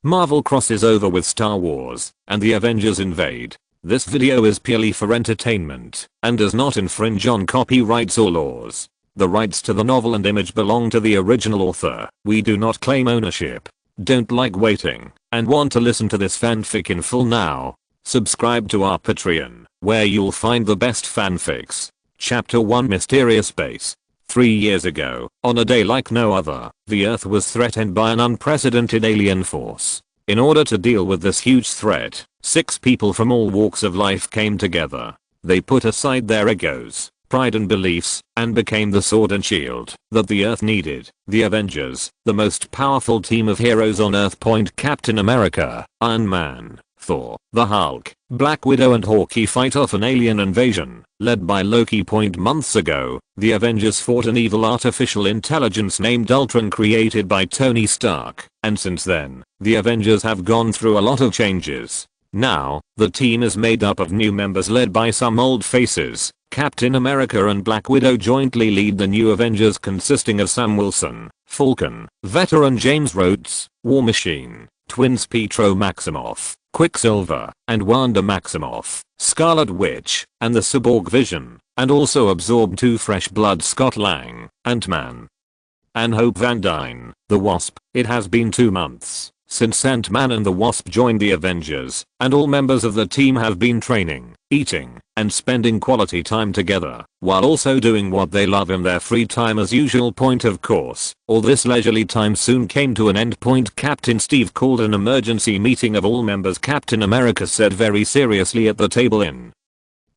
Marvel crosses over with Star Wars, and the Avengers invade. This video is purely for entertainment, and does not infringe on copyrights or laws. The rights to the novel and image belong to the original author. We do not claim ownership. Don't like waiting, and want to listen to this fanfic in full now? Subscribe to our Patreon, where you'll find the best fanfics. Chapter 1 Mysterious Base. 3 years ago, on a day like no other, the Earth was threatened by an unprecedented alien force. In order to deal with this huge threat, 6 people from all walks of life came together. They put aside their egos, pride and beliefs, and became the sword and shield that the Earth needed. The Avengers, the most powerful team of heroes on Earth. Captain America, Iron Man, Thor, the Hulk, Black Widow and Hawkeye fight off an alien invasion, led by Loki. Months ago, the Avengers fought an evil artificial intelligence named Ultron created by Tony Stark, and since then, the Avengers have gone through a lot of changes. Now, the team is made up of new members led by some old faces. Captain America and Black Widow jointly lead the new Avengers, consisting of Sam Wilson, Falcon, veteran James Rhodes, War Machine, twins Pietro Maximoff, Quicksilver, and Wanda Maximoff, Scarlet Witch, and the Cyborg Vision, and also absorbed 2 fresh blood, Scott Lang, Ant-Man, and Hope Van Dyne, the Wasp. It has been 2 months since Ant-Man and the Wasp joined the Avengers, and all members of the team have been training, eating, and spending quality time together, while also doing what they love in their free time as usual. Of course, all this leisurely time soon came to an end. Captain Steve called an emergency meeting of all members. Captain America said very seriously at the table in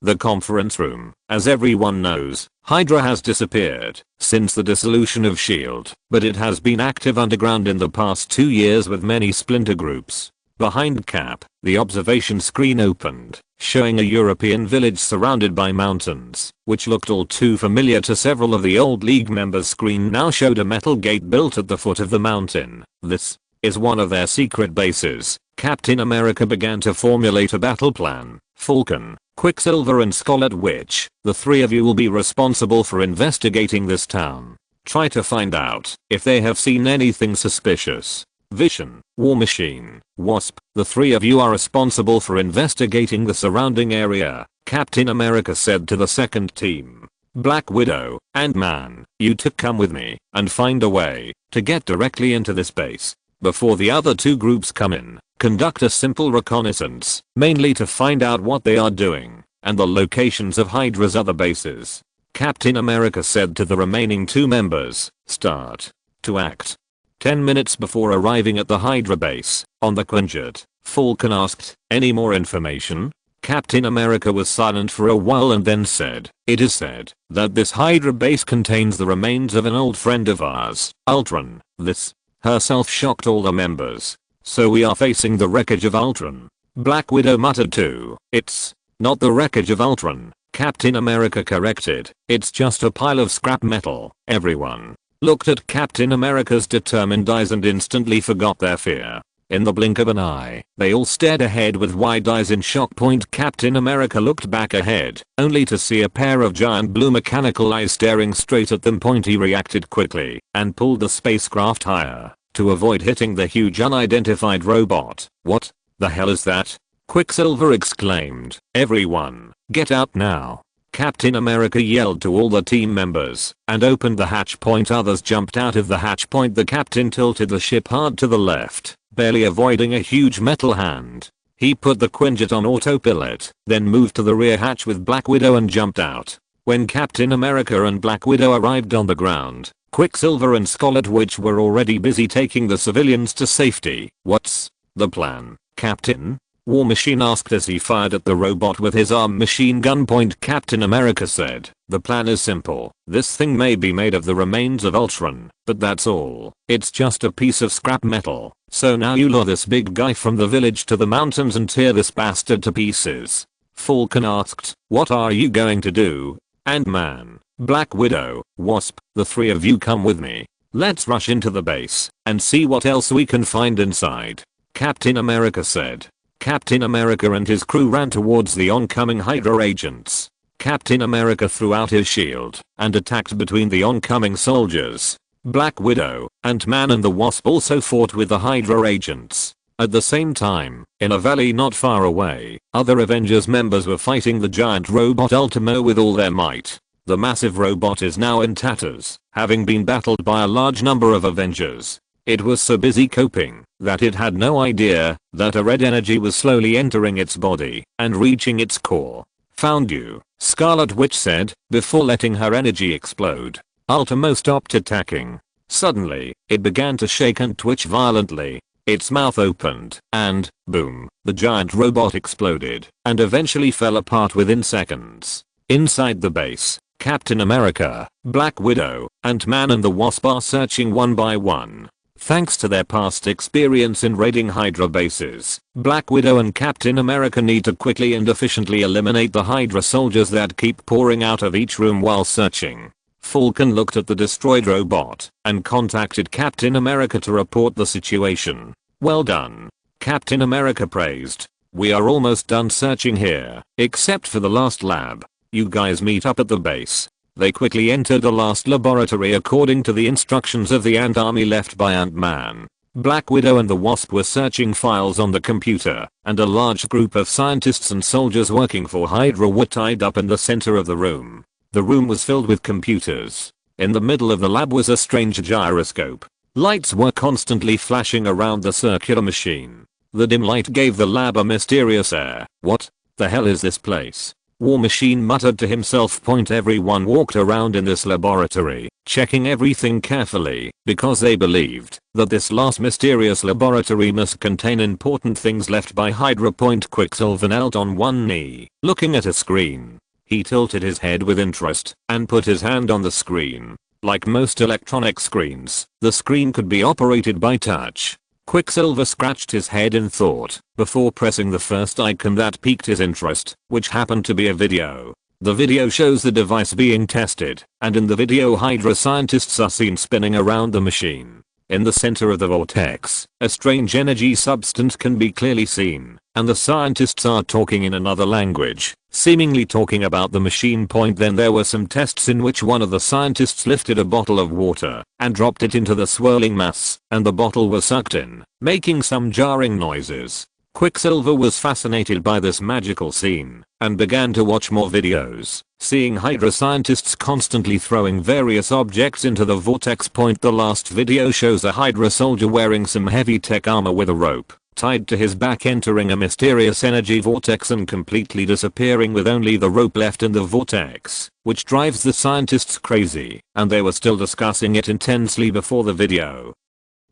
the conference room. As everyone knows, Hydra has disappeared since the dissolution of S.H.I.E.L.D., but it has been active underground in the past 2 years with many splinter groups. Behind Cap, the observation screen opened, showing a European village surrounded by mountains, which looked all too familiar to several of the old League members. Screen now showed a metal gate built at the foot of the mountain. This is one of their secret bases. Captain America began to formulate a battle plan. Falcon, Quicksilver and Scarlet Witch, the 3 of you will be responsible for investigating this town. Try to find out if they have seen anything suspicious. Vision, War Machine, Wasp, the 3 of you are responsible for investigating the surrounding area. Captain America said to the second team, Black Widow, Ant-Man, you two come with me and find a way to get directly into this base. Before the other 2 groups come in, conduct a simple reconnaissance, mainly to find out what they are doing, and the locations of Hydra's other bases. Captain America said to the remaining 2 members, start to act. 10 minutes before arriving at the Hydra base, on the Quinjet, Falcon asked, any more information? Captain America was silent for a while and then said, it is said that this Hydra base contains the remains of an old friend of ours, Ultron. This herself shocked all the members. So we are facing the wreckage of Ultron. Black Widow muttered too. It's not the wreckage of Ultron, Captain America corrected. It's just a pile of scrap metal. Everyone looked at Captain America's determined eyes and instantly forgot their fear. In the blink of an eye, they all stared ahead with wide eyes in shock. Captain America looked back ahead, only to see a pair of giant blue mechanical eyes staring straight at them. He reacted quickly and pulled the spacecraft higher to avoid hitting the huge unidentified robot. What the hell is that? Quicksilver exclaimed. Everyone, get out now. Captain America yelled to all the team members and opened the hatch. Others jumped out of the hatch. The captain tilted the ship hard to the left, barely avoiding a huge metal hand. He put the Quinjet on autopilot, then moved to the rear hatch with Black Widow and jumped out. When Captain America and Black Widow arrived on the ground, Quicksilver and Scarlet Witch were already busy taking the civilians to safety. What's the plan, Captain? War Machine asked as he fired at the robot with his arm machine gun. Captain America said, the plan is simple. This thing may be made of the remains of Ultron, but that's all. It's just a piece of scrap metal. So now you lure this big guy from the village to the mountains and tear this bastard to pieces. Falcon asked, what are you going to do? Ant-Man, Black Widow, Wasp, the 3 of you come with me. Let's rush into the base and see what else we can find inside. Captain America said. Captain America and his crew ran towards the oncoming Hydra agents. Captain America threw out his shield and attacked between the oncoming soldiers. Black Widow, Ant-Man and the Wasp also fought with the Hydra agents. At the same time, in a valley not far away, other Avengers members were fighting the giant robot Ultimo with all their might. The massive robot is now in tatters, having been battled by a large number of Avengers. It was so busy coping that it had no idea that a red energy was slowly entering its body and reaching its core. "Found you," Scarlet Witch said, before letting her energy explode. Ultimo stopped attacking. Suddenly, it began to shake and twitch violently. Its mouth opened, and, boom, the giant robot exploded, and eventually fell apart within seconds. Inside the base, Captain America, Black Widow, Ant-Man and the Wasp are searching one by one. Thanks to their past experience in raiding Hydra bases, Black Widow and Captain America need to quickly and efficiently eliminate the Hydra soldiers that keep pouring out of each room while searching. Falcon looked at the destroyed robot and contacted Captain America to report the situation. "Well done," Captain America praised. "We are almost done searching here, except for the last lab. You guys meet up at the base." They quickly entered the last laboratory according to the instructions of the Ant Army left by Ant-Man. Black Widow and the Wasp were searching files on the computer, and a large group of scientists and soldiers working for Hydra were tied up in the center of the room. The room was filled with computers. In the middle of the lab was a strange gyroscope. Lights were constantly flashing around the circular machine. The dim light gave the lab a mysterious air. "What the hell is this place?" War Machine muttered to himself. Everyone walked around in this laboratory, checking everything carefully, because they believed that this last mysterious laboratory must contain important things left by Hydra. Quicksilver knelt on one knee, looking at a screen. He tilted his head with interest and put his hand on the screen. Like most electronic screens, the screen could be operated by touch. Quicksilver scratched his head in thought before pressing the first icon that piqued his interest, which happened to be a video. The video shows the device being tested, and in the video Hydra scientists are seen spinning around the machine. In the center of the vortex, a strange energy substance can be clearly seen, and the scientists are talking in another language, seemingly talking about the machine. Then there were some tests in which one of the scientists lifted a bottle of water and dropped it into the swirling mass, and the bottle was sucked in, making some jarring noises. Quicksilver was fascinated by this magical scene and began to watch more videos, seeing Hydra scientists constantly throwing various objects into the vortex. The last video shows a Hydra soldier wearing some heavy tech armor with a rope tied to his back entering a mysterious energy vortex and completely disappearing with only the rope left in the vortex, which drives the scientists crazy, and they were still discussing it intensely before the video.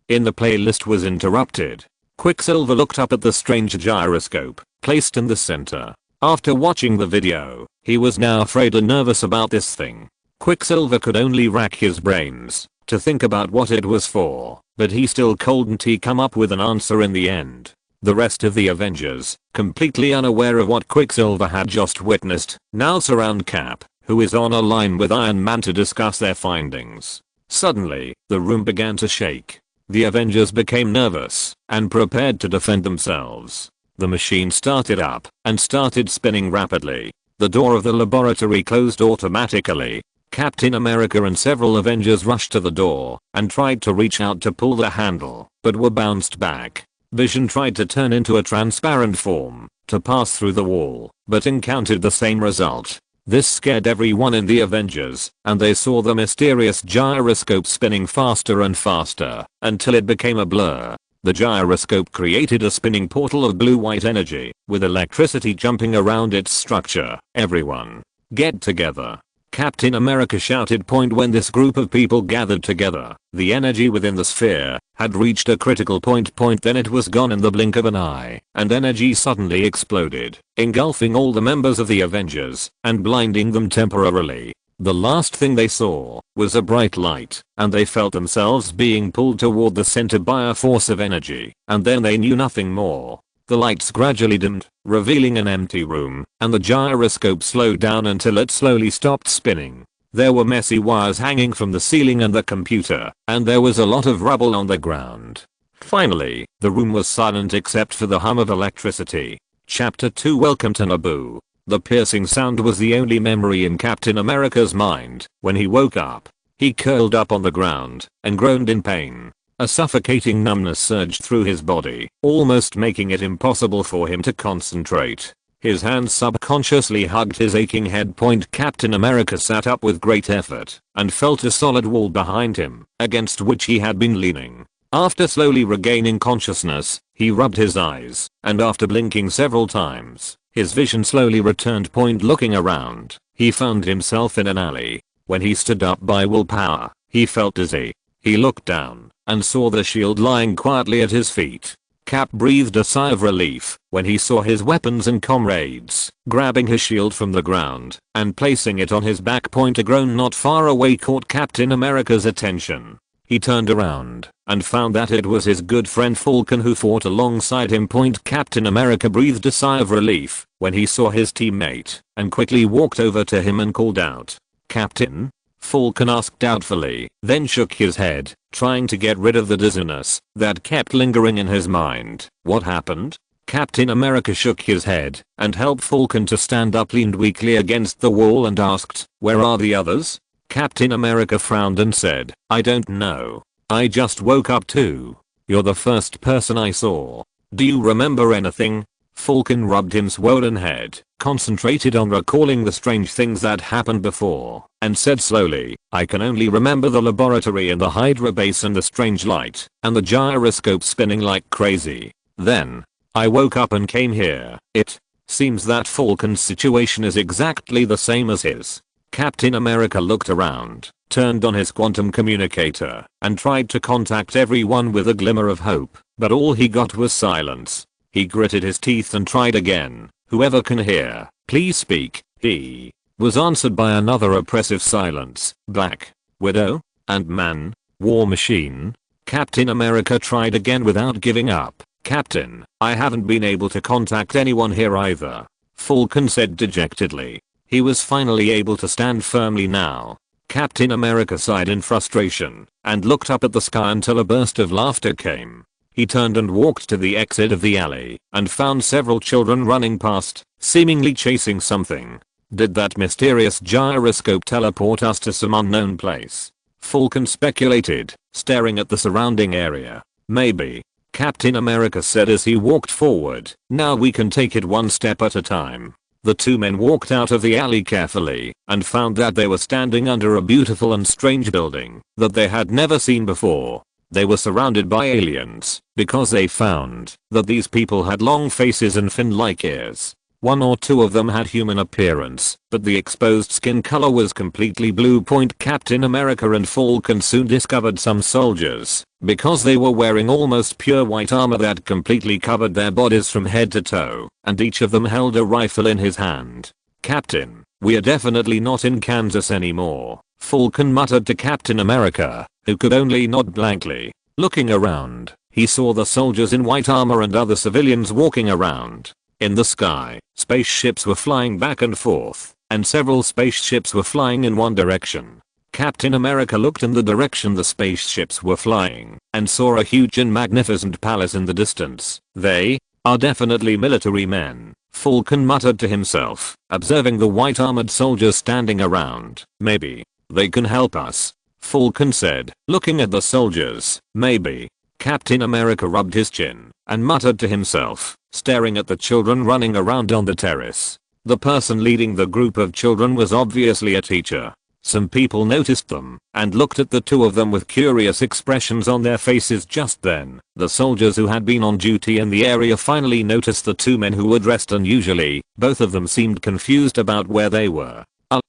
In the playlist was interrupted. Quicksilver looked up at the strange gyroscope, placed in the center. After watching the video, he was now afraid and nervous about this thing. Quicksilver could only rack his brains to think about what it was for, but he still couldn't come up with an answer in the end. The rest of the Avengers, completely unaware of what Quicksilver had just witnessed, now surround Cap, who is on a line with Iron Man to discuss their findings. Suddenly, the room began to shake. The Avengers became nervous and prepared to defend themselves. The machine started up and started spinning rapidly. The door of the laboratory closed automatically. Captain America and several Avengers rushed to the door and tried to reach out to pull the handle, but were bounced back. Vision tried to turn into a transparent form to pass through the wall, but encountered the same result. This scared everyone in the Avengers, and they saw the mysterious gyroscope spinning faster and faster until it became a blur. The gyroscope created a spinning portal of blue-white energy, with electricity jumping around its structure. "Everyone, get together," Captain America shouted. When this group of people gathered together, the energy within the sphere had reached a critical point. Then it was gone in the blink of an eye, and energy suddenly exploded, engulfing all the members of the Avengers and blinding them temporarily. The last thing they saw was a bright light, and they felt themselves being pulled toward the center by a force of energy, and then they knew nothing more. The lights gradually dimmed, revealing an empty room, and the gyroscope slowed down until it slowly stopped spinning. There were messy wires hanging from the ceiling and the computer, and there was a lot of rubble on the ground. Finally, the room was silent except for the hum of electricity. Chapter 2 Welcome to Naboo. The piercing sound was the only memory in Captain America's mind when he woke up. He curled up on the ground and groaned in pain. A suffocating numbness surged through his body, almost making it impossible for him to concentrate. His hands subconsciously hugged his aching head. Captain America sat up with great effort and felt a solid wall behind him, against which he had been leaning. After slowly regaining consciousness, he rubbed his eyes, and after blinking several times, his vision slowly returned. Looking around, he found himself in an alley. When he stood up by willpower, he felt dizzy. He looked down and saw the shield lying quietly at his feet. Cap breathed a sigh of relief when he saw his weapons and comrades. Grabbing his shield from the ground and placing it on his back. A groan not far away caught Captain America's attention. He turned around and found that it was his good friend Falcon who fought alongside him. Captain America breathed a sigh of relief when he saw his teammate and quickly walked over to him and called out, "Captain?" Falcon asked doubtfully, then shook his head, trying to get rid of the dizziness that kept lingering in his mind. "What happened?" Captain America shook his head and helped Falcon to stand up, leaned weakly against the wall and asked, "Where are the others?" Captain America frowned and said, "I don't know. I just woke up too. You're the first person I saw. Do you remember anything?" Falcon rubbed his swollen head, concentrated on recalling the strange things that happened before, and said slowly, "I can only remember the laboratory in the Hydra base and the strange light, and the gyroscope spinning like crazy. Then, I woke up and came here." It seems that Falcon's situation is exactly the same as his. Captain America looked around, turned on his quantum communicator, and tried to contact everyone with a glimmer of hope, but all he got was silence. He gritted his teeth and tried again. "Whoever can hear, please speak." He was answered by another oppressive silence. "Black Widow? Ant-Man? War Machine?" Captain America tried again without giving up. "Captain, I haven't been able to contact anyone here either," Falcon said dejectedly. He was finally able to stand firmly now. Captain America sighed in frustration and looked up at the sky until a burst of laughter came. He turned and walked to the exit of the alley and found several children running past, seemingly chasing something. Did that mysterious gyroscope teleport us to some unknown place? Falcon speculated, staring at the surrounding area. "Maybe," Captain America said as he walked forward. "Now we can take it one step at a time." The two men walked out of the alley carefully and found that they were standing under a beautiful and strange building that they had never seen before. They were surrounded by aliens because they found that these people had long faces and fin-like ears. One or two of them had human appearance, but the exposed skin color was completely blue. Captain America and Falcon soon discovered some soldiers because they were wearing almost pure white armor that completely covered their bodies from head to toe, and each of them held a rifle in his hand. "Captain, we are definitely not in Kansas anymore," Falcon muttered to Captain America, who could only nod blankly. Looking around, he saw the soldiers in white armor and other civilians walking around. In the sky, spaceships were flying back and forth, and several spaceships were flying in one direction. Captain America looked in the direction the spaceships were flying and saw a huge and magnificent palace in the distance. "They are definitely military men," Falcon muttered to himself, observing the white armored soldiers standing around. "Maybe they can help us," Falcon said, looking at the soldiers. "Maybe." Captain America rubbed his chin and muttered to himself, staring at the children running around on the terrace. The person leading the group of children was obviously a teacher. Some people noticed them and looked at the two of them with curious expressions on their faces. Just then, the soldiers who had been on duty in the area finally noticed the two men who were dressed unusually. Both of them seemed confused about where they were.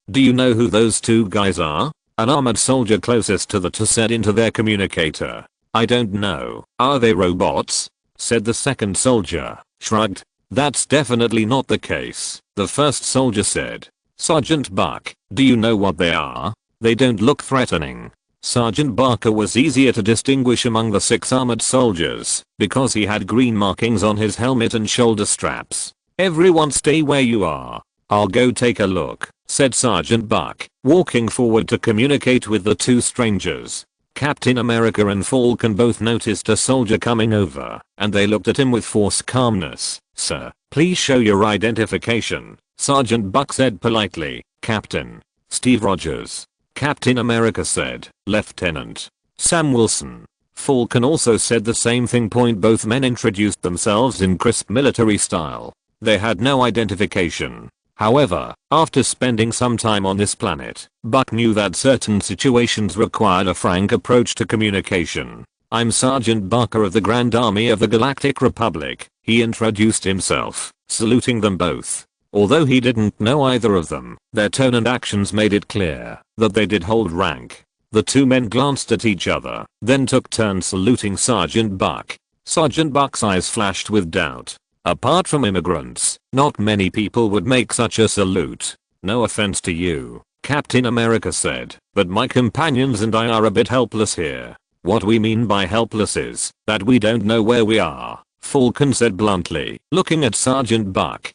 Do you know who those two guys are?" an armored soldier closest to the two said into their communicator. "I don't know." "Are they robots?" said the second soldier, shrugged. "That's definitely not the case," the first soldier said. "Sergeant Buck, do you know what they are? They don't look threatening." Sergeant Barker was easier to distinguish among the 6 armored soldiers because he had green markings on his helmet and shoulder straps. "Everyone stay where you are. I'll go take a look," said Sergeant Buck, walking forward to communicate with the two strangers. Captain America and Falcon both noticed a soldier coming over, and they looked at him with forced calmness. "Sir, please show your identification," Sergeant Buck said politely. "Captain Steve Rogers." Captain America said, "Lieutenant Sam Wilson." Falcon also said the same thing. Both men introduced themselves in crisp military style. They had no identification. However, after spending some time on this planet, Buck knew that certain situations required a frank approach to communication. "I'm Sergeant Barker of the Grand Army of the Galactic Republic," he introduced himself, saluting them both. Although he didn't know either of them, their tone and actions made it clear that they did hold rank. The two men glanced at each other, then took turns saluting Sergeant Buck. Sergeant Buck's eyes flashed with doubt. Apart from immigrants, not many people would make such a salute. "No offense to you," Captain America said, "but my companions and I are a bit helpless here." "What we mean by helpless is that we don't know where we are," Falcon said bluntly, looking at Sergeant Buck.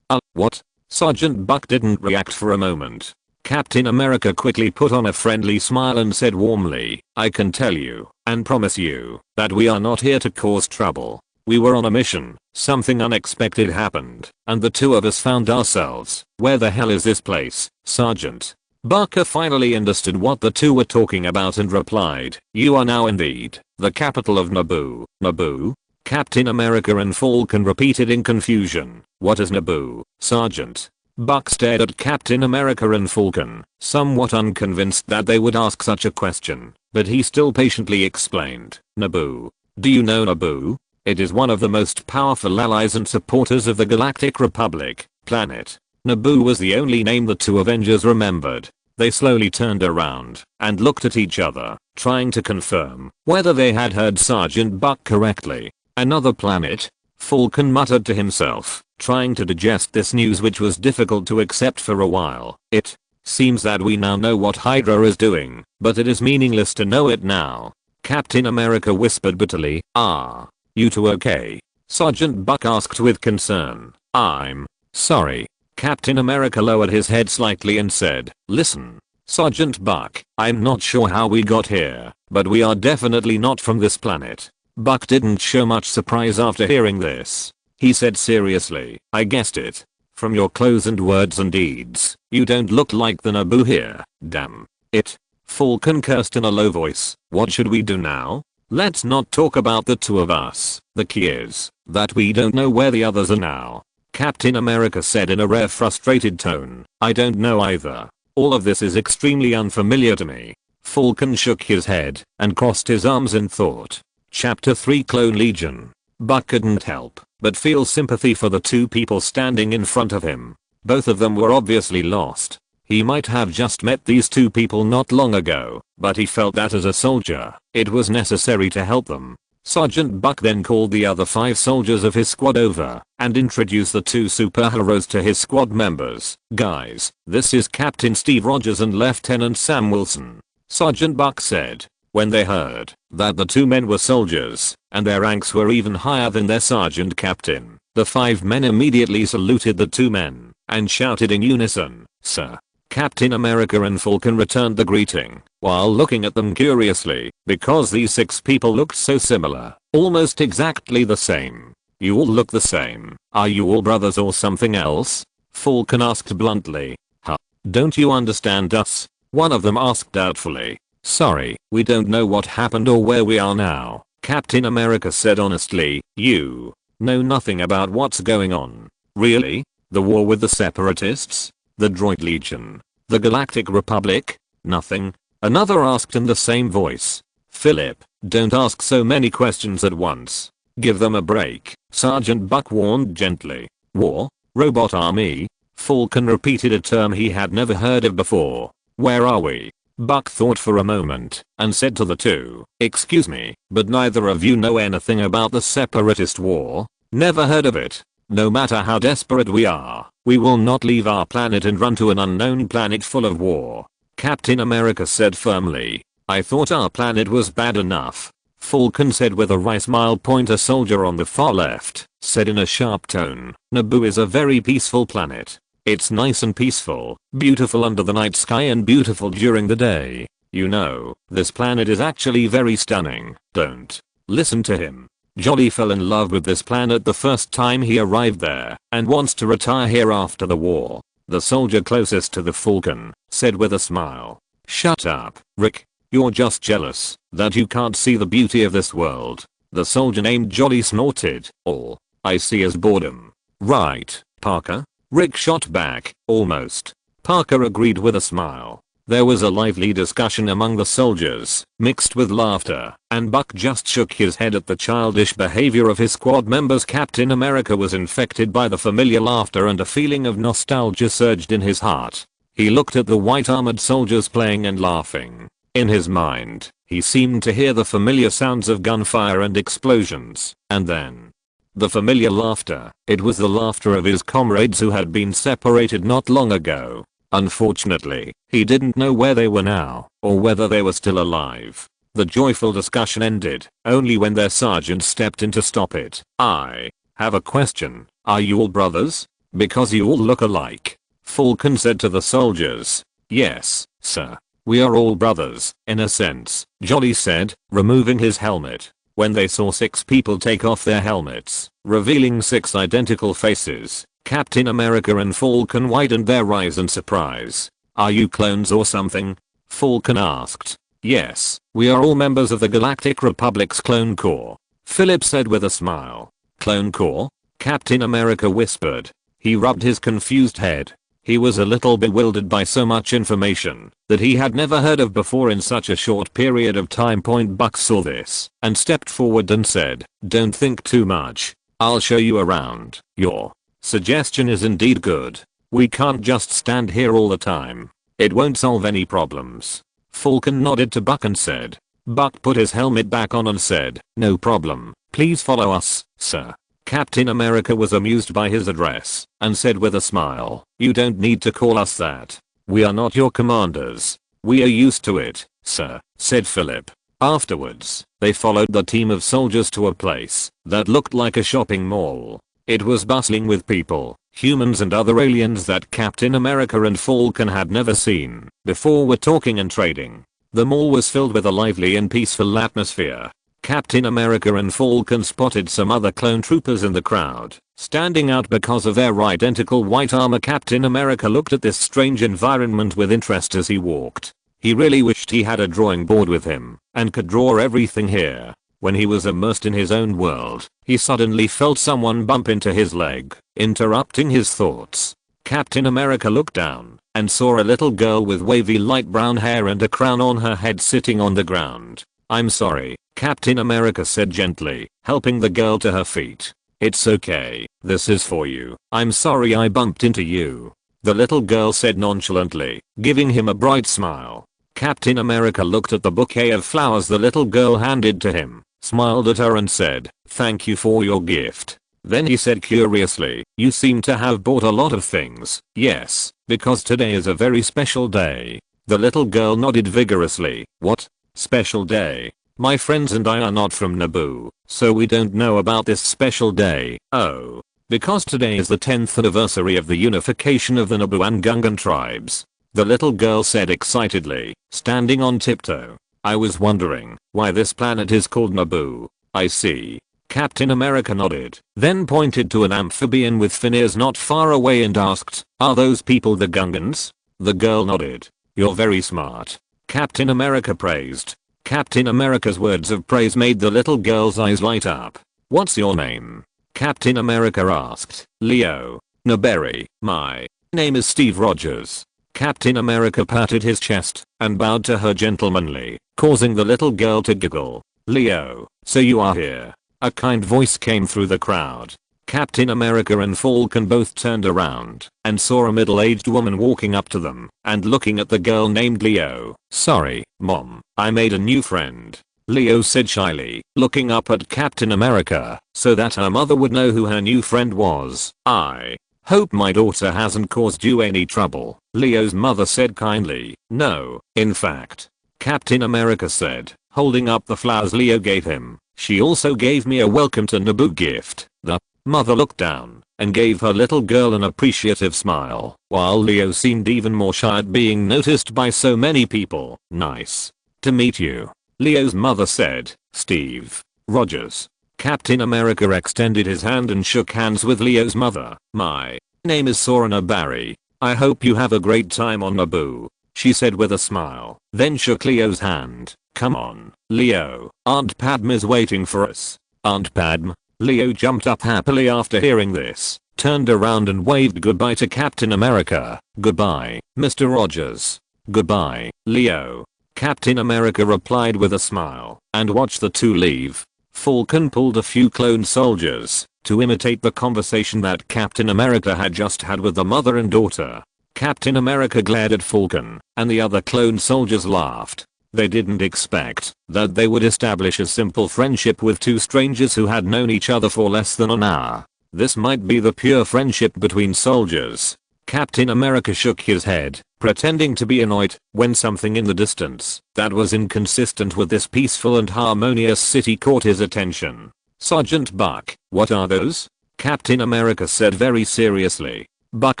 What?" Sergeant Buck didn't react for a moment. Captain America quickly put on a friendly smile and said warmly, "I can tell you, and promise you, that we are not here to cause trouble. We were on a mission, something unexpected happened, and the two of us found ourselves. Where the hell is this place, Sergeant?" Barker finally understood what the two were talking about and replied, "You are now indeed the capital of Naboo." "Naboo?" Captain America and Falcon repeated in confusion. "What is Naboo, Sergeant?" Buck stared at Captain America and Falcon, somewhat unconvinced that they would ask such a question, but he still patiently explained. "Naboo. Do you know Naboo? It is one of the most powerful allies and supporters of the Galactic Republic planet." Naboo was the only name the two Avengers remembered. They slowly turned around and looked at each other, trying to confirm whether they had heard Sergeant Buck correctly. "Another planet?" Falcon muttered to himself, trying to digest this news, which was difficult to accept for a while. "It seems that we now know what Hydra is doing, but it is meaningless to know it now." Captain America whispered bitterly. "Ah, you two okay?" Sergeant Buck asked with concern. "I'm sorry." Captain America lowered his head slightly and said, "Listen, Sergeant Buck, I'm not sure how we got here, but we are definitely not from this planet." Buck didn't show much surprise after hearing this. He said seriously, "I guessed it. From your clothes and words and deeds, you don't look like the Naboo here. Damn it." Falcon cursed in a low voice. "What should we do now?" "Let's not talk about the two of us. The key is that we don't know where the others are now," Captain America said in a rare frustrated tone. "I don't know either. All of this is extremely unfamiliar to me." Falcon shook his head and crossed his arms in thought. Chapter 3 Clone Legion. Buck couldn't help but feel sympathy for the two people standing in front of him. Both of them were obviously lost. He might have just met these two people not long ago, but he felt that as a soldier, it was necessary to help them. Sergeant Buck then called the other 5 soldiers of his squad over and introduced the 2 superheroes to his squad members. "Guys, this is Captain Steve Rogers and Lieutenant Sam Wilson," Sergeant Buck said. When they heard that the 2 men were soldiers, and their ranks were even higher than their sergeant captain, the 5 men immediately saluted the 2 men and shouted in unison, "Sir." Captain America and Falcon returned the greeting, while looking at them curiously, because these 6 people looked so similar, almost exactly the same. "You all look the same. Are you all brothers or something else?" Falcon asked bluntly. "Huh? Don't you understand us?" one of them asked doubtfully. "Sorry, we don't know what happened or where we are now," Captain America said honestly. "You know nothing about what's going on." "Really? The war with the Separatists? The Droid Legion? The Galactic Republic? Nothing?" another asked in the same voice. "Philip, don't ask so many questions at once. Give them a break," Sergeant Buck warned gently. "War? Robot army?" Falcon repeated a term he had never heard of before. "Where are we?" Buck thought for a moment and said to the 2, "Excuse me, but neither of you know anything about the Separatist war?" "Never heard of it. No matter how desperate we are, we will not leave our planet and run to an unknown planet full of war," Captain America said firmly. "I thought our planet was bad enough," Falcon said with a wry smile. A soldier on the far left said in a sharp tone, "Naboo is a very peaceful planet. It's nice and peaceful, beautiful under the night sky and beautiful during the day. You know, this planet is actually very stunning. Don't listen to him. Jolly fell in love with this planet the first time he arrived there and wants to retire here after the war." The soldier closest to the Falcon said with a smile. "Shut up, Rick." You're just jealous that you can't see the beauty of this world. The soldier named Jolly snorted. All I see is boredom. Right, Parker? Rick shot back. Almost. Parker agreed with a smile. There was a lively discussion among the soldiers, mixed with laughter, and Buck just shook his head at the childish behavior of his squad members. Captain America was infected by the familiar laughter and a feeling of nostalgia surged in his heart. He looked at the white armored soldiers playing and laughing. In his mind, he seemed to hear the familiar sounds of gunfire and explosions, and then the familiar laughter. It was the laughter of his comrades who had been separated not long ago. Unfortunately, he didn't know where they were now, or whether they were still alive. The joyful discussion ended only when their sergeant stepped in to stop it. I have a question. Are you all brothers? Because you all look alike. Falcon said to the soldiers. Yes, sir. We are all brothers, in a sense, Jolly said, removing his helmet. When they saw 6 people take off their helmets, revealing 6 identical faces, Captain America and Falcon widened their eyes in surprise. Are you clones or something? Falcon asked. Yes, we are all members of the Galactic Republic's Clone Corps, Philip said with a smile. Clone Corps? Captain America whispered. He rubbed his confused head. He was a little bewildered by so much information that he had never heard of before in such a short period of time. Buck saw this and stepped forward and said, don't think too much. I'll show you around. Your suggestion is indeed good. We can't just stand here all the time. It won't solve any problems. Falcon nodded to Buck and said. Buck put his helmet back on and said, no problem. Please follow us, sir. Captain America was amused by his address and said with a smile, you don't need to call us that. We are not your commanders. We are used to it, sir, said Philip. Afterwards, they followed the team of soldiers to a place that looked like a shopping mall. It was bustling with people, humans and other aliens that Captain America and Falcon had never seen before were talking and trading. The mall was filled with a lively and peaceful atmosphere. Captain America and Falcon spotted some other clone troopers in the crowd, standing out because of their identical white armor. Captain America looked at this strange environment with interest as he walked. He really wished he had a drawing board with him and could draw everything here. When he was immersed in his own world, he suddenly felt someone bump into his leg, interrupting his thoughts. Captain America looked down and saw a little girl with wavy light brown hair and a crown on her head sitting on the ground. I'm sorry, Captain America said gently, helping the girl to her feet. It's okay, this is for you. I'm sorry I bumped into you. The little girl said nonchalantly, giving him a bright smile. Captain America looked at the bouquet of flowers the little girl handed to him, smiled at her and said, thank you for your gift. Then he said curiously, you seem to have bought a lot of things. Yes, because today is a very special day. The little girl nodded vigorously. What? Special day? My friends and I are not from Naboo, so we don't know about this special day. Oh. Because today is the 10th anniversary of the unification of the Naboo and Gungan tribes. The little girl said excitedly, standing on tiptoe. I was wondering why this planet is called Naboo. I see. Captain America nodded, then pointed to an amphibian with fin ears not far away and asked, are those people the Gungans? The girl nodded. You're very smart. Captain America praised. Captain America's words of praise made the little girl's eyes light up. What's your name? Captain America asked. Leo. Naberry. My name is Steve Rogers. Captain America patted his chest and bowed to her gentlemanly, causing the little girl to giggle. Leo, so you are here. A kind voice came through the crowd. Captain America and Falcon both turned around and saw a middle-aged woman walking up to them and looking at the girl named Leo. Sorry, Mom, I made a new friend. Leo said shyly, looking up at Captain America so that her mother would know who her new friend was. I hope my daughter hasn't caused you any trouble, Leo's mother said kindly. No, in fact, Captain America said, holding up the flowers Leo gave him. She also gave me a welcome to Naboo gift. The mother looked down and gave her little girl an appreciative smile, while Leo seemed even more shy at being noticed by so many people. Nice to meet you, Leo's mother said. Steve Rogers. Captain America extended his hand and shook hands with Leo's mother. My name is Sorana Barry. I hope you have a great time on Naboo. she said with a smile, then shook Leo's hand. Come on, Leo, Aunt Padme is waiting for us. Aunt Padme? Leo jumped up happily after hearing this, turned around and waved goodbye to Captain America. Goodbye, Mr. Rogers. Goodbye, Leo. Captain America replied with a smile, and watched the two leave. Falcon pulled a few clone soldiers to imitate the conversation that Captain America had just had with the mother and daughter. Captain America glared at Falcon, and the other clone soldiers laughed. They didn't expect that they would establish a simple friendship with two strangers who had known each other for less than an hour. This might be the pure friendship between soldiers. Captain America shook his head, pretending to be annoyed, when something in the distance that was inconsistent with this peaceful and harmonious city caught his attention. Sergeant Buck, what are those? Captain America said very seriously. Buck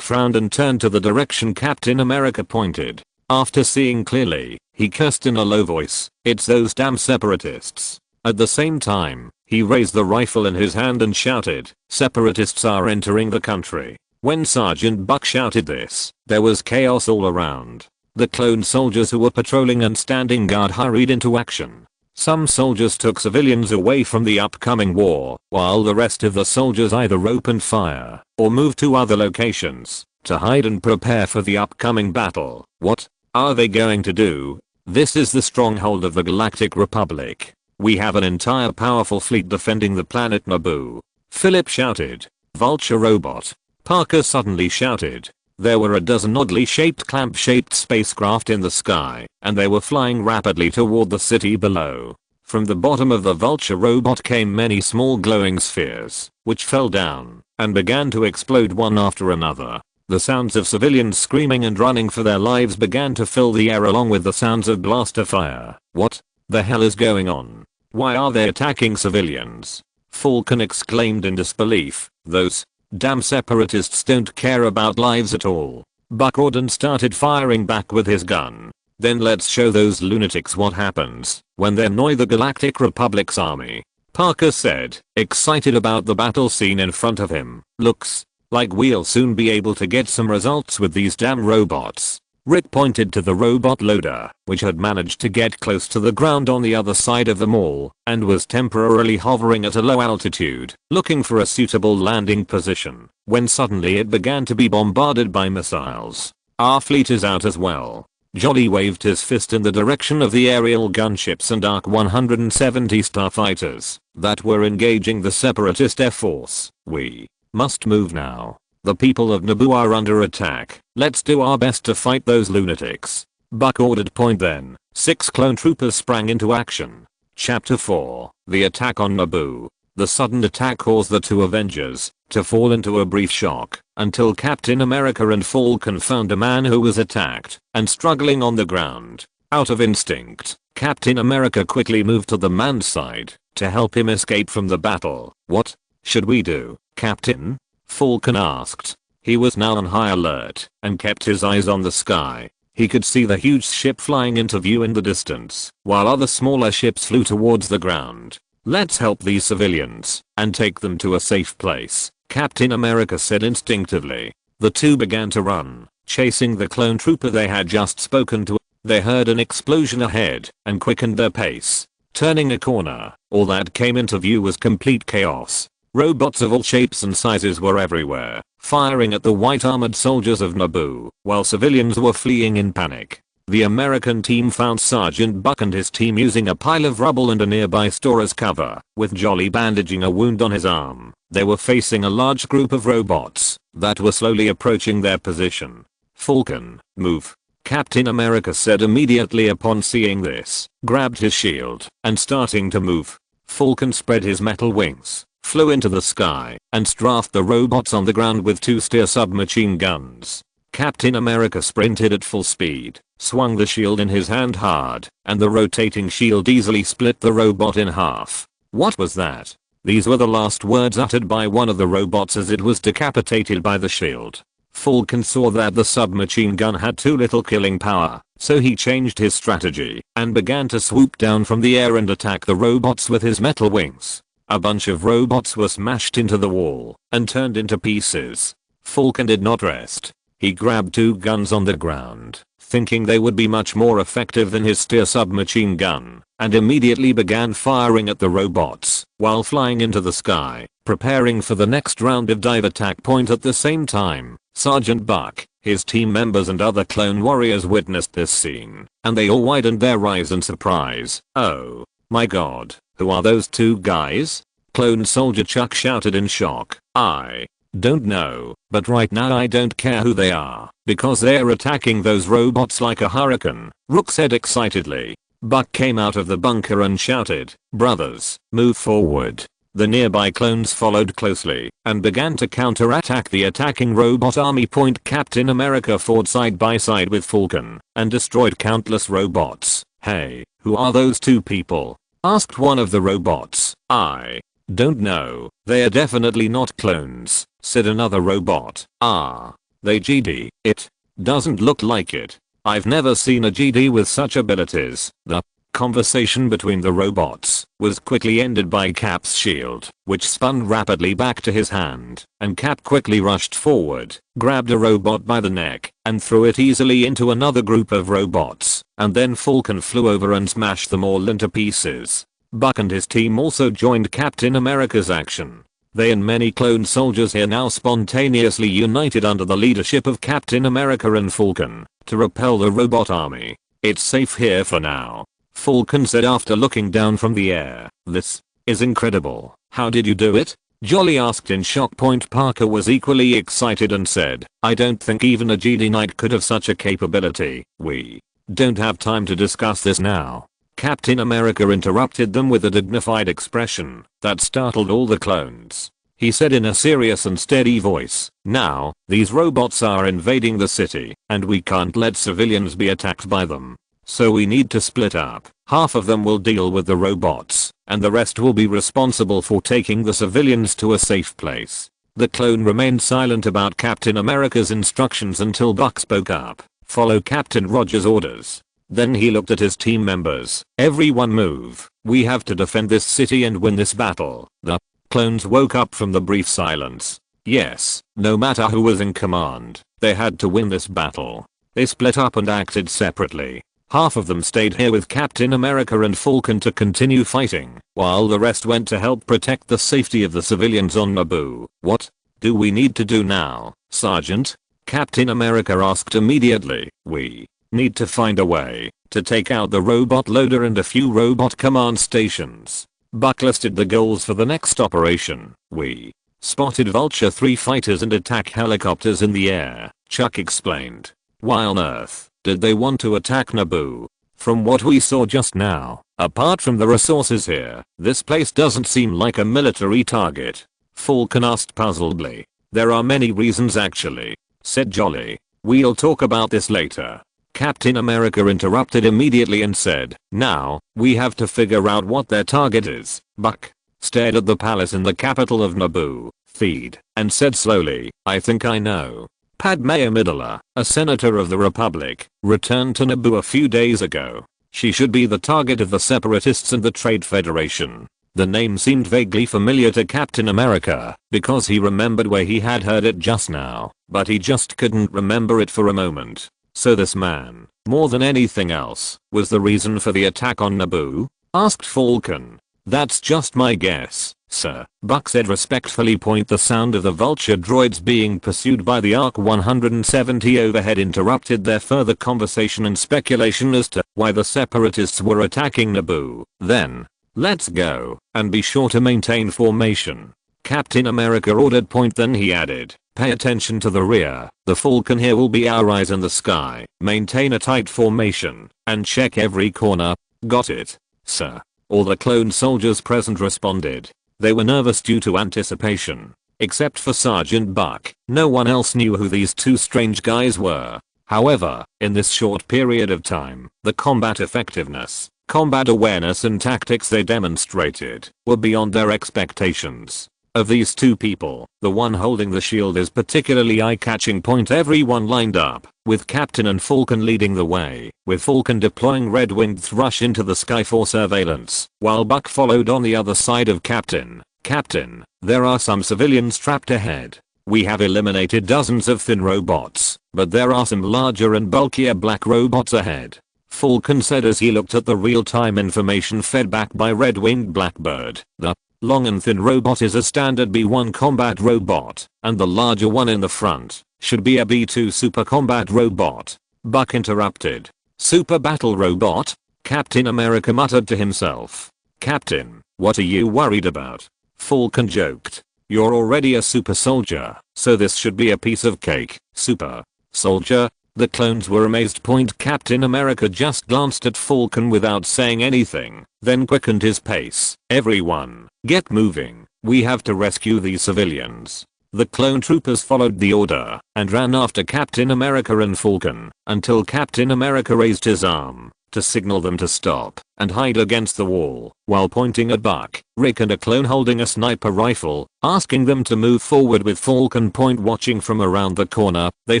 frowned and turned to the direction Captain America pointed. After seeing clearly, he cursed in a low voice, "It's those damn Separatists." At the same time, he raised the rifle in his hand and shouted, "Separatists are entering the country." When Sergeant Buck shouted this, there was chaos all around. The clone soldiers who were patrolling and standing guard hurried into action. Some soldiers took civilians away from the upcoming war, while the rest of the soldiers either opened fire or moved to other locations to hide and prepare for the upcoming battle. What are they going to do? This is the stronghold of the Galactic Republic. We have an entire powerful fleet defending the planet Naboo. Philip shouted. Vulture robot. Parker suddenly shouted. There were a dozen oddly shaped clamp-shaped spacecraft in the sky, and they were flying rapidly toward the city below. From the bottom of the Vulture robot came many small glowing spheres, which fell down and began to explode one after another. The sounds of civilians screaming and running for their lives began to fill the air along with the sounds of blaster fire. What the hell is going on? Why are they attacking civilians? Falcon exclaimed in disbelief. Those damn Separatists don't care about lives at all. Buck roared and started firing back with his gun. Then let's show those lunatics what happens when they annoy the Galactic Republic's army, Parker said, excited about the battle scene in front of him. Looks like we'll soon be able to get some results with these damn robots. Rick pointed to the robot loader, which had managed to get close to the ground on the other side of the mall, and was temporarily hovering at a low altitude, looking for a suitable landing position, when suddenly it began to be bombarded by missiles. Our fleet is out as well. Jolly waved his fist in the direction of the aerial gunships and ARC 170 starfighters that were engaging the Separatist Air Force. We must move now. The people of Naboo are under attack. Let's do our best to fight those lunatics. Buck ordered. Point then, 6 clone troopers sprang into action. Chapter 4. The attack on Naboo. The sudden attack caused the two Avengers to fall into a brief shock until Captain America and Falcon found a man who was attacked and struggling on the ground. Out of instinct, Captain America quickly moved to the man's side to help him escape from the battle. What should we do, Captain? Falcon asked. He was now on high alert and kept his eyes on the sky. He could see the huge ship flying into view in the distance, while other smaller ships flew towards the ground. Let's help these civilians and take them to a safe place, Captain America said instinctively. The two began to run, chasing the clone trooper they had just spoken to. They heard an explosion ahead and quickened their pace. Turning a corner, all that came into view was complete chaos. Robots of all shapes and sizes were everywhere, firing at the white armored soldiers of Naboo, while civilians were fleeing in panic. The American team found Sergeant Buck and his team using a pile of rubble and a nearby store as cover, with Jolly bandaging a wound on his arm. They were facing a large group of robots that were slowly approaching their position. Falcon, move, Captain America said immediately upon seeing this, grabbed his shield, and starting to move. Falcon spread his metal wings, flew into the sky, and strafed the robots on the ground with 2 Steer submachine guns. Captain America sprinted at full speed, swung the shield in his hand hard, and the rotating shield easily split the robot in half. What was that? These were the last words uttered by one of the robots as it was decapitated by the shield. Falcon saw that the submachine gun had too little killing power, so he changed his strategy and began to swoop down from the air and attack the robots with his metal wings. A bunch of robots were smashed into the wall and turned into pieces. Falcon did not rest. He grabbed 2 guns on the ground, thinking they would be much more effective than his steer submachine gun, and immediately began firing at the robots while flying into the sky, preparing for the next round of dive attack. At the same time, Sergeant Buck, his team members and other clone warriors witnessed this scene, and they all widened their eyes in surprise. "Oh my god, who are those two guys?" Clone Soldier Chuck shouted in shock. "I don't know, but right now I don't care who they are, because they're attacking those robots like a hurricane," Rook said excitedly. Buck came out of the bunker and shouted, "Brothers, move forward." The nearby clones followed closely and began to counterattack the attacking robot army. Captain America fought side by side with Falcon and destroyed countless robots. "Hey, who are those two people?" asked one of the robots. "I don't know. They are definitely not clones," said another robot. "Ah, they GD. It doesn't look like it. I've never seen a GD with such abilities." The conversation between the robots was quickly ended by Cap's shield, which spun rapidly back to his hand, and Cap quickly rushed forward, grabbed a robot by the neck, and threw it easily into another group of robots, and then Falcon flew over and smashed them all into pieces. Buck and his team also joined Captain America's action. They and many clone soldiers here now spontaneously united under the leadership of Captain America and Falcon to repel the robot army. "It's safe here for now," Falcon said after looking down from the air. "This is incredible. How did you do it?" Jolly asked in shock. Parker was equally excited and said, "I don't think even a GD Knight could have such a capability." "We don't have time to discuss this now," Captain America interrupted them with a dignified expression that startled all the clones. He said in a serious and steady voice, "Now, these robots are invading the city, and we can't let civilians be attacked by them. So we need to split up. Half of them will deal with the robots, and the rest will be responsible for taking the civilians to a safe place." The clone remained silent about Captain America's instructions until Buck spoke up. "Follow Captain Rogers' orders." Then he looked at his team members. "Everyone move. We have to defend this city and win this battle." The clones woke up from the brief silence. Yes, no matter who was in command, they had to win this battle. They split up and acted separately. Half of them stayed here with Captain America and Falcon to continue fighting, while the rest went to help protect the safety of the civilians on Naboo. "What do we need to do now, Sergeant?" Captain America asked immediately. "We need to find a way to take out the robot loader and a few robot command stations." Buck listed the goals for the next operation. "We spotted Vulture 3 fighters and attack helicopters in the air," Chuck explained. "Why on earth did they want to attack Naboo? From what we saw just now, apart from the resources here, this place doesn't seem like a military target." Falcon asked puzzledly. "There are many reasons actually," said Jolly. "We'll talk about this later." Captain America interrupted immediately and said, "Now, we have to figure out what their target is." Buck stared at the palace in the capital of Naboo, Theed, and said slowly, "I think I know." Padme Amidala, a senator of the Republic, returned to Naboo a few days ago. She should be the target of the Separatists and the Trade Federation. The name seemed vaguely familiar to Captain America because he remembered where he had heard it just now, but he just couldn't remember it for a moment. So this man, more than anything else, was the reason for the attack on Naboo? Asked Falcon. "That's just my guess, sir," Buck said respectfully. The sound of the Vulture droids being pursued by the ARC 170 overhead interrupted their further conversation and speculation as to why the Separatists were attacking Naboo. "Then, let's go, and be sure to maintain formation," Captain America ordered. Then he added, "Pay attention to the rear. The Falcon here will be our eyes in the sky. Maintain a tight formation, and check every corner." "Got it, sir." All the clone soldiers present responded. They were nervous due to anticipation. Except for Sergeant Buck, no one else knew who these two strange guys were. However, in this short period of time, the combat effectiveness, combat awareness and tactics they demonstrated were beyond their expectations. Of these two people, the one holding the shield is particularly eye-catching. Everyone lined up, with Captain and Falcon leading the way, with Falcon deploying red-winged thrush into the sky for surveillance, while Buck followed on the other side of Captain. "Captain, there are some civilians trapped ahead. We have eliminated dozens of thin robots, but there are some larger and bulkier black robots ahead. Falcon said as he looked at the real-time information fed back by red-winged Blackbird. The long and thin robot is a standard B1 combat robot, and the larger one in the front should be a B2 super combat robot. Buck interrupted. Super battle robot? Captain America muttered to himself. Captain, what are you worried about? Falcon joked. You're already a super soldier, so this should be a piece of cake. Super soldier? The clones were amazed. Captain America just glanced at Falcon without saying anything, then quickened his pace. Everyone, get moving. We have to rescue these civilians. The clone troopers followed the order and ran after Captain America and Falcon until Captain America raised his arm to signal them to stop and hide against the wall while pointing at Buck, Rick and a clone holding a sniper rifle, asking them to move forward. With Falcon watching from around the corner, they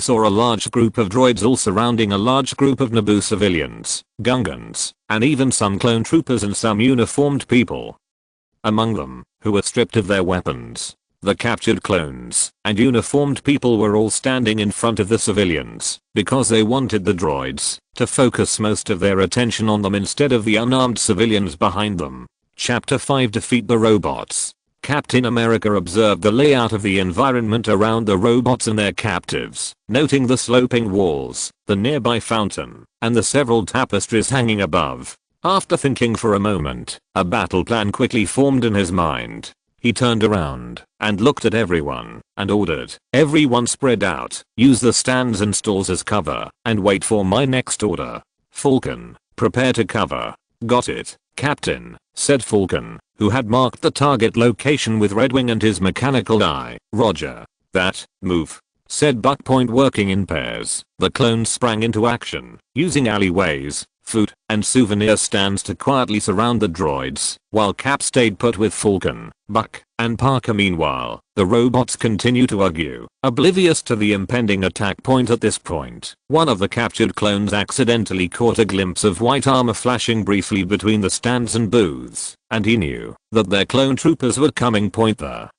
saw a large group of droids all surrounding a large group of Naboo civilians, Gungans, and even some clone troopers and some uniformed people. Among them, who were stripped of their weapons. The captured clones and uniformed people were all standing in front of the civilians because they wanted the droids to focus most of their attention on them instead of the unarmed civilians behind them. Chapter 5 Defeat the Robots. Captain America observed the layout of the environment around the robots and their captives, noting the sloping walls, the nearby fountain, and the several tapestries hanging above. After thinking for a moment, a battle plan quickly formed in his mind. He turned around and looked at everyone and ordered, everyone spread out, use the stands and stalls as cover, and wait for my next order. Falcon, prepare to cover. Got it, Captain, said Falcon, who had marked the target location with Redwing and his mechanical eye. Roger that, move, said Buck, working in pairs. The clones sprang into action, using alleyways, food, and souvenir stands to quietly surround the droids, while Cap stayed put with Falcon, Buck, and Parker. Meanwhile, the robots continue to argue, oblivious to the impending attack. At this point, one of the captured clones accidentally caught a glimpse of white armor flashing briefly between the stands and booths, and he knew that their clone troopers were coming. The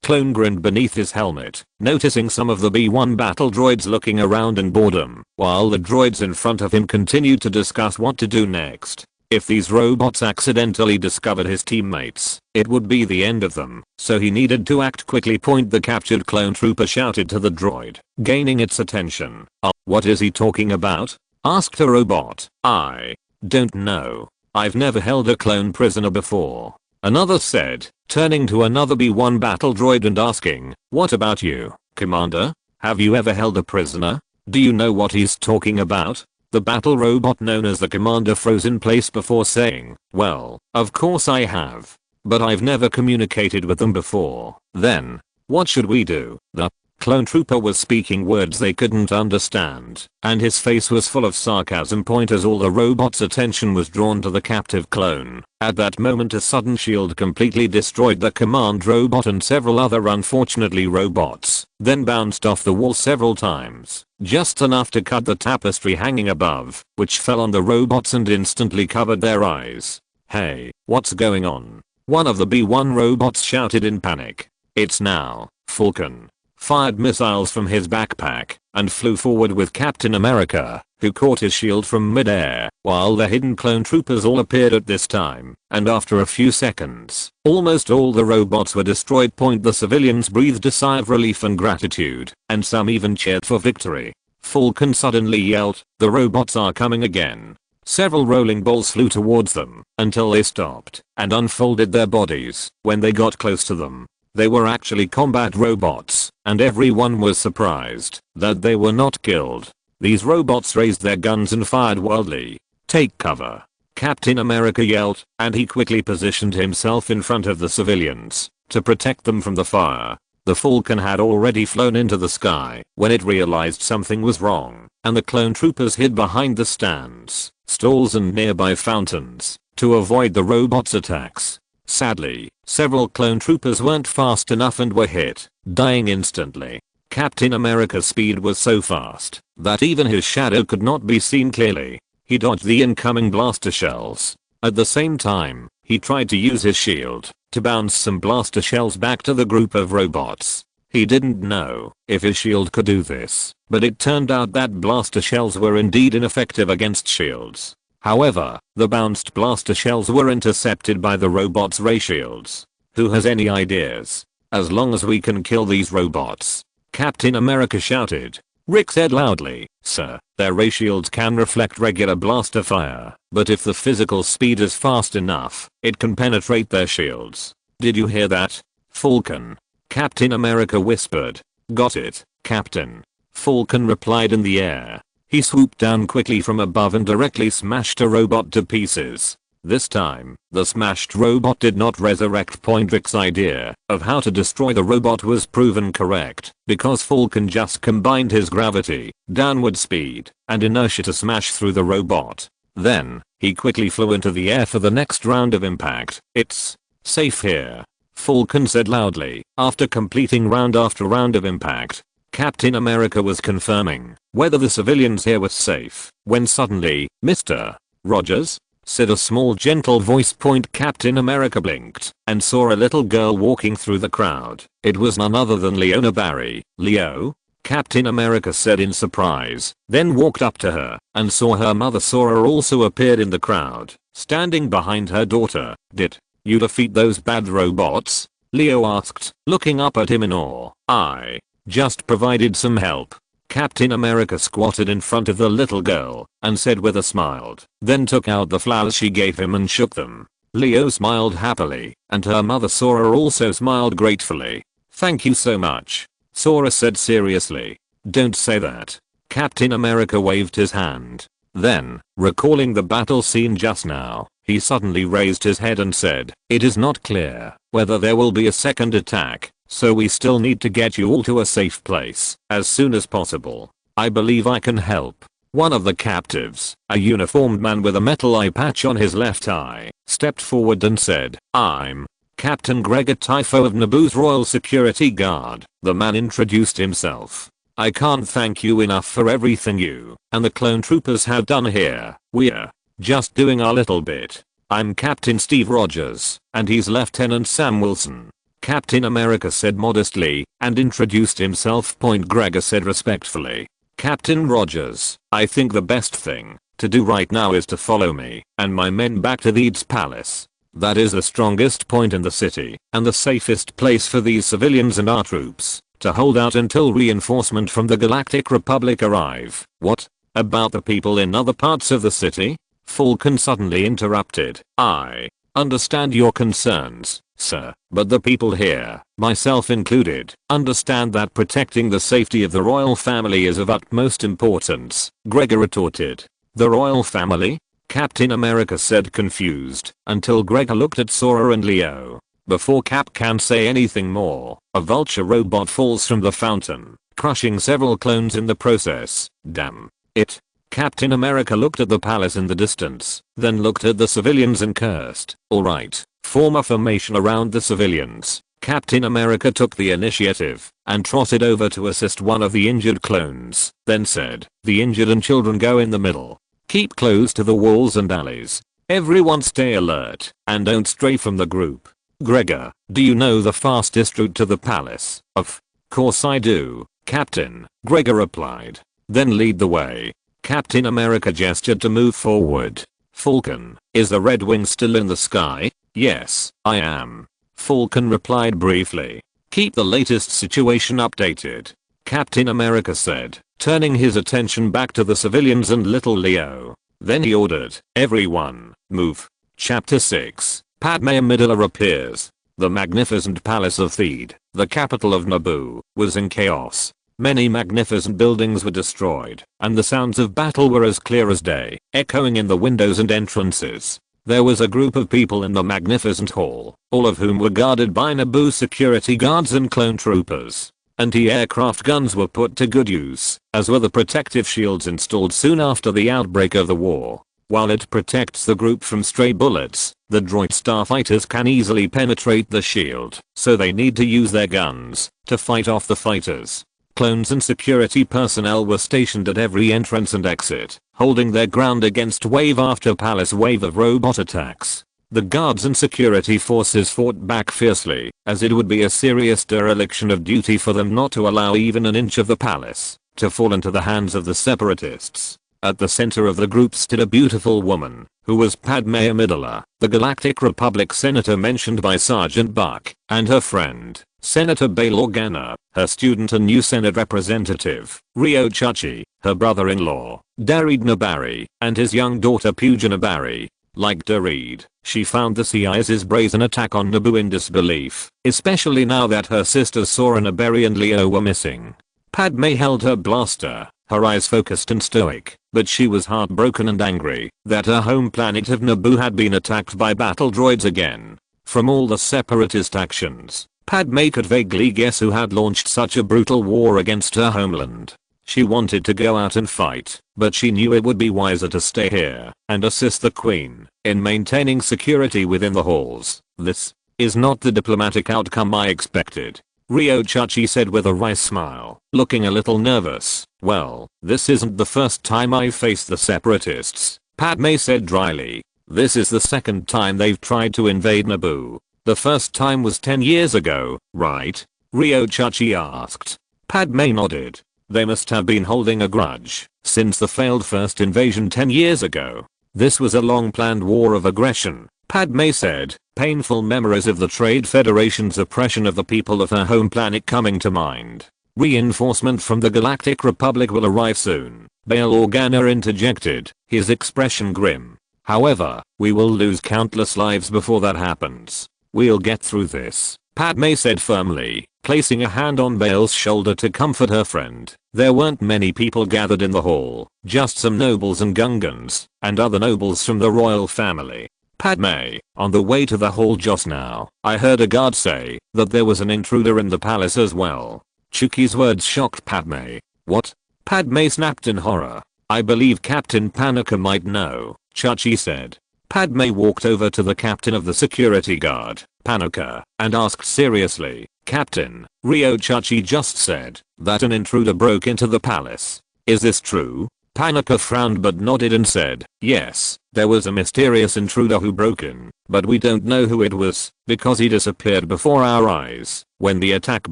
clone grinned beneath his helmet, noticing some of the B1 battle droids looking around in boredom, while the droids in front of him continued to discuss what to do next. If these robots accidentally discovered his teammates, it would be the end of them, so he needed to act quickly. The captured clone trooper shouted to the droid, gaining its attention. What is he talking about? Asked a robot. I don't know. I've never held a clone prisoner before. Another said, turning to another B1 battle droid and asking, what about you, Commander? Have you ever held a prisoner? Do you know what he's talking about? The battle robot known as the Commander froze in place before saying, well, of course I have. But I've never communicated with them before. Then, what should we do? The clone trooper was speaking words they couldn't understand, and his face was full of sarcasm. As all the robot's attention was drawn to the captive clone. At that moment a sudden shield completely destroyed the command robot and several other unfortunately robots, then bounced off the wall several times, just enough to cut the tapestry hanging above, which fell on the robots and instantly covered their eyes. Hey, what's going on? One of the B1 robots shouted in panic. It's now. Falcon fired missiles from his backpack and flew forward with Captain America, who caught his shield from midair, while the hidden clone troopers all appeared at this time, and after a few seconds, almost all the robots were destroyed. The civilians breathed a sigh of relief and gratitude, and some even cheered for victory. Falcon suddenly yelled, the robots are coming again. Several rolling balls flew towards them until they stopped and unfolded their bodies. When they got close to them, they were actually combat robots, and everyone was surprised that they were not killed. These robots raised their guns and fired wildly. Take cover, Captain America yelled, and he quickly positioned himself in front of the civilians to protect them from the fire. The Falcon had already flown into the sky when it realized something was wrong, and the clone troopers hid behind the stands, stalls and nearby fountains to avoid the robots' attacks. Sadly, several clone troopers weren't fast enough and were hit, dying instantly. Captain America's speed was so fast that even his shadow could not be seen clearly. He dodged the incoming blaster shells. At the same time, he tried to use his shield to bounce some blaster shells back to the group of robots. He didn't know if his shield could do this, but it turned out that blaster shells were indeed ineffective against shields. However, the bounced blaster shells were intercepted by the robot's ray shields. Who has any ideas? As long as we can kill these robots, Captain America shouted. Rick said loudly, "Sir, their ray shields can reflect regular blaster fire, but if the physical speed is fast enough, it can penetrate their shields." "Did you hear that, Falcon?" Captain America whispered. "Got it, Captain." Falcon replied in the air. He swooped down quickly from above and directly smashed a robot to pieces. This time, the smashed robot did not resurrect. Rick's idea of how to destroy the robot was proven correct, because Falcon just combined his gravity, downward speed, and inertia to smash through the robot. Then, he quickly flew into the air for the next round of impact. "It's safe here," Falcon said loudly, after completing round after round of impact. Captain America was confirming whether the civilians here were safe, when suddenly, "Mr. Rogers?" said a small gentle voice. Captain America blinked and saw a little girl walking through the crowd. It was none other than Leona Barry. "Leo?" Captain America said in surprise, then walked up to her and saw her mother Sora also appeared in the crowd, standing behind her daughter. "Did you defeat those bad robots?" Leo asked, looking up at him in awe. "I just provided some help." Captain America squatted in front of the little girl and said with a smile, then took out the flowers she gave him and shook them. Leo smiled happily, and her mother Sora also smiled gratefully. "Thank you so much," Sora said seriously. "Don't say that." Captain America waved his hand. Then, recalling the battle scene just now, he suddenly raised his head and said, "It is not clear whether there will be a second attack. So we still need to get you all to a safe place as soon as possible. I believe I can help." One of the captives, a uniformed man with a metal eye patch on his left eye, stepped forward and said, "I'm Captain Gregor Typho of Naboo's Royal Security Guard." The man introduced himself. "I can't thank you enough for everything you and the clone troopers have done here. We're just doing our little bit. I'm Captain Steve Rogers, and he's Lieutenant Sam Wilson." Captain America said modestly, and introduced himself. Gregor said respectfully, "Captain Rogers, I think the best thing to do right now is to follow me and my men back to the Ed's palace. That is the strongest point in the city, and the safest place for these civilians and our troops to hold out until reinforcement from the Galactic Republic arrive." "What about the people in other parts of the city?" Falcon suddenly interrupted. "I understand your concerns, sir, but the people here, myself included, understand that protecting the safety of the royal family is of utmost importance," Gregor retorted. "The royal family?" Captain America said confused, until Gregor looked at Sora and Leo. Before Cap can say anything more, a vulture robot falls from the fountain, crushing several clones in the process. "Damn it." Captain America looked at the palace in the distance, then looked at the civilians and cursed. "Alright, form a formation around the civilians." Captain America took the initiative and trotted over to assist one of the injured clones, then said, "The injured and children go in the middle. Keep close to the walls and alleys. Everyone stay alert and don't stray from the group." "Gregor, do you know the fastest route to the palace?" "Of course I do, Captain," Gregor replied. "Then lead the way." Captain America gestured to move forward. "Falcon, is the Red Wing still in the sky?" "Yes, I am," Falcon replied briefly. "Keep the latest situation updated," Captain America said, turning his attention back to the civilians and little Leo. Then he ordered, "Everyone, move." Chapter 6, Padme Amidala appears. The magnificent palace of Theed, the capital of Naboo, was in chaos. Many magnificent buildings were destroyed, and the sounds of battle were as clear as day, echoing in the windows and entrances. There was a group of people in the magnificent hall, all of whom were guarded by Naboo security guards and clone troopers. Anti-aircraft guns were put to good use, as were the protective shields installed soon after the outbreak of the war. While it protects the group from stray bullets, the droid starfighters can easily penetrate the shield, so they need to use their guns to fight off the fighters. Clones and security personnel were stationed at every entrance and exit, holding their ground against wave after palace wave of robot attacks. The guards and security forces fought back fiercely, as it would be a serious dereliction of duty for them not to allow even an inch of the palace to fall into the hands of the Separatists. At the center of the group stood a beautiful woman, who was Padme Amidala, the Galactic Republic senator mentioned by Sergeant Buck, and her friend, Senator Bail Organa, her student and new Senate representative, Rio Chachi, her brother-in-law, Dareed Nabari, and his young daughter Puja Nabari. Like Dareed, she found the CIS's brazen attack on Naboo in disbelief, especially now that her sisters Sora Nabari and Leo were missing. Padme held her blaster, her eyes focused and stoic, but she was heartbroken and angry that her home planet of Naboo had been attacked by battle droids again. From all the Separatist actions, Padme could vaguely guess who had launched such a brutal war against her homeland. She wanted to go out and fight, but she knew it would be wiser to stay here and assist the Queen in maintaining security within the halls. This is not the diplomatic outcome I expected, Rio Chachi said with a wry smile, looking a little nervous. Well, this isn't the first time I've faced the Separatists, Padme said dryly. This is the second time they've tried to invade Naboo. The first time was 10 years ago, right? Rio Chachi asked. Padme nodded. They must have been holding a grudge since the failed first invasion 10 years ago. This was a long-planned war of aggression, Padme said, painful memories of the Trade Federation's oppression of the people of her home planet coming to mind. Reinforcement from the Galactic Republic will arrive soon, Bail Organa interjected, his expression grim. However, we will lose countless lives before that happens. We'll get through this, Padme said firmly, placing a hand on Bail's shoulder to comfort her friend. There weren't many people gathered in the hall, just some nobles and Gungans, and other nobles from the royal family. Padme, on the way to the hall just now, I heard a guard say that there was an intruder in the palace as well. Chuki's words shocked Padme. What? Padme snapped in horror. I believe Captain Panaka might know, Chachi said. Padme walked over to the captain of the security guard, Panaka, and asked seriously, Captain, Rio Chachi just said that an intruder broke into the palace. Is this true? Panaka frowned but nodded and said, yes, there was a mysterious intruder who broke in, but we don't know who it was, because he disappeared before our eyes when the attack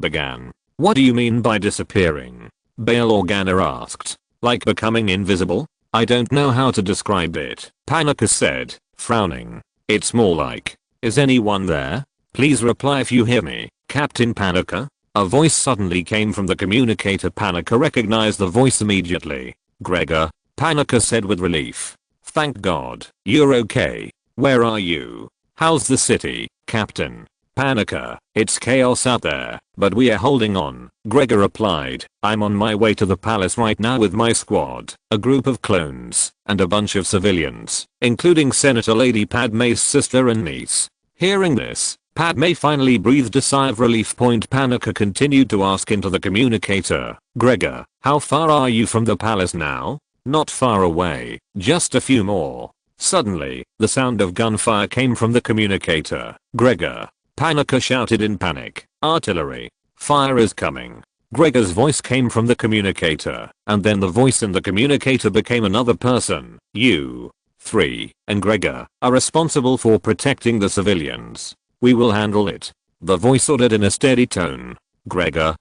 began. What do you mean by disappearing? Bail Organa asked. Like becoming invisible? I don't know how to describe it, Panaka said, frowning. It's more like, is anyone there? Please reply if you hear me, Captain Panaka. A voice suddenly came from the communicator. Panaka recognized the voice immediately. Gregor, Panaka said with relief. Thank God, you're okay. Where are you? How's the city, Captain? Panaka, it's chaos out there, but we are holding on, Gregor replied. I'm on my way to the palace right now with my squad, a group of clones, and a bunch of civilians, including Senator Lady Padme's sister and niece. Hearing this, Padme finally breathed a sigh of relief. Panaka continued to ask into the communicator. Gregor, how far are you from the palace now? Not far away, just a few more. Suddenly, the sound of gunfire came from the communicator. Gregor, Panaka shouted in panic. Artillery. Fire is coming. Gregor's voice came from the communicator, and then the voice in the communicator became another person. You, 3, and Gregor are responsible for protecting the civilians. We will handle it. The voice ordered in a steady tone. Gregor,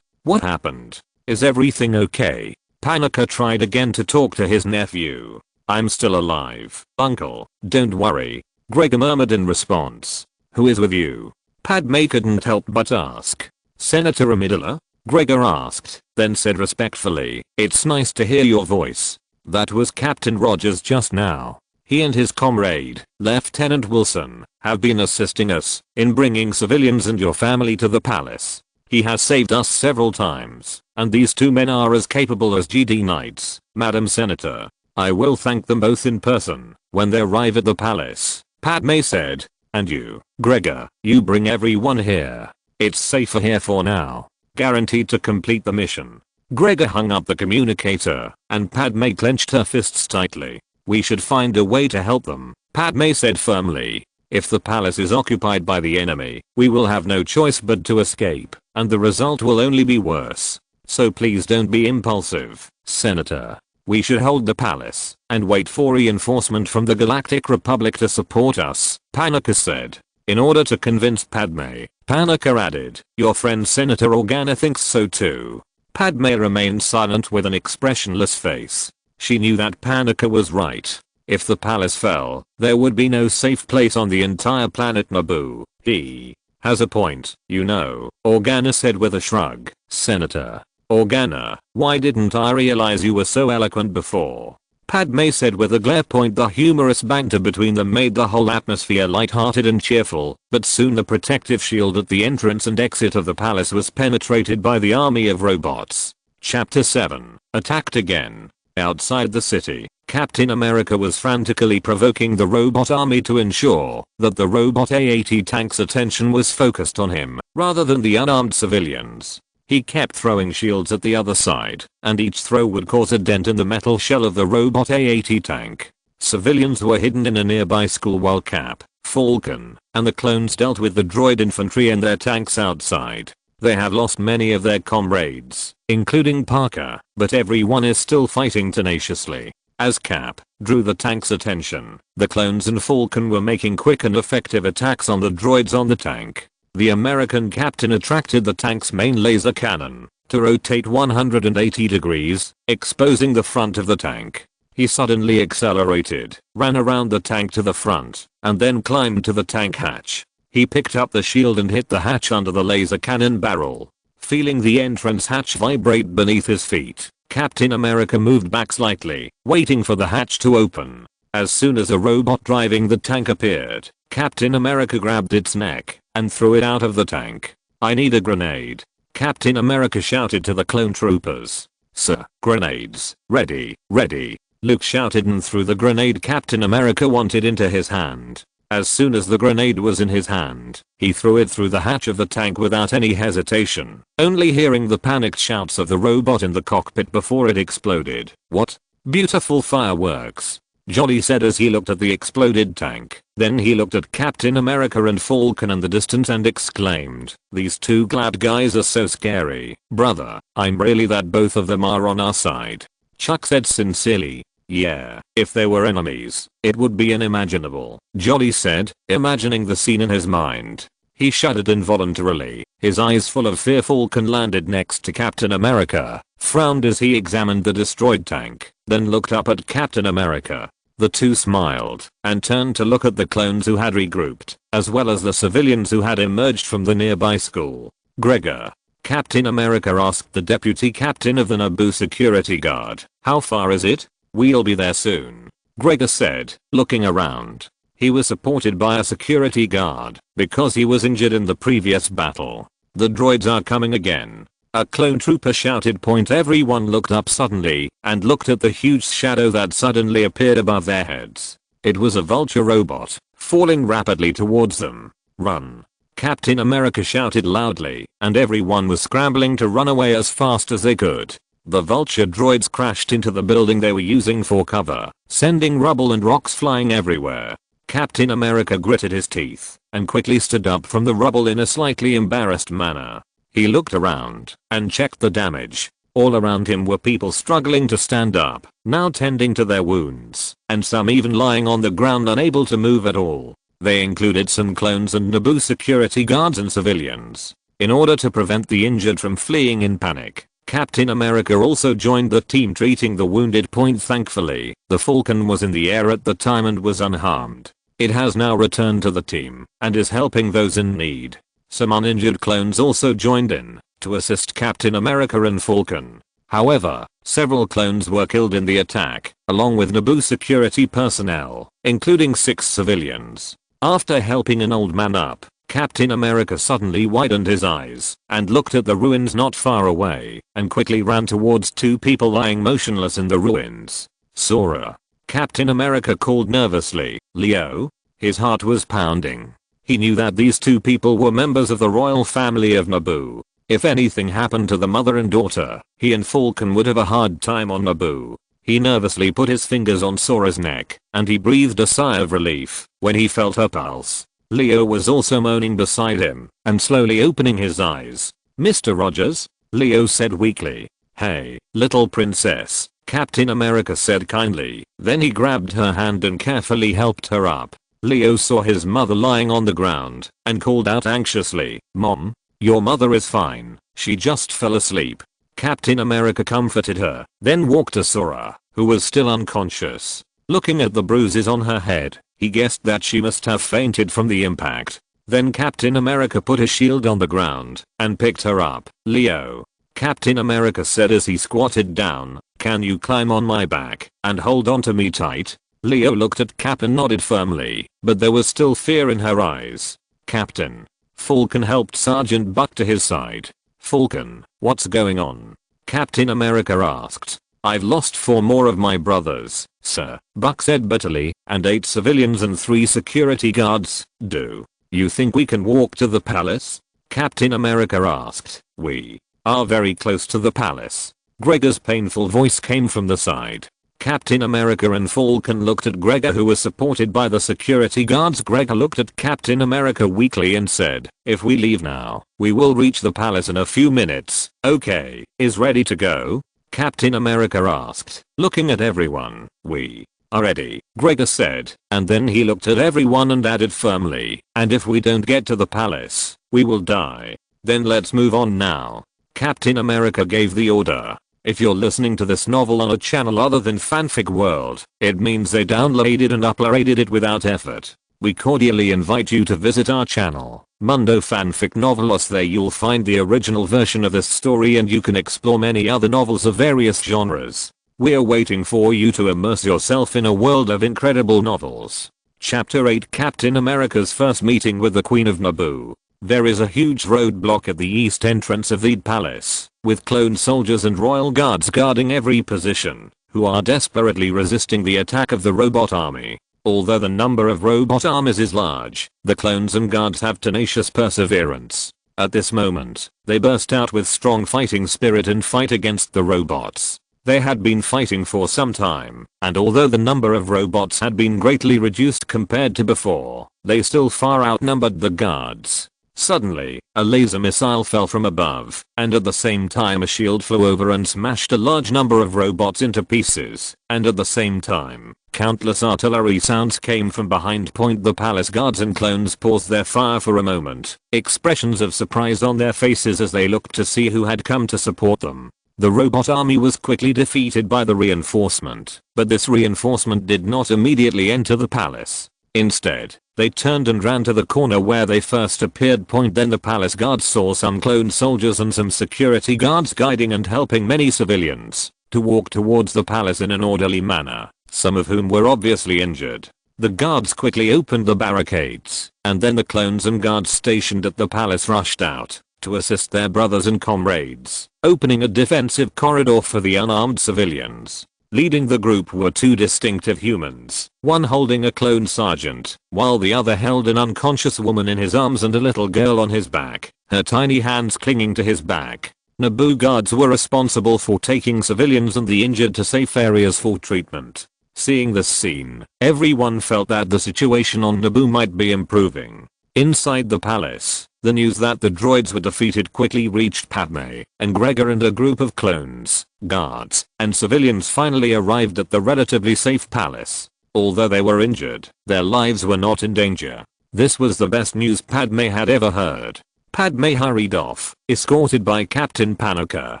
what happened? Is everything okay? Panaka tried again to talk to his nephew. I'm still alive, uncle, don't worry, Gregor murmured in response. Who is with you? Padme couldn't help but ask. Senator Amidala? Gregor asked, then said respectfully, it's nice to hear your voice. That was Captain Rogers just now. He and his comrade, Lieutenant Wilson, have been assisting us in bringing civilians and your family to the palace. He has saved us several times, and these two men are as capable as Jedi Knights, Madam Senator. I will thank them both in person when they arrive at the palace, Padme said. And you, Gregor, you bring everyone here. It's safer here for now. Guaranteed to complete the mission. Gregor hung up the communicator, and Padme clenched her fists tightly. We should find a way to help them, Padme said firmly. If the palace is occupied by the enemy, we will have no choice but to escape, and the result will only be worse. So please don't be impulsive, Senator. We should hold the palace and wait for reinforcement from the Galactic Republic to support us, Panika said. In order to convince Padme, Panika added, your friend Senator Organa thinks so too. Padme remained silent with an expressionless face. She knew that Panika was right. If the palace fell, there would be no safe place on the entire planet Naboo. He has a point, you know, Organa said with a shrug. Senator Organa, why didn't I realize you were so eloquent before? Padme said with a glare. The humorous banter between them made the whole atmosphere light-hearted and cheerful, but soon the protective shield at the entrance and exit of the palace was penetrated by the army of robots. Chapter 7. Attacked again. Outside the city, Captain America was frantically provoking the robot army to ensure that the robot AT tank's attention was focused on him, rather than the unarmed civilians. He kept throwing shields at the other side, and each throw would cause a dent in the metal shell of the robot AT tank. Civilians were hidden in a nearby school while Cap, Falcon, and the clones dealt with the droid infantry and their tanks outside. They have lost many of their comrades, including Parker, but everyone is still fighting tenaciously. As Cap drew the tank's attention, the clones and Falcon were making quick and effective attacks on the droids on the tank. The American captain attracted the tank's main laser cannon to rotate 180 degrees, exposing the front of the tank. He suddenly accelerated, ran around the tank to the front, and then climbed to the tank hatch. He picked up the shield and hit the hatch under the laser cannon barrel. Feeling the entrance hatch vibrate beneath his feet, Captain America moved back slightly, waiting for the hatch to open. As soon as a robot driving the tank appeared, Captain America grabbed its neck and threw it out of the tank. I need a grenade. Captain America shouted to the clone troopers. Sir, grenades, ready, ready. Luke shouted and threw the grenade Captain America wanted into his hand. As soon as the grenade was in his hand, he threw it through the hatch of the tank without any hesitation, only hearing the panicked shouts of the robot in the cockpit before it exploded. What? Beautiful fireworks, Jolly said as he looked at the exploded tank. Then he looked at Captain America and Falcon in the distance and exclaimed, these two glad guys are so scary. Brother, I'm really that both of them are on our side. Chuck said sincerely. Yeah, if they were enemies, it would be unimaginable, Jolly said, imagining the scene in his mind. He shuddered involuntarily, his eyes full of fear. Falcon landed next to Captain America, frowned as he examined the destroyed tank, then looked up at Captain America. The two smiled and turned to look at the clones who had regrouped, as well as the civilians who had emerged from the nearby school. Gregor, Captain America asked the deputy captain of the Naboo security guard, how far is it? We'll be there soon, Gregor said, looking around. He was supported by a security guard because he was injured in the previous battle. The droids are coming again, a clone trooper shouted. Everyone looked up suddenly and looked at the huge shadow that suddenly appeared above their heads. It was a vulture robot, falling rapidly towards them. Run! Captain America shouted loudly, and everyone was scrambling to run away as fast as they could. The vulture droids crashed into the building they were using for cover, sending rubble and rocks flying everywhere. Captain America gritted his teeth and quickly stood up from the rubble in a slightly embarrassed manner. He looked around and checked the damage. All around him were people struggling to stand up, now tending to their wounds, and some even lying on the ground unable to move at all. They included some clones and Naboo security guards and civilians. In order to prevent the injured from fleeing in panic, Captain America also joined the team treating the wounded. Thankfully, the Falcon was in the air at the time and was unharmed. It has now returned to the team and is helping those in need. Some uninjured clones also joined in to assist Captain America and Falcon. However, several clones were killed in the attack, along with Naboo security personnel, including 6 civilians. After helping an old man up, Captain America suddenly widened his eyes and looked at the ruins not far away and quickly ran towards 2 people lying motionless in the ruins. Sora, Captain America called nervously. Leo? His heart was pounding. He knew that these 2 people were members of the royal family of Naboo. If anything happened to the mother and daughter, he and Falcon would have a hard time on Naboo. He nervously put his fingers on Sora's neck and he breathed a sigh of relief when he felt her pulse. Leo was also moaning beside him and slowly opening his eyes. Mr. Rogers? Leo said weakly. Hey, little princess, Captain America said kindly. Then he grabbed her hand and carefully helped her up. Leo saw his mother lying on the ground and called out anxiously, "Mom, your mother is fine. She just fell asleep." Captain America comforted her, then walked to Sora, who was still unconscious. Looking at the bruises on her head, he guessed that she must have fainted from the impact. Then Captain America put a shield on the ground and picked her up. "Leo," Captain America said as he squatted down, "can you climb on my back and hold on to me tight?" Leo looked at Cap and nodded firmly, but there was still fear in her eyes. "Captain." Falcon helped Sergeant Buck to his side. "Falcon, what's going on?" Captain America asked. "I've lost 4 more of my brothers, sir," Buck said bitterly, "and 8 civilians and 3 security guards. Do you think we can walk to the palace?" Captain America asked. "We are very close to the palace." Gregor's painful voice came from the side. Captain America and Falcon looked at Gregor, who was supported by the security guards. Gregor looked at Captain America weakly and said, "If we leave now, we will reach the palace in a few minutes." "Okay, is ready to go?" Captain America asked, looking at everyone. "We are ready," Gregor said, and then he looked at everyone and added firmly, "And if we don't get to the palace, we will die. Then let's move on now." Captain America gave the order. If you're listening to this novel on a channel other than Fanfic World, it means they downloaded and uploaded it without effort. We cordially invite you to visit our channel, Mundo Fanfic Novelos. There you'll find the original version of this story and you can explore many other novels of various genres. We're waiting for you to immerse yourself in a world of incredible novels. Chapter 8: Captain America's first meeting with the Queen of Naboo. There is a huge roadblock at the east entrance of the palace, with clone soldiers and royal guards guarding every position, who are desperately resisting the attack of the robot army. Although the number of robot armies is large, the clones and guards have tenacious perseverance. At this moment, they burst out with strong fighting spirit and fight against the robots. They had been fighting for some time, and although the number of robots had been greatly reduced compared to before, they still far outnumbered the guards. Suddenly, a laser missile fell from above, and at the same time a shield flew over and smashed a large number of robots into pieces, and at the same time, countless artillery sounds came from behind. The palace guards and clones paused their fire for a moment, expressions of surprise on their faces as they looked to see who had come to support them. The robot army was quickly defeated by the reinforcement, but this reinforcement did not immediately enter the palace. Instead, they turned and ran to the corner where they first appeared. Then the palace guards saw some clone soldiers and some security guards guiding and helping many civilians to walk towards the palace in an orderly manner, some of whom were obviously injured. The guards quickly opened the barricades, and then the clones and guards stationed at the palace rushed out to assist their brothers and comrades, opening a defensive corridor for the unarmed civilians. Leading the group were 2 distinctive humans, one holding a clone sergeant, while the other held an unconscious woman in his arms and a little girl on his back, her tiny hands clinging to his back. Naboo guards were responsible for taking civilians and the injured to safe areas for treatment. Seeing this scene, everyone felt that the situation on Naboo might be improving. Inside the palace, the news that the droids were defeated quickly reached Padme, and Gregor and a group of clones, guards, and civilians finally arrived at the relatively safe palace. Although they were injured, their lives were not in danger. This was the best news Padme had ever heard. Padme hurried off, escorted by Captain Panaka,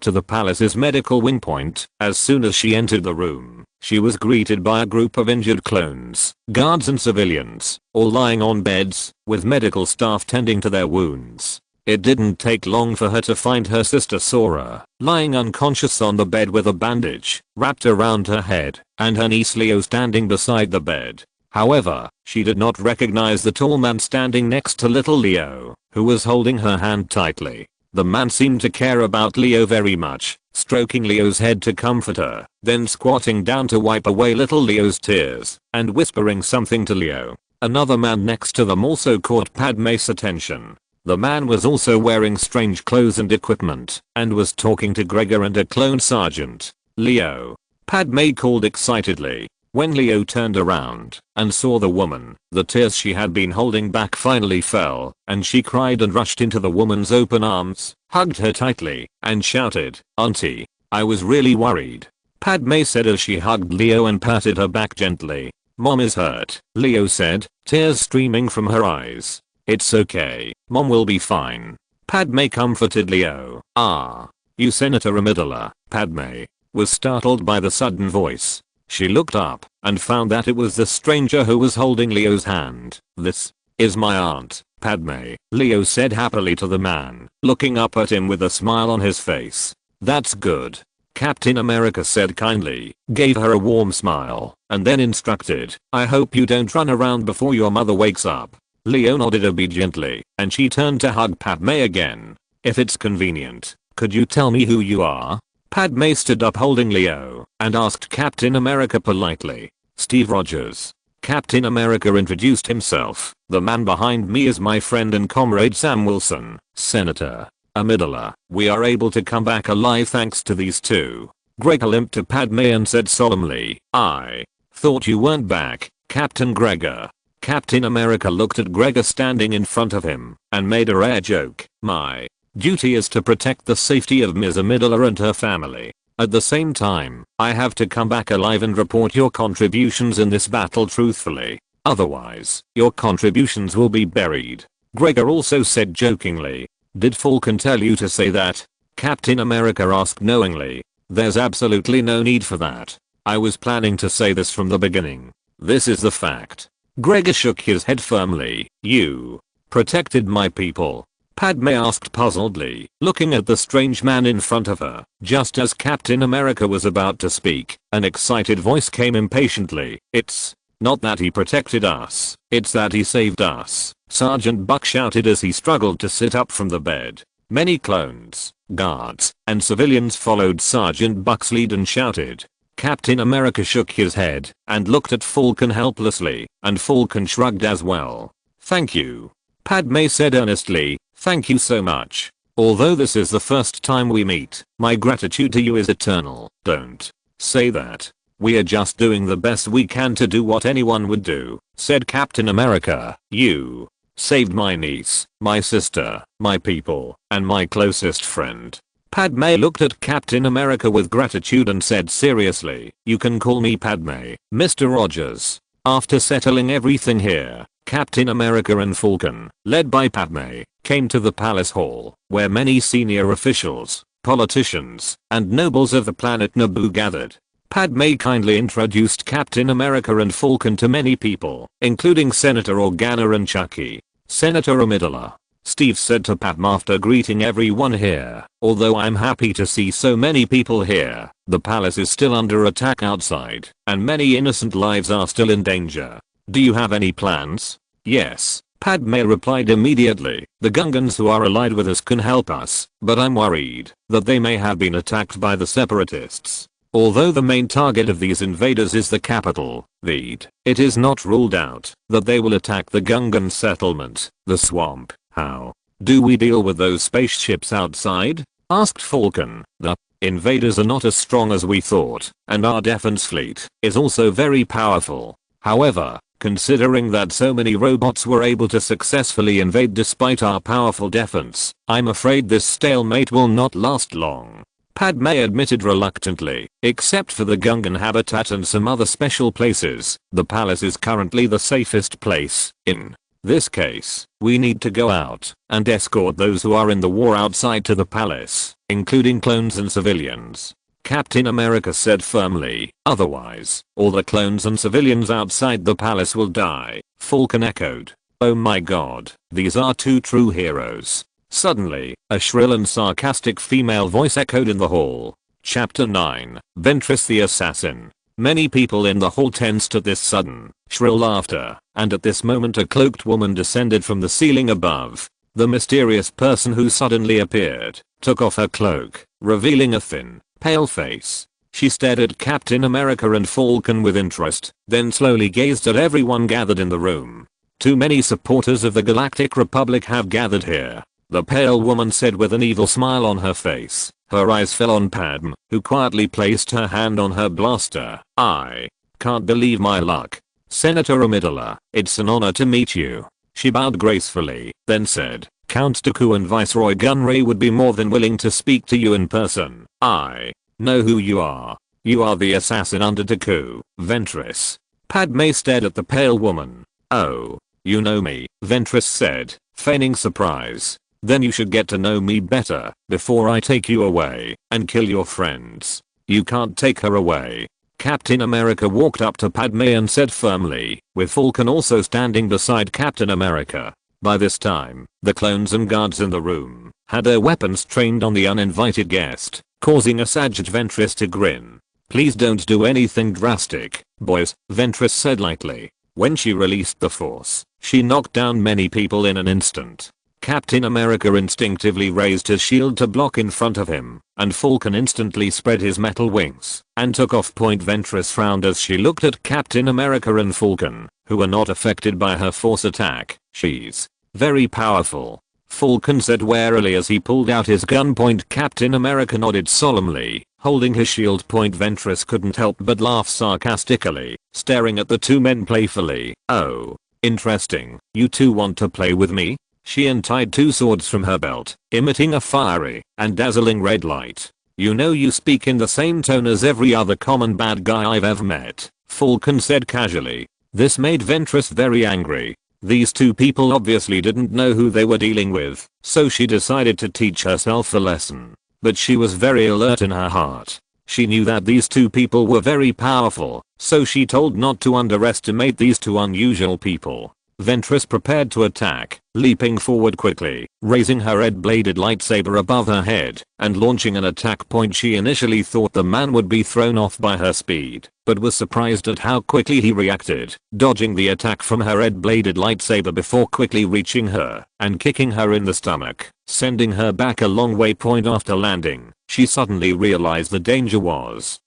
to the palace's medical wing point. As soon as she entered the room, she was greeted by a group of injured clones, guards and civilians, all lying on beds, with medical staff tending to their wounds. It didn't take long for her to find her sister Sora, lying unconscious on the bed with a bandage wrapped around her head, and her niece Leo standing beside the bed. However, she did not recognize the tall man standing next to little Leo, who was holding her hand tightly. The man seemed to care about Leo very much, stroking Leo's head to comfort her, then squatting down to wipe away little Leo's tears, and whispering something to Leo. Another man next to them also caught Padme's attention. The man was also wearing strange clothes and equipment, and was talking to Gregor and a clone sergeant. "Leo," Padme called excitedly. When Leo turned around and saw the woman, the tears she had been holding back finally fell, and she cried and rushed into the woman's open arms, hugged her tightly, and shouted, "Auntie, I was really worried." Padme said as she hugged Leo and patted her back gently. Mom is hurt, Leo said, tears streaming from her eyes. It's okay, Mom will be fine. Padme comforted Leo. Ah. You Senator Amidala, Padme was startled by the sudden voice. She looked up and found that it was the stranger who was holding Leo's hand. This is my aunt, Padme, Leo said happily to the man, looking up at him with a smile on his face. That's good. Captain America said kindly, gave her a warm smile, and then instructed, I hope you don't run around before your mother wakes up. Leo nodded obediently, and she turned to hug Padme again. If it's convenient, could you tell me who you are? Padme stood up holding Leo, and asked Captain America politely. Steve Rogers. Captain America introduced himself. The man behind me is my friend and comrade Sam Wilson, Senator Amidala. We are able to come back alive thanks to these two. Gregor limped to Padme and said solemnly, I thought you weren't back, Captain Gregor. Captain America looked at Gregor standing in front of him, and made a rare joke. My duty is to protect the safety of Ms. Amidala and her family. At the same time, I have to come back alive and report your contributions in this battle truthfully. Otherwise, your contributions will be buried. Gregor also said jokingly. Did Falcon tell you to say that? Captain America asked knowingly. There's absolutely no need for that. I was planning to say this from the beginning. This is the fact. Gregor shook his head firmly. You protected my people. Padme asked puzzledly, looking at the strange man in front of her. Just as Captain America was about to speak, an excited voice came impatiently. It's not that he protected us, it's that he saved us, Sergeant Buck shouted as he struggled to sit up from the bed. Many clones, guards, and civilians followed Sergeant Buck's lead and shouted. Captain America shook his head and looked at Falcon helplessly, and Falcon shrugged as well. Thank you. Padme said earnestly, thank you so much. Although this is the first time we meet, my gratitude to you is eternal. Don't say that. We are just doing the best we can to do what anyone would do, said Captain America. You saved my niece, my sister, my people, and my closest friend. Padme looked at Captain America with gratitude and said seriously, you can call me Padme, Mr. Rogers. After settling everything here, Captain America and Falcon, led by Padme, came to the palace hall, where many senior officials, politicians, and nobles of the planet Naboo gathered. Padme kindly introduced Captain America and Falcon to many people, including Senator Organa and Chucky. Senator Amidala, Steve said to Padme after greeting everyone here, although I'm happy to see so many people here, the palace is still under attack outside, and many innocent lives are still in danger. Do you have any plans? Yes, Padme replied immediately. The Gungans who are allied with us can help us, but I'm worried that they may have been attacked by the Separatists. Although the main target of these invaders is the capital, Invade, it is not ruled out that they will attack the Gungan settlement, the swamp. How do we deal with those spaceships outside? Asked Falcon. The invaders are not as strong as we thought, and our defense fleet is also very powerful. However, considering that so many robots were able to successfully invade despite our powerful defense, I'm afraid this stalemate will not last long. Padme admitted reluctantly. Except for the Gungan habitat and some other special places, the palace is currently the safest place. In this case, we need to go out and escort those who are in the war outside to the palace, including clones and civilians. Captain America said firmly, otherwise, all the clones and civilians outside the palace will die. Falcon echoed. Oh my god, these are two true heroes. Suddenly, a shrill and sarcastic female voice echoed in the hall. Chapter 9, Ventress the Assassin. Many people in the hall tensed at this sudden, shrill laughter, and at this moment a cloaked woman descended from the ceiling above. The mysterious person who suddenly appeared, took off her cloak, revealing a thin, pale face. She stared at Captain America and Falcon with interest, then slowly gazed at everyone gathered in the room. Too many supporters of the Galactic Republic have gathered here, the pale woman said with an evil smile on her face. Her eyes fell on Padme, who quietly placed her hand on her blaster. I can't believe my luck. Senator Amidala, it's an honor to meet you. She bowed gracefully, then said, Count Dooku and Viceroy Gunray would be more than willing to speak to you in person. I know who you are. You are the assassin under Dooku, Ventress. Padme stared at the pale woman. Oh, you know me, Ventress said, feigning surprise. Then you should get to know me better before I take you away and kill your friends. You can't take her away. Captain America walked up to Padme and said firmly, with Falcon also standing beside Captain America. By this time, the clones and guards in the room had their weapons trained on the uninvited guest, causing Asajj Ventress to grin. Please don't do anything drastic, boys, Ventress said lightly. When she released the Force, she knocked down many people in an instant. Captain America instinctively raised his shield to block in front of him, and Falcon instantly spread his metal wings and took off. Ventress frowned as she looked at Captain America and Falcon, who were not affected by her Force attack. She's very powerful, Falcon said warily as he pulled out his gun. Captain America nodded solemnly, holding his shield. Ventress couldn't help but laugh sarcastically, staring at the two men playfully. Oh, interesting. You two want to play with me? She untied two swords from her belt, emitting a fiery and dazzling red light. You know you speak in the same tone as every other common bad guy I've ever met, Falcon said casually. This made Ventress very angry. These two people obviously didn't know who they were dealing with, so she decided to teach herself a lesson. But she was very alert in her heart. She knew that these two people were very powerful, so she told not to underestimate these two unusual people. Ventress prepared to attack, leaping forward quickly, raising her red-bladed lightsaber above her head, and launching an attack. She initially thought the man would be thrown off by her speed, but was surprised at how quickly he reacted, dodging the attack from her red-bladed lightsaber before quickly reaching her and kicking her in the stomach, sending her back a long way. After landing, she suddenly realized the danger was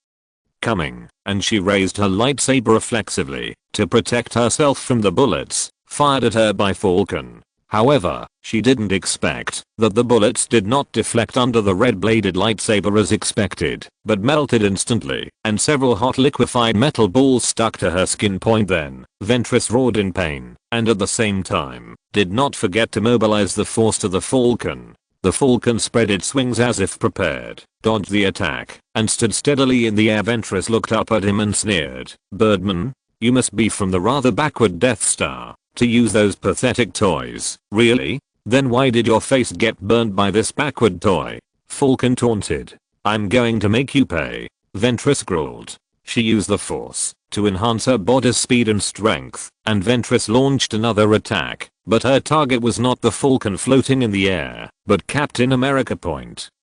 coming, and she raised her lightsaber reflexively to protect herself from the bullets fired at her by Falcon. However, she didn't expect that the bullets did not deflect under the red-bladed lightsaber as expected, but melted instantly, and several hot liquefied metal balls stuck to her skin. Then, Ventress roared in pain, and at the same time, did not forget to mobilize the Force to the Falcon. The Falcon spread its wings as if prepared, dodged the attack, and stood steadily in the air. Ventress looked up at him and sneered. Birdman, you must be from the rather backward Death Star to use those pathetic toys. Really? Then why did your face get burned by this backward toy? Falcon taunted. I'm going to make you pay, Ventress growled. She used the Force to enhance her body's speed and strength, and Ventress launched another attack, but her target was not the Falcon floating in the air, but Captain America.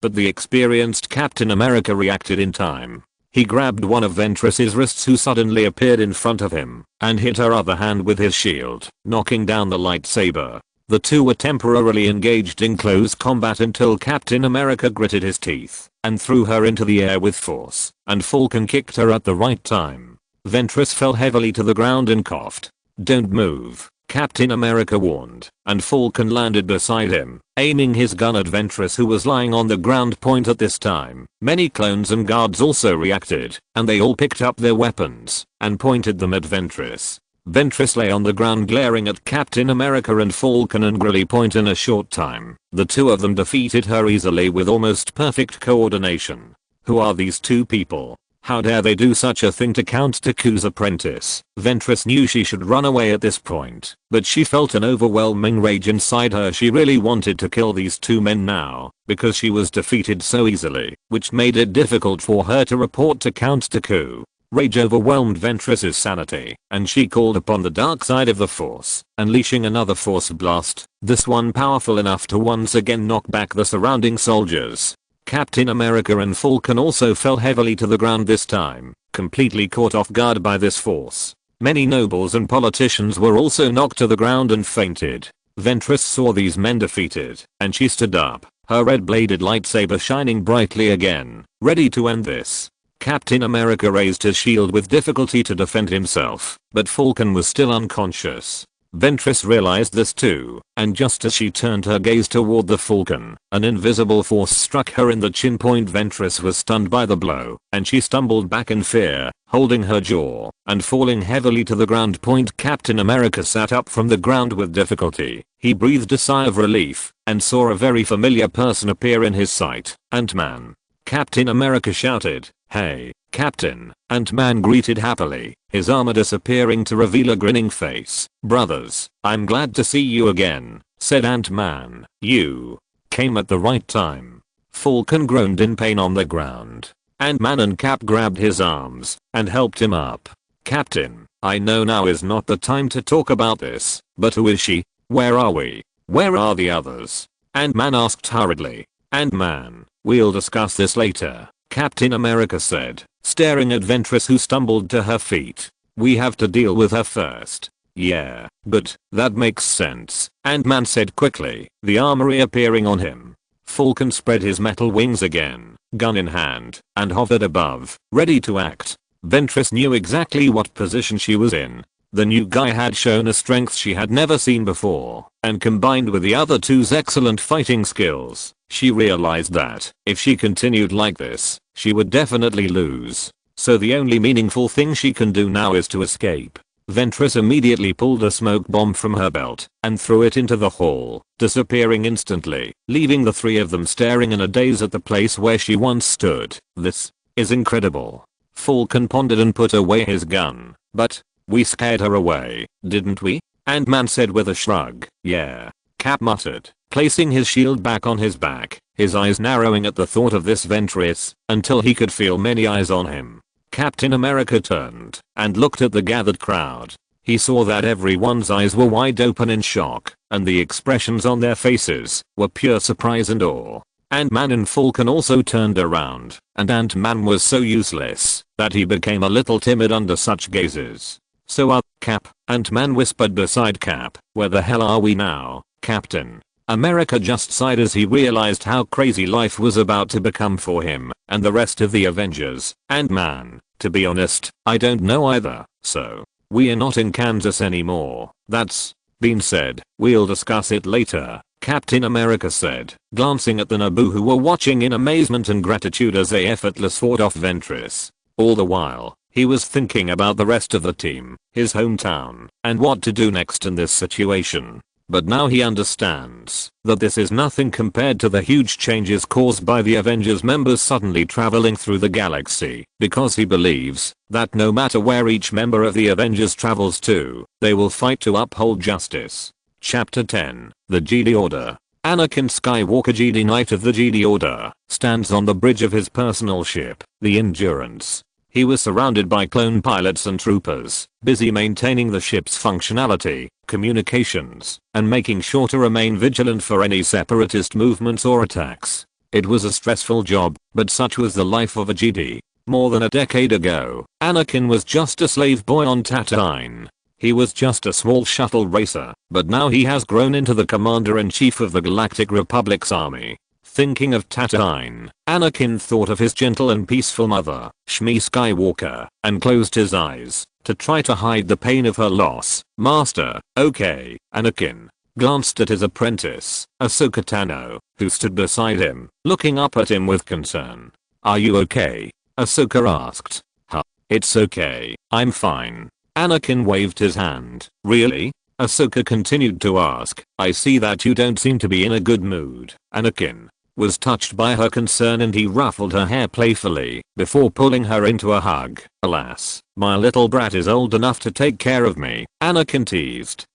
But the experienced Captain America reacted in time. He grabbed one of Ventress's wrists, who suddenly appeared in front of him, and hit her other hand with his shield, knocking down the lightsaber. The two were temporarily engaged in close combat until Captain America gritted his teeth and threw her into the air with force, and Falcon kicked her at the right time. Ventress fell heavily to the ground and coughed. Don't move, Captain America warned, and Falcon landed beside him, aiming his gun at Ventress, who was lying on the ground. At this time, many clones and guards also reacted, and they all picked up their weapons and pointed them at Ventress. Ventress lay on the ground glaring at Captain America and Falcon angrily. In a short time, the two of them defeated her easily with almost perfect coordination. Who are these two people? How dare they do such a thing to Count Dooku's apprentice? Ventress knew she should run away at this point, but she felt an overwhelming rage inside her. She really wanted to kill these two men now, because she was defeated so easily, which made it difficult for her to report to Count Dooku. Rage overwhelmed Ventress's sanity, and she called upon the dark side of the Force, unleashing another Force blast, this one powerful enough to once again knock back the surrounding soldiers. Captain America and Falcon also fell heavily to the ground this time, completely caught off guard by this force. Many nobles and politicians were also knocked to the ground and fainted. Ventress saw these men defeated, and she stood up, her red-bladed lightsaber shining brightly again, ready to end this. Captain America raised his shield with difficulty to defend himself, but Falcon was still unconscious. Ventress realized this too, and just as she turned her gaze toward the Falcon, an invisible force struck her in the chin. Ventress was stunned by the blow, and she stumbled back in fear, holding her jaw, and falling heavily to the ground. Captain America sat up from the ground with difficulty. He breathed a sigh of relief, and saw a very familiar person appear in his sight. Ant-Man. Captain America shouted, "Hey, Captain, Ant-Man greeted happily, his armor disappearing to reveal a grinning face. "Brothers, I'm glad to see you again," said Ant-Man. "You came at the right time." Falcon groaned in pain on the ground. Ant-Man and Cap grabbed his arms and helped him up. "Captain, I know now is not the time to talk about this, but who is she? Where are we? Where are the others?" Ant-Man asked hurriedly. "Ant-Man, we'll discuss this later," Captain America said, staring at Ventress, who stumbled to her feet. "We have to deal with her first." "Yeah, but that makes sense," Ant-Man said quickly, the armor reappearing on him. Falcon spread his metal wings again, gun in hand, and hovered above, ready to act. Ventress knew exactly what position she was in. The new guy had shown a strength she had never seen before, and combined with the other two's excellent fighting skills, she realized that if she continued like this, she would definitely lose. So the only meaningful thing she can do now is to escape. Ventress immediately pulled a smoke bomb from her belt and threw it into the hall, disappearing instantly, leaving the three of them staring in a daze at the place where she once stood. "This is incredible." Falcon pondered and put away his gun. "But we scared her away, didn't we?" Ant-Man said with a shrug. "Yeah," Cap muttered, placing his shield back on his back, his eyes narrowing at the thought of this Ventress, until he could feel many eyes on him. Captain America turned and looked at the gathered crowd. He saw that everyone's eyes were wide open in shock, and the expressions on their faces were pure surprise and awe. Ant-Man and Falcon also turned around, and Ant-Man was so useless that he became a little timid under such gazes. "So Cap," Ant-Man whispered beside Cap, "where the hell are we now, Captain?" America just sighed as he realized how crazy life was about to become for him and the rest of the Avengers. "Ant-Man, to be honest, I don't know either, so we are not in Kansas anymore." "That's been said, we'll discuss it later," Captain America said, glancing at the Naboo, who were watching in amazement and gratitude as they effortlessly fought off Ventress. All the while, he was thinking about the rest of the team, his hometown, and what to do next in this situation. But now he understands that this is nothing compared to the huge changes caused by the Avengers members suddenly traveling through the galaxy, because he believes that no matter where each member of the Avengers travels to, they will fight to uphold justice. Chapter 10, The Jedi Order. Anakin Skywalker, Jedi Knight of the Jedi Order, stands on the bridge of his personal ship, the Endurance. He was surrounded by clone pilots and troopers, busy maintaining the ship's functionality, communications, and making sure to remain vigilant for any separatist movements or attacks. It was a stressful job, but such was the life of a Jedi. More than a decade ago, Anakin was just a slave boy on Tatooine. He was just a small shuttle racer, but now he has grown into the commander-in-chief of the Galactic Republic's army. Thinking of Tatooine, Anakin thought of his gentle and peaceful mother, Shmi Skywalker, and closed his eyes to try to hide the pain of her loss. "Master, okay," Anakin glanced at his apprentice, Ahsoka Tano, who stood beside him, looking up at him with concern. "Are you okay?" Ahsoka asked. "Huh, it's okay, I'm fine." Anakin waved his hand. "Really?" Ahsoka continued to ask. "I see that you don't seem to be in a good mood." Anakin was touched by her concern and he ruffled her hair playfully before pulling her into a hug. "Alas, my little brat is old enough to take care of me," Anakin teased.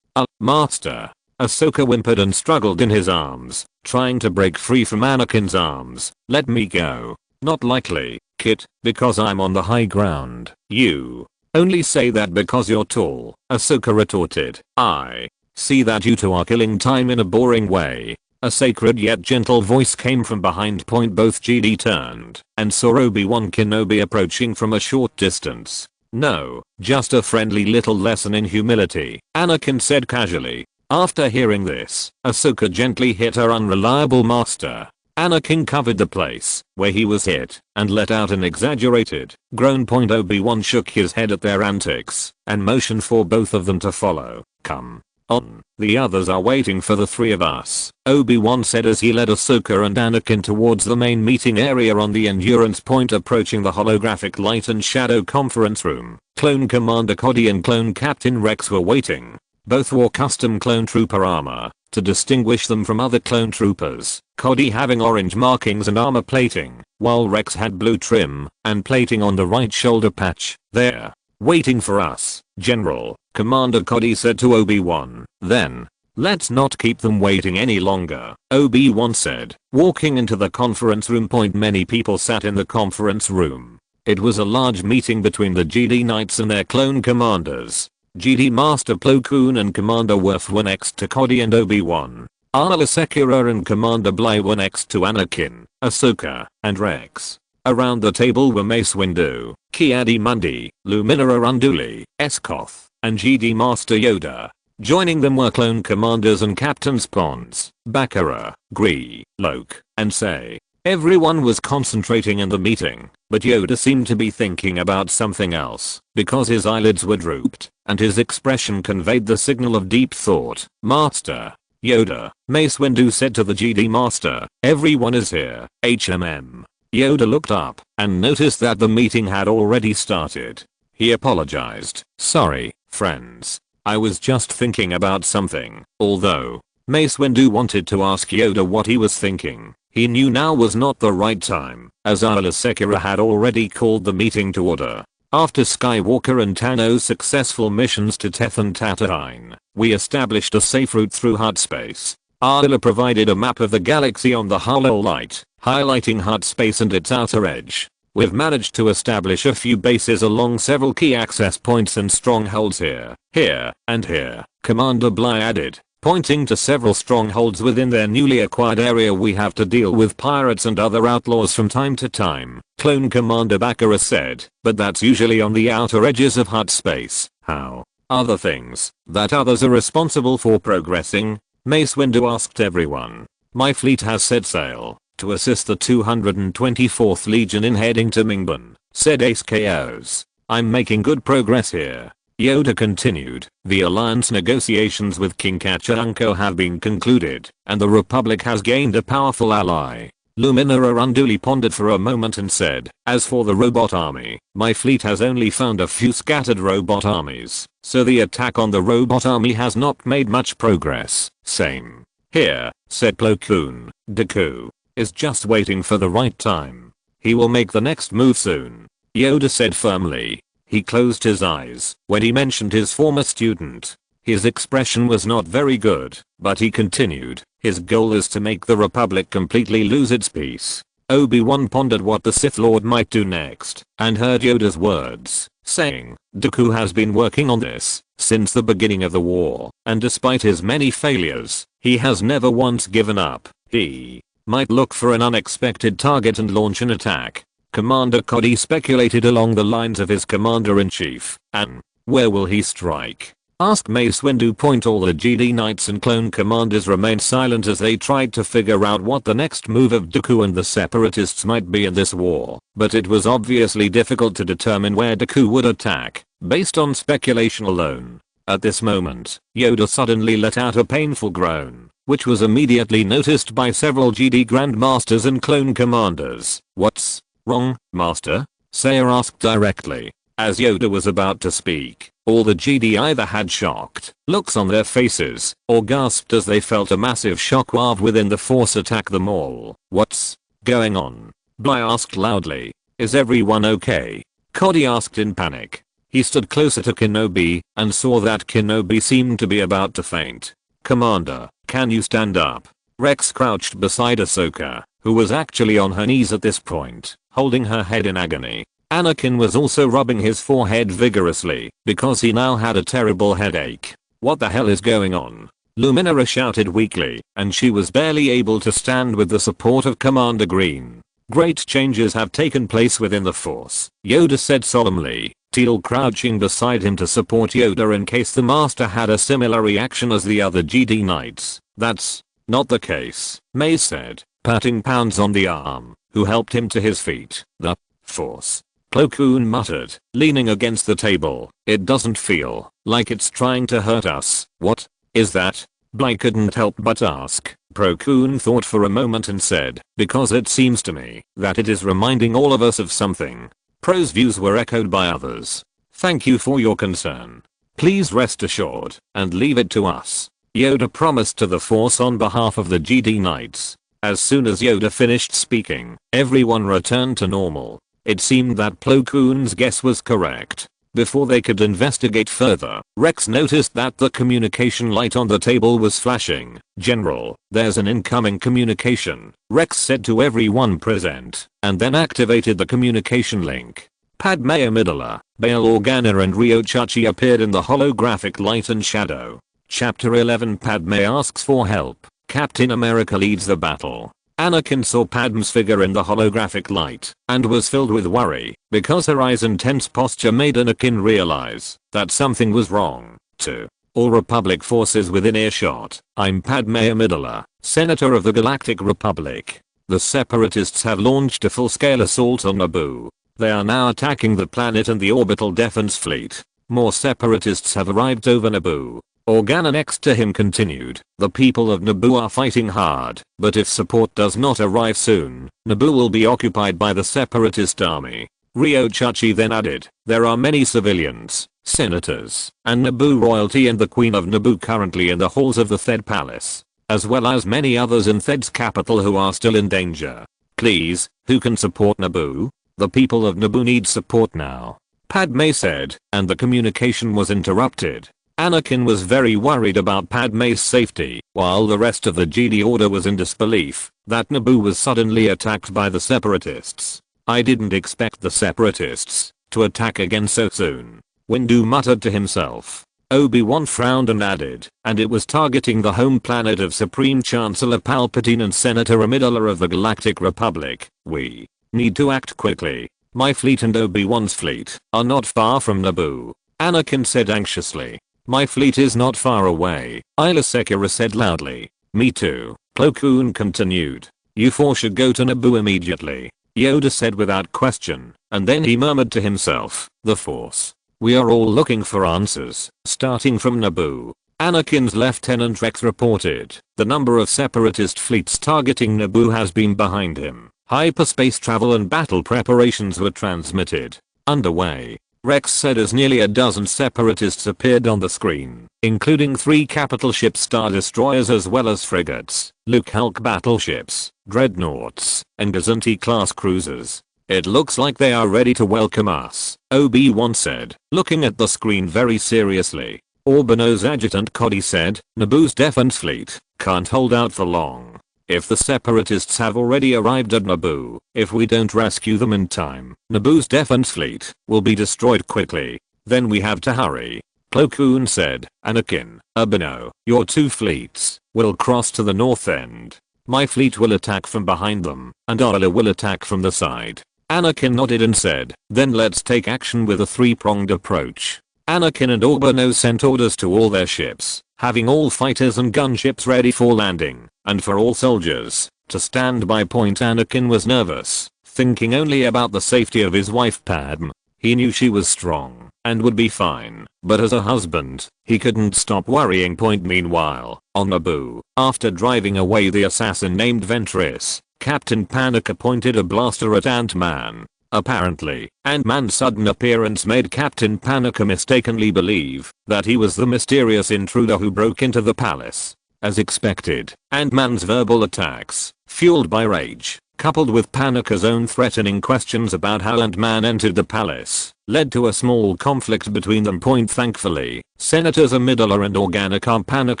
Master." Ahsoka whimpered and struggled in his arms, trying to break free from Anakin's arms. "Let me go." "Not likely, Kit, because I'm on the high ground." "You only say that because you're tall," Ahsoka retorted. "I see that you two are killing time in a boring way." A sacred yet gentle voice came from behind. Both Jedi turned and saw Obi-Wan Kenobi approaching from a short distance. "No, just a friendly little lesson in humility," Anakin said casually. After hearing this, Ahsoka gently hit her unreliable master. Anakin covered the place where he was hit and let out an exaggerated groan. Obi-Wan shook his head at their antics and motioned for both of them to follow. "Come on, the others are waiting for the three of us," Obi-Wan said as he led Ahsoka and Anakin towards the main meeting area on the Endurance Point. Approaching the holographic light and shadow conference room, Clone Commander Cody and Clone Captain Rex were waiting. Both wore custom clone trooper armor to distinguish them from other clone troopers, Cody having orange markings and armor plating, while Rex had blue trim and plating on the right shoulder patch. "There. Waiting for us, General," Commander Cody said to Obi-Wan. "Then, let's not keep them waiting any longer," Obi-Wan said, walking into the conference room. Many people sat in the conference room. It was a large meeting between the Jedi Knights and their clone commanders. Jedi Master Plo Koon and Commander Worf were next to Cody and Obi-Wan. Aayla Secura and Commander Bly were next to Anakin, Ahsoka, and Rex. Around the table were Mace Windu, Ki-Adi-Mundi, Lumina Unduli, Escoth, and Jedi Master Yoda. Joining them were clone commanders and captains Pons, Bakara, Gree, Loke, and Say. Everyone was concentrating in the meeting, but Yoda seemed to be thinking about something else, because his eyelids were drooped, and his expression conveyed the signal of deep thought. "Master Yoda," Mace Windu said to the Jedi Master, "everyone is here, HMM." Yoda looked up and noticed that the meeting had already started. He apologized. "Sorry, friends. I was just thinking about something." Although Mace Windu wanted to ask Yoda what he was thinking, he knew now was not the right time, as Aayla Secura had already called the meeting to order. "After Skywalker and Tano's successful missions to Teth and Tatooine, we established a safe route through Hutt space." Aayla provided a map of the galaxy on the hololight, highlighting Hutt space and its outer edge. "We've managed to establish a few bases along several key access points and strongholds here, here, and here," Commander Bly added, pointing to several strongholds within their newly acquired area. "We have to deal with pirates and other outlaws from time to time," Clone Commander Bakara said, "but that's usually on the outer edges of Hutt space." "How? Other things that others are responsible for progressing?" Mace Windu asked everyone. "My fleet has set sail to assist the 224th Legion in heading to Mingban," said Ace Chaos. "I'm making good progress here." Yoda continued. "The alliance negotiations with King Kachunko have been concluded, and the Republic has gained a powerful ally." Lumina Unduli pondered for a moment and said, "As for the robot army, my fleet has only found a few scattered robot armies, so the attack on the robot army has not made much progress." "Same here," said Plo Koon. "Dooku is just waiting for the right time. He will make the next move soon," Yoda said firmly. He closed his eyes when he mentioned his former student. His expression was not very good, but he continued, "His goal is to make the Republic completely lose its peace." Obi-Wan pondered what the Sith Lord might do next, and heard Yoda's words, saying, "Dooku has been working on this since the beginning of the war, and despite his many failures, he has never once given up. He might look for an unexpected target and launch an attack." Commander Cody speculated along the lines of his commander-in-chief. "And where will he strike?" asked Mace Windu. All the Jedi Knights and clone commanders remained silent as they tried to figure out what the next move of Dooku and the Separatists might be in this war, but it was obviously difficult to determine where Dooku would attack, based on speculation alone. At this moment, Yoda suddenly let out a painful groan, which was immediately noticed by several Jedi Grandmasters and clone commanders. "What's wrong, Master?" Saya asked directly. As Yoda was about to speak, all the Jedi either had shocked looks on their faces or gasped as they felt a massive shockwave within the Force attack them all. "What's going on?" Bly asked loudly. "Is everyone okay?" Cody asked in panic. He stood closer to Kenobi and saw that Kenobi seemed to be about to faint. "Commander, can you stand up?" Rex crouched beside Ahsoka, who was actually on her knees at this point, holding her head in agony. Anakin was also rubbing his forehead vigorously because he now had a terrible headache. "What the hell is going on?" Lumina shouted weakly, and she was barely able to stand with the support of Commander Green. "Great changes have taken place within the Force," Yoda said solemnly, Teal crouching beside him to support Yoda in case the Master had a similar reaction as the other Jedi Knights. "That's not the case," Mace said, patting Pounds on the arm, who helped him to his feet. "The Force," Plo Koon muttered, leaning against the table. "It doesn't feel like it's trying to hurt us." "What is that?" Bly couldn't help but ask. Plo Koon thought for a moment and said, "Because it seems to me that it is reminding all of us of something." Pro's views were echoed by others. "Thank you for your concern. Please rest assured and leave it to us," Yoda promised to the Force on behalf of the Jedi Knights. As soon as Yoda finished speaking, everyone returned to normal. It seemed that Plo Koon's guess was correct. Before they could investigate further, Rex noticed that the communication light on the table was flashing. "General, there's an incoming communication," Rex said to everyone present, and then activated the communication link. Padme Amidala, Bail Organa and Rio Chachi appeared in the holographic light and shadow. Chapter 11 Padme asks for help. Captain America leads the battle. Anakin saw Padme's figure in the holographic light and was filled with worry because her eyes and tense posture made Anakin realize that something was wrong. To all Republic forces within earshot, I'm Padme Amidala, Senator of the Galactic Republic. The Separatists have launched a full-scale assault on Naboo. They are now attacking the planet and the orbital defense fleet. More Separatists have arrived over Naboo. Organa next to him continued, the people of Naboo are fighting hard, but if support does not arrive soon, Naboo will be occupied by the Separatist army. Rio Chachi then added, there are many civilians, senators, and Naboo royalty and the Queen of Naboo currently in the halls of the Thed Palace, as well as many others in Thed's capital who are still in danger. Please, who can support Naboo? The people of Naboo need support now, Padme said, and the communication was interrupted. Anakin was very worried about Padme's safety, while the rest of the Jedi Order was in disbelief that Naboo was suddenly attacked by the Separatists. I didn't expect the Separatists to attack again so soon, Windu muttered to himself. Obi-Wan frowned and added, and it was targeting the home planet of Supreme Chancellor Palpatine and Senator Amidala of the Galactic Republic. We need to act quickly. My fleet and Obi-Wan's fleet are not far from Naboo, Anakin said anxiously. My fleet is not far away, Ila Secura said loudly. Me too, Plo Koon continued. You four should go to Naboo immediately, Yoda said without question, and then he murmured to himself, the Force. We are all looking for answers, starting from Naboo. Anakin's Lieutenant Rex reported, the number of Separatist fleets targeting Naboo has been behind him. Hyperspace travel and battle preparations were transmitted. Underway. Rex said as nearly a dozen Separatists appeared on the screen, including 3 capital ship star destroyers as well as frigates, Luke Hulk battleships, dreadnoughts, and Gazanti-class cruisers. It looks like they are ready to welcome us, Obi-Wan said, looking at the screen very seriously. Orbano's adjutant Cody said, Naboo's defense fleet can't hold out for long. If the Separatists have already arrived at Naboo, if we don't rescue them in time, Naboo's defense fleet will be destroyed quickly. Then we have to hurry. Plo Koon said, Anakin, Urbano, your 2 fleets will cross to the north end. My fleet will attack from behind them, and Arla will attack from the side. Anakin nodded and said, then let's take action with a 3-pronged approach. Anakin and Urbano sent orders to all their ships, having all fighters and gunships ready for landing, and for all soldiers to stand by point. Anakin was nervous, thinking only about the safety of his wife Padme. He knew she was strong and would be fine, but as a husband, he couldn't stop worrying. Point meanwhile, on Naboo, after driving away the assassin named Ventress, Captain Panic pointed a blaster at Ant-Man. Apparently, Ant-Man's sudden appearance made Captain Panic mistakenly believe that he was the mysterious intruder who broke into the palace. As expected, Ant-Man's verbal attacks, fueled by rage, coupled with Panic's own threatening questions about how Ant-Man entered the palace, led to a small conflict between them. Thankfully, Senators Amidala and Organa calmed Panic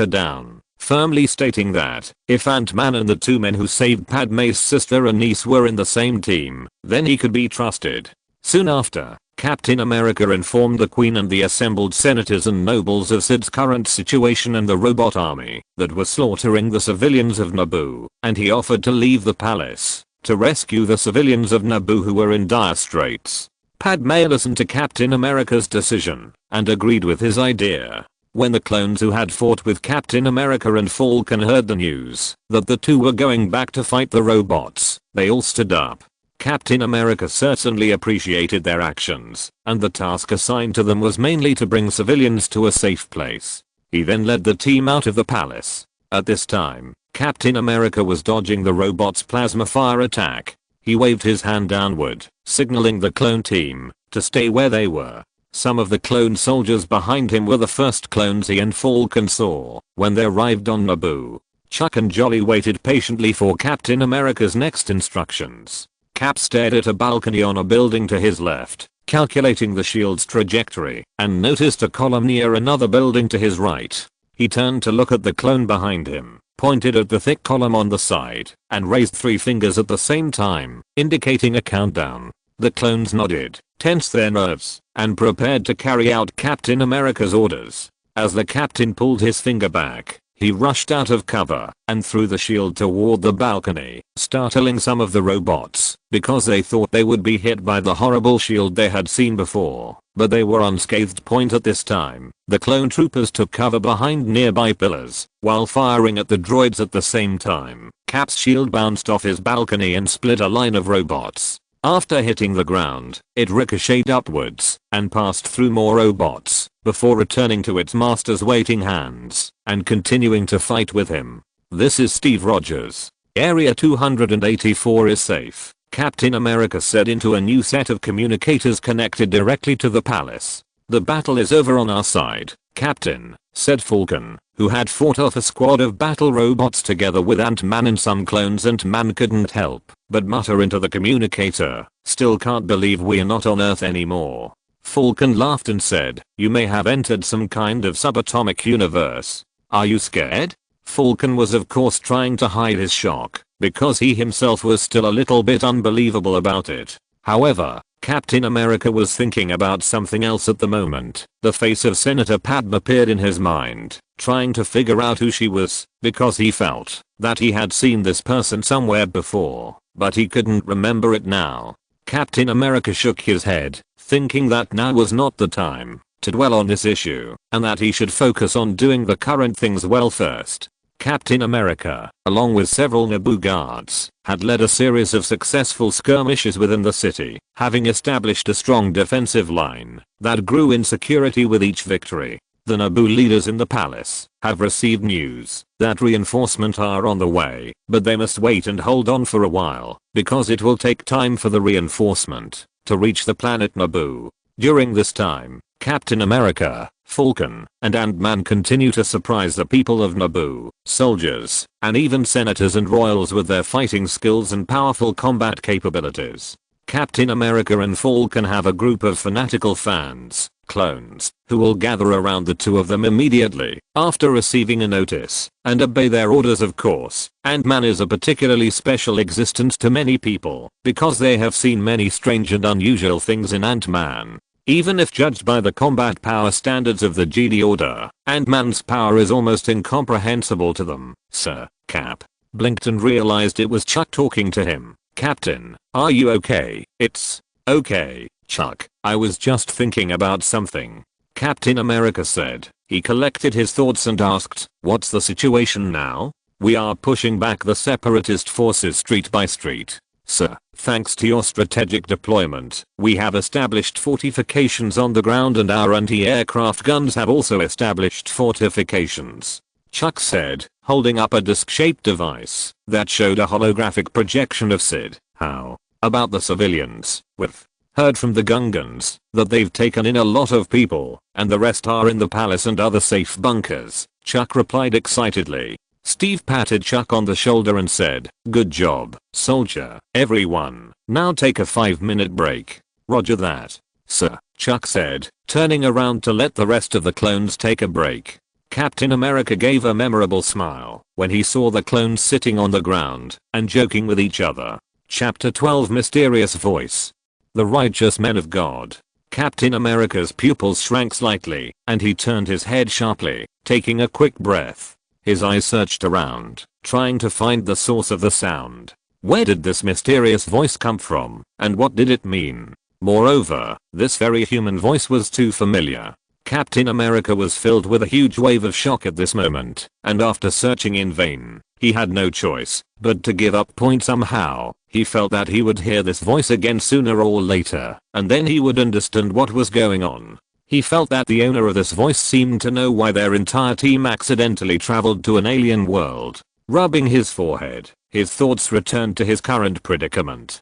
down, firmly stating that if Ant-Man and the 2 men who saved Padme's sister and niece were in the same team, then he could be trusted. Soon after, Captain America informed the Queen and the assembled senators and nobles of Sid's current situation and the robot army that was slaughtering the civilians of Naboo, and he offered to leave the palace to rescue the civilians of Naboo who were in dire straits. Padme listened to Captain America's decision and agreed with his idea. When the clones who had fought with Captain America and Falcon heard the news that the 2 were going back to fight the robots, they all stood up. Captain America certainly appreciated their actions, and the task assigned to them was mainly to bring civilians to a safe place. He then led the team out of the palace. At this time, Captain America was dodging the robots' plasma fire attack. He waved his hand downward, signaling the clone team to stay where they were. Some of the clone soldiers behind him were the first clones he and Falcon saw when they arrived on Naboo. Chuck and Jolly waited patiently for Captain America's next instructions. Cap stared at a balcony on a building to his left, calculating the shield's trajectory, and noticed a column near another building to his right. He turned to look at the clone behind him, pointed at the thick column on the side, and raised 3 fingers at the same time, indicating a countdown. The clones nodded, tensed their nerves, and prepared to carry out Captain America's orders. As the captain pulled his finger back, he rushed out of cover and threw the shield toward the balcony, startling some of the robots because they thought they would be hit by the horrible shield they had seen before, but they were unscathed. At this time, the clone troopers took cover behind nearby pillars while firing at the droids at the same time. Cap's shield bounced off his balcony and split a line of robots. After hitting the ground, it ricocheted upwards and passed through more robots before returning to its master's waiting hands and continuing to fight with him. "This is Steve Rogers. Area 284 is safe," Captain America said into a new set of communicators connected directly to the palace. "The battle is over on our side, Captain," said Falcon, who had fought off a squad of battle robots together with Ant-Man and some clones. Ant-Man couldn't help but mutter into the communicator, "Still can't believe we're not on Earth anymore." Falcon laughed and said, "You may have entered some kind of subatomic universe. Are you scared?" Falcon was of course trying to hide his shock, because he himself was still a little bit unbelievable about it. However, Captain America was thinking about something else at the moment. The face of Senator Padme appeared in his mind, trying to figure out who she was, because he felt that he had seen this person somewhere before, but he couldn't remember it now. Captain America shook his head, thinking that now was not the time to dwell on this issue, and that he should focus on doing the current things well first. Captain America, along with several Naboo guards, had led a series of successful skirmishes within the city, having established a strong defensive line that grew in security with each victory. The Naboo leaders in the palace have received news that reinforcements are on the way, but they must wait and hold on for a while, because it will take time for the reinforcement to reach the planet Naboo. During this time, Captain America, Falcon, and Ant-Man continue to surprise the people of Naboo, soldiers, and even senators and royals with their fighting skills and powerful combat capabilities. Captain America and Falcon have a group of fanatical fans, clones, who will gather around the two of them immediately after receiving a notice and obey their orders, of course. Ant-Man is a particularly special existence to many people because they have seen many strange and unusual things in Ant-Man. Even if judged by the combat power standards of the Jedi Order, Ant-Man's power is almost incomprehensible to them. "Sir," Cap blinked and realized it was Chuck talking to him. "Captain, are you okay?" "It's okay, Chuck. I was just thinking about something," Captain America said. He collected his thoughts and asked, "What's the situation now?" "We are pushing back the Separatist forces street by street, sir. Thanks to your strategic deployment, we have established fortifications on the ground and our anti-aircraft guns have also established fortifications," Chuck said, holding up a disc-shaped device that showed a holographic projection of Sid. "How about the civilians? We've heard from the Gungans that they've taken in a lot of people, and the rest are in the palace and other safe bunkers," Chuck replied excitedly. Steve patted Chuck on the shoulder and said, "Good job, soldier. Everyone, now take a 5-minute break." "Roger that, sir," Chuck said, turning around to let the rest of the clones take a break. Captain America gave a memorable smile when he saw the clones sitting on the ground and joking with each other. Chapter 12 Mysterious Voice. The Righteous Men of God. Captain America's pupils shrank slightly, and he turned his head sharply, taking a quick breath. His eyes searched around, trying to find the source of the sound. Where did this mysterious voice come from, and what did it mean? Moreover, this very human voice was too familiar. Captain America was filled with a huge wave of shock at this moment, and after searching in vain, he had no choice but to give up. Somehow, he felt that he would hear this voice again sooner or later, and then he would understand what was going on. He felt that the owner of this voice seemed to know why their entire team accidentally traveled to an alien world. Rubbing his forehead, his thoughts returned to his current predicament.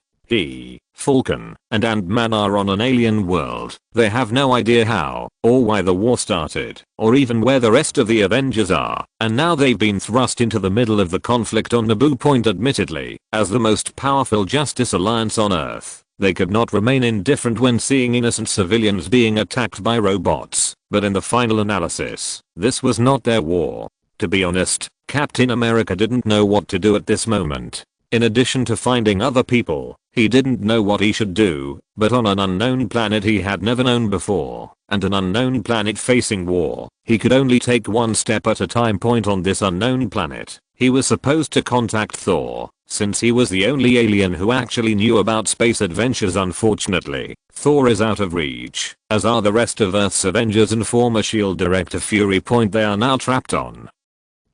Falcon, and Ant-Man are on an alien world. They have no idea how, or why the war started, or even where the rest of the Avengers are, and now they've been thrust into the middle of the conflict on Naboo. Admittedly, as the most powerful Justice Alliance on Earth, they could not remain indifferent when seeing innocent civilians being attacked by robots, but in the final analysis, this was not their war. To be honest, Captain America didn't know what to do at this moment. In addition to finding other people, he didn't know what he should do, but on an unknown planet he had never known before, and an unknown planet facing war, he could only take one step at a time. On this unknown planet, he was supposed to contact Thor, since he was the only alien who actually knew about space adventures. Unfortunately, Thor is out of reach, as are the rest of Earth's Avengers and former S.H.I.E.L.D. director Fury. They are now trapped on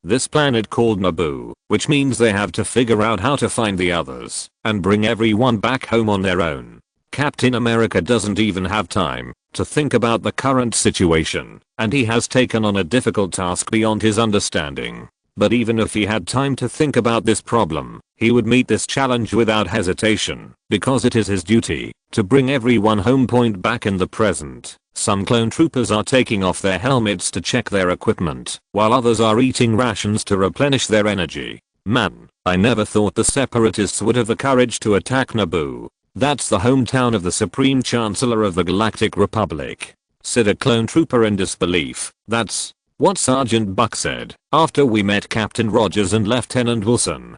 this planet called Naboo, which means they have to figure out how to find the others and bring everyone back home on their own. Captain America doesn't even have time to think about the current situation, and he has taken on a difficult task beyond his understanding. But even if he had time to think about this problem, he would meet this challenge without hesitation, because it is his duty to bring everyone home. Back in the present, some clone troopers are taking off their helmets to check their equipment, while others are eating rations to replenish their energy. Man, I never thought the Separatists would have the courage to attack Naboo. That's the hometown of the Supreme Chancellor of the Galactic Republic, said a clone trooper in disbelief. That's what Sergeant Buck said after we met Captain Rogers and Lieutenant Wilson.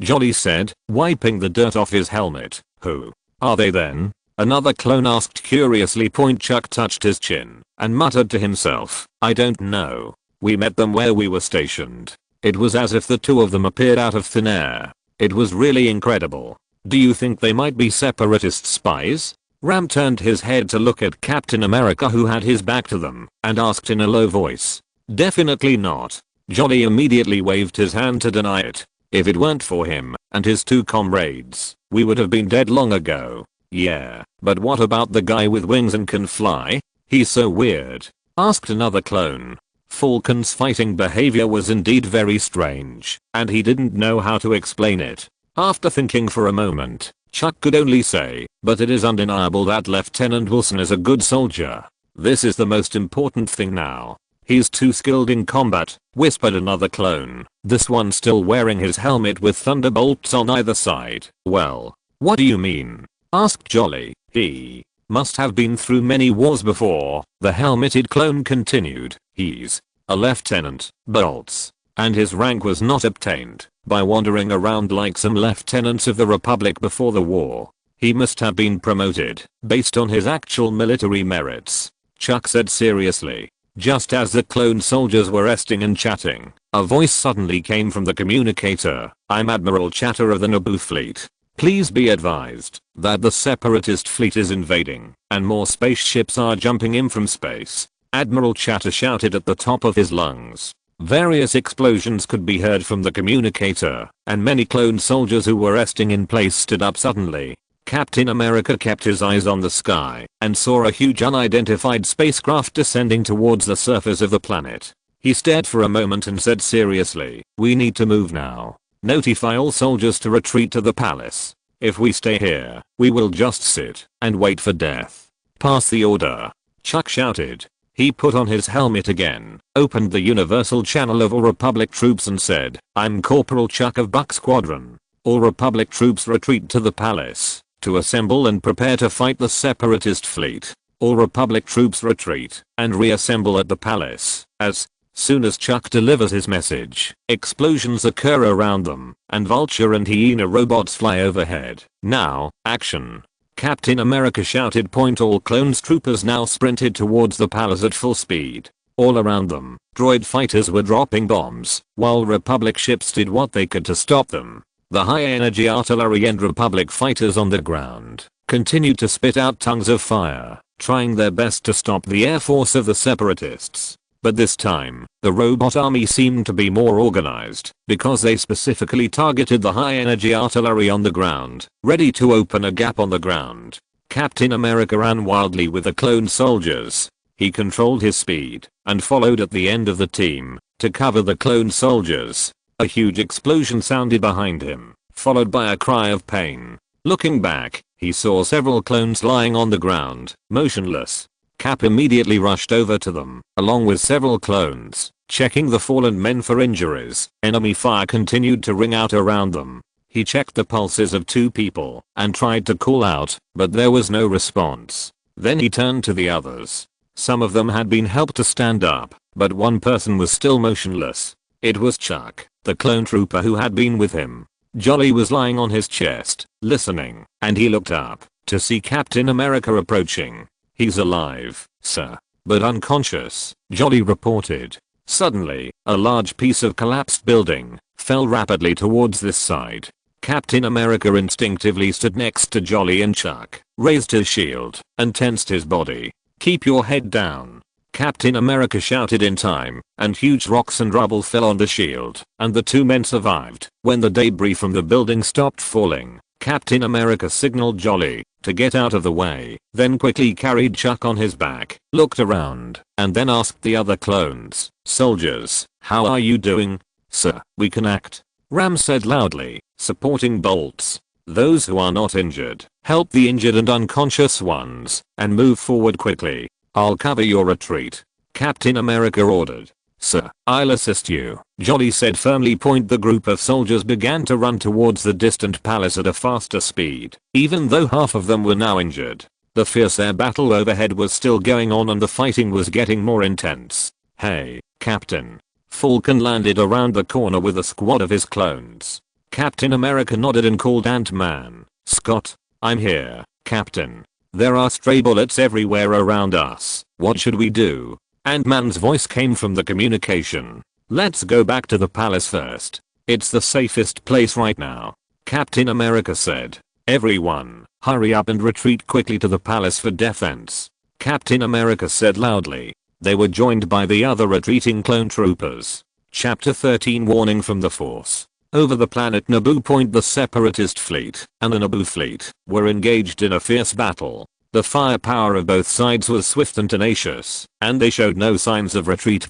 Jolly said, wiping the dirt off his helmet. Who are they then? Another clone asked curiously. Chuck touched his chin and muttered to himself, I don't know. We met them where we were stationed. It was as if the two of them appeared out of thin air. It was really incredible. Do you think they might be Separatist spies? Ram turned his head to look at Captain America, who had his back to them, and asked in a low voice. Definitely not. Jolly immediately waved his hand to deny it. If it weren't for him and his two comrades, we would have been dead long ago. Yeah, but what about the guy with wings and can fly? He's so weird, asked another clone. Falcon's fighting behavior was indeed very strange, and he didn't know how to explain it. After thinking for a moment, Chuck could only say, but it is undeniable that Lieutenant Wilson is a good soldier. This is the most important thing now. He's too skilled in combat, whispered another clone, this one still wearing his helmet with thunderbolts on either side. Well, what do you mean? Asked Jolly. He must have been through many wars before, the helmeted clone continued. He's a lieutenant, bolts, and his rank was not obtained by wandering around like some lieutenants of the Republic before the war. He must have been promoted based on his actual military merits, Chuck said seriously. Just as the clone soldiers were resting and chatting, a voice suddenly came from the communicator. I'm Admiral Chatter of the Naboo fleet. Please be advised that the Separatist fleet is invading, and more spaceships are jumping in from space. Admiral Chatter shouted at the top of his lungs. Various explosions could be heard from the communicator, and many clone soldiers who were resting in place stood up suddenly. Captain America kept his eyes on the sky and saw a huge unidentified spacecraft descending towards the surface of the planet. He stared for a moment and said seriously, we need to move now. Notify all soldiers to retreat to the palace. If we stay here, we will just sit and wait for death. Pass the order. Chuck shouted. He put on his helmet again, opened the universal channel of all Republic troops and said, I'm Corporal Chuck of Buck Squadron. All Republic troops retreat to the palace to assemble and prepare to fight the Separatist fleet. All Republic troops retreat and reassemble at the palace. As soon as Chuck delivers his message, explosions occur around them, and Vulture and Hyena robots fly overhead. Now, action. Captain America shouted. All clone troopers now sprinted towards the palace at full speed. All around them, droid fighters were dropping bombs, while Republic ships did what they could to stop them. The high-energy artillery and Republic fighters on the ground continued to spit out tongues of fire, trying their best to stop the air force of the Separatists. But this time, the robot army seemed to be more organized, because they specifically targeted the high-energy artillery on the ground, ready to open a gap on the ground. Captain America ran wildly with the clone soldiers. He controlled his speed and followed at the end of the team to cover the clone soldiers. A huge explosion sounded behind him, followed by a cry of pain. Looking back, he saw several clones lying on the ground, motionless. Cap immediately rushed over to them, along with several clones, checking the fallen men for injuries. Enemy fire continued to ring out around them. He checked the pulses of 2 people and tried to call out, but there was no response. Then he turned to the others. Some of them had been helped to stand up, but one person was still motionless. It was Chuck, the clone trooper who had been with him. Jolly was lying on his chest, listening, and he looked up to see Captain America approaching. "He's alive, sir, but unconscious," Jolly reported. Suddenly, a large piece of collapsed building fell rapidly towards this side. Captain America instinctively stood next to Jolly and Chuck, raised his shield, and tensed his body. "Keep your head down," Captain America shouted in time, and huge rocks and rubble fell on the shield, and the 2 men survived. When the debris from the building stopped falling, Captain America signaled Jolly to get out of the way, then quickly carried Chuck on his back, looked around, and then asked the other clones, "Soldiers, how are you doing?" "Sir, we can act," Ram said loudly, supporting Bolts. "Those who are not injured, help the injured and unconscious ones, and move forward quickly. I'll cover your retreat," Captain America ordered. "Sir, I'll assist you," Jolly said firmly. The group of soldiers began to run towards the distant palace at a faster speed, even though half of them were now injured. The fierce air battle overhead was still going on and the fighting was getting more intense. "Hey, Captain." Falcon landed around the corner with a squad of his clones. Captain America nodded and called Ant-Man. "Scott, I'm here, Captain. There are stray bullets everywhere around us. What should we do?" Ant-Man's voice came from the communication. "Let's go back to the palace first. It's the safest place right now," Captain America said. "Everyone, hurry up and retreat quickly to the palace for defense," Captain America said loudly. They were joined by the other retreating clone troopers. Chapter 13 Warning from the Force. Over the planet Naboo, the Separatist fleet and the Naboo fleet were engaged in a fierce battle. The firepower of both sides was swift and tenacious, and they showed no signs of retreat.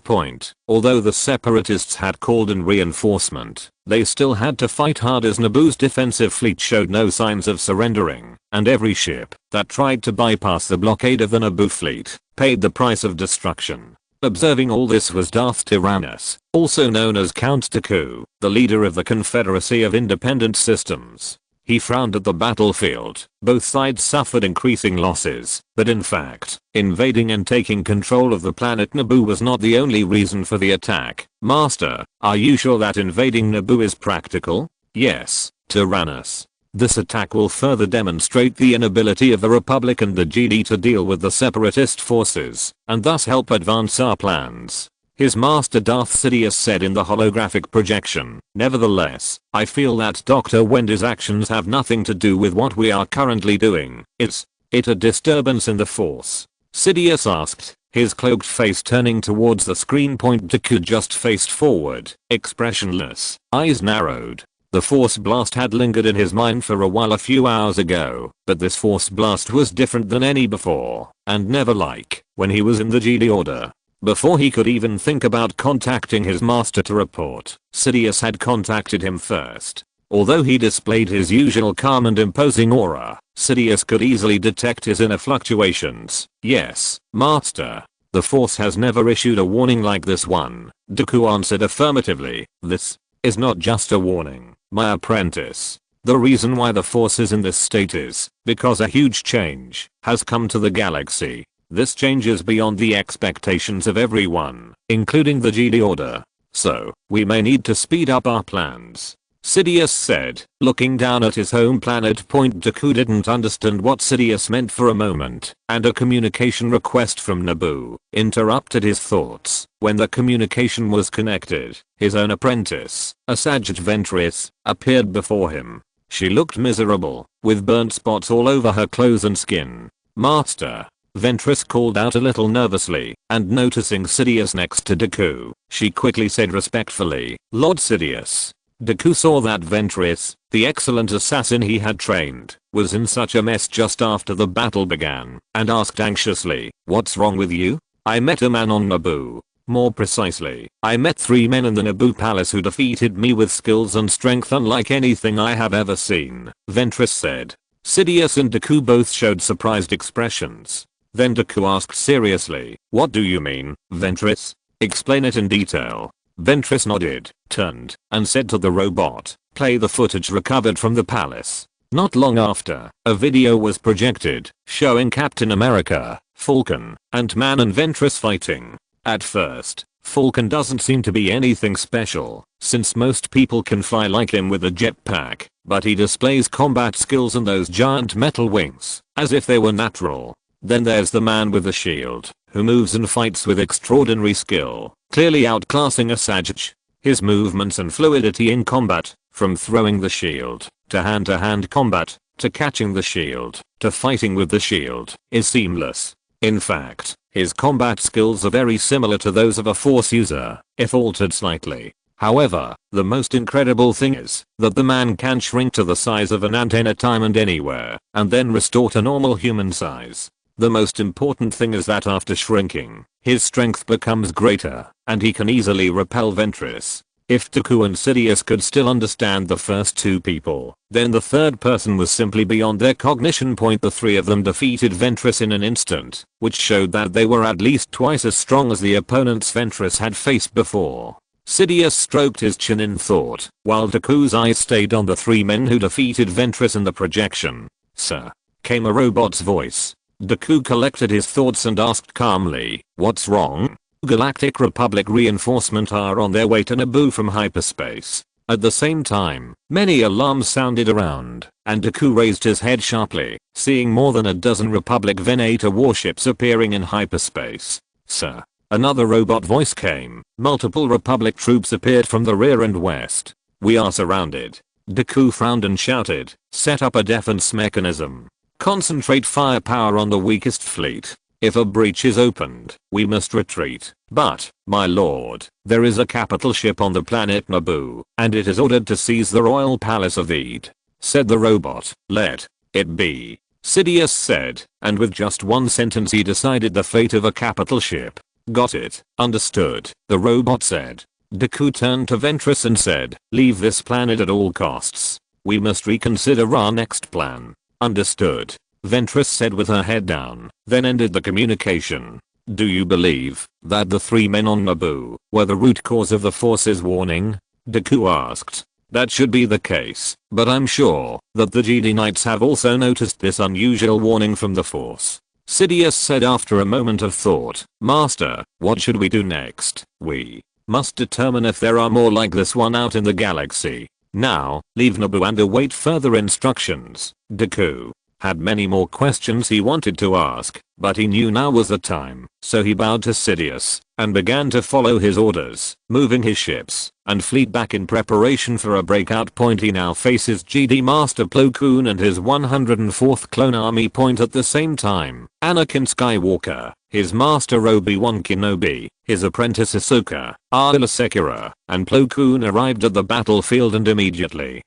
Although the Separatists had called in reinforcement, they still had to fight hard as Naboo's defensive fleet showed no signs of surrendering, and every ship that tried to bypass the blockade of the Naboo fleet paid the price of destruction. Observing all this was Darth Tyrannus, also known as Count Dooku, the leader of the Confederacy of Independent Systems. He frowned at the battlefield. Both sides suffered increasing losses, but in fact, invading and taking control of the planet Naboo was not the only reason for the attack. "Master, are you sure that invading Naboo is practical?" "Yes, Tyrannus. This attack will further demonstrate the inability of the Republic and the Jedi to deal with the Separatist forces, and thus help advance our plans," his master Darth Sidious said in the holographic projection. "Nevertheless, I feel that Dr. Wendy's actions have nothing to do with what we are currently doing. Is it a disturbance in the Force?" Sidious asked, his cloaked face turning towards the screen. Dooku just faced forward, expressionless, eyes narrowed. The Force blast had lingered in his mind for a while a few hours ago, but this Force blast was different than any before, and never like when he was in the Jedi Order. Before he could even think about contacting his master to report, Sidious had contacted him first. Although he displayed his usual calm and imposing aura, Sidious could easily detect his inner fluctuations. "Yes, Master. The Force has never issued a warning like this one," Dooku answered affirmatively. "This is not just a warning, my apprentice. The reason why the Force is in this state is because a huge change has come to the galaxy. This change is beyond the expectations of everyone, including the Jedi Order. So, we may need to speed up our plans," Sidious said, looking down at his home planet. Dooku didn't understand what Sidious meant for a moment, and a communication request from Naboo interrupted his thoughts. When the communication was connected, his own apprentice, Asajj Ventress, appeared before him. She looked miserable, with burnt spots all over her clothes and skin. "Master," Ventress called out a little nervously, and noticing Sidious next to Dooku, she quickly said respectfully, "Lord Sidious." Dooku saw that Ventress, the excellent assassin he had trained, was in such a mess just after the battle began, and asked anxiously, "What's wrong with you?" "I met a man on Naboo. More precisely, I met 3 men in the Naboo palace who defeated me with skills and strength unlike anything I have ever seen," Ventress said. Sidious and Dooku both showed surprised expressions. Then Dooku asked seriously, "What do you mean, Ventress? Explain it in detail." Ventress nodded, turned, and said to the robot, "Play the footage recovered from the palace." Not long after, a video was projected, showing Captain America, Falcon, Ant-Man and Ventress fighting. At first, Falcon doesn't seem to be anything special, since most people can fly like him with a jetpack, but he displays combat skills and those giant metal wings, as if they were natural. Then there's the man with the shield, who moves and fights with extraordinary skill, clearly outclassing a Sage. His movements and fluidity in combat, from throwing the shield, to hand combat, to catching the shield, to fighting with the shield, is seamless. In fact, his combat skills are very similar to those of a Force user, if altered slightly. However, the most incredible thing is that the man can shrink to the size of an ant anytime and anywhere, and then restore to normal human size. The most important thing is that after shrinking, his strength becomes greater, and he can easily repel Ventress. If Dooku and Sidious could still understand the first two people, then the third person was simply beyond their cognition point. The three of them defeated Ventress in an instant, which showed that they were at least twice as strong as the opponents Ventress had faced before. Sidious stroked his chin in thought, while Dooku's eyes stayed on the three men who defeated Ventress in the projection. "Sir," came a robot's voice. Dooku collected his thoughts and asked calmly, "What's wrong?" Galactic Republic reinforcements are on their way to Naboo from hyperspace. At the same time, many alarms sounded around, and Dooku raised his head sharply, seeing more than a dozen Republic Venator warships appearing in hyperspace. "Sir," another robot voice came. Multiple Republic troops appeared from the rear and west. "We are surrounded." Dooku frowned and shouted, "Set up a defense mechanism. Concentrate firepower on the weakest fleet. If a breach is opened, we must retreat. But, my lord, there is a capital ship on the planet Naboo, and it is ordered to seize the royal palace of Ede," said the robot. "Let it be," Sidious said, and with just one sentence he decided the fate of a capital ship. "Got it, understood," the robot said. Dooku turned to Ventress and said, "Leave this planet at all costs. We must reconsider our next plan." "Understood," Ventress said with her head down, then ended the communication. "Do you believe that the three men on Naboo were the root cause of the Force's warning?" Dooku asked. "That should be the case, but I'm sure that the Jedi Knights have also noticed this unusual warning from the Force." Sidious said after a moment of thought, "Master, what should we do next? We must determine if there are more like this one out in the galaxy. Now, leave Naboo and await further instructions." Dooku had many more questions he wanted to ask, but he knew now was the time, so he bowed to Sidious and began to follow his orders, moving his ships and fleet back in preparation for a breakout point. He now faces Jedi Master Plo Koon and his 104th Clone Army point at the same time. Anakin Skywalker, his master Obi-Wan Kenobi, his apprentice Ahsoka, Aayla Secura, and Plo Koon arrived at the battlefield and immediately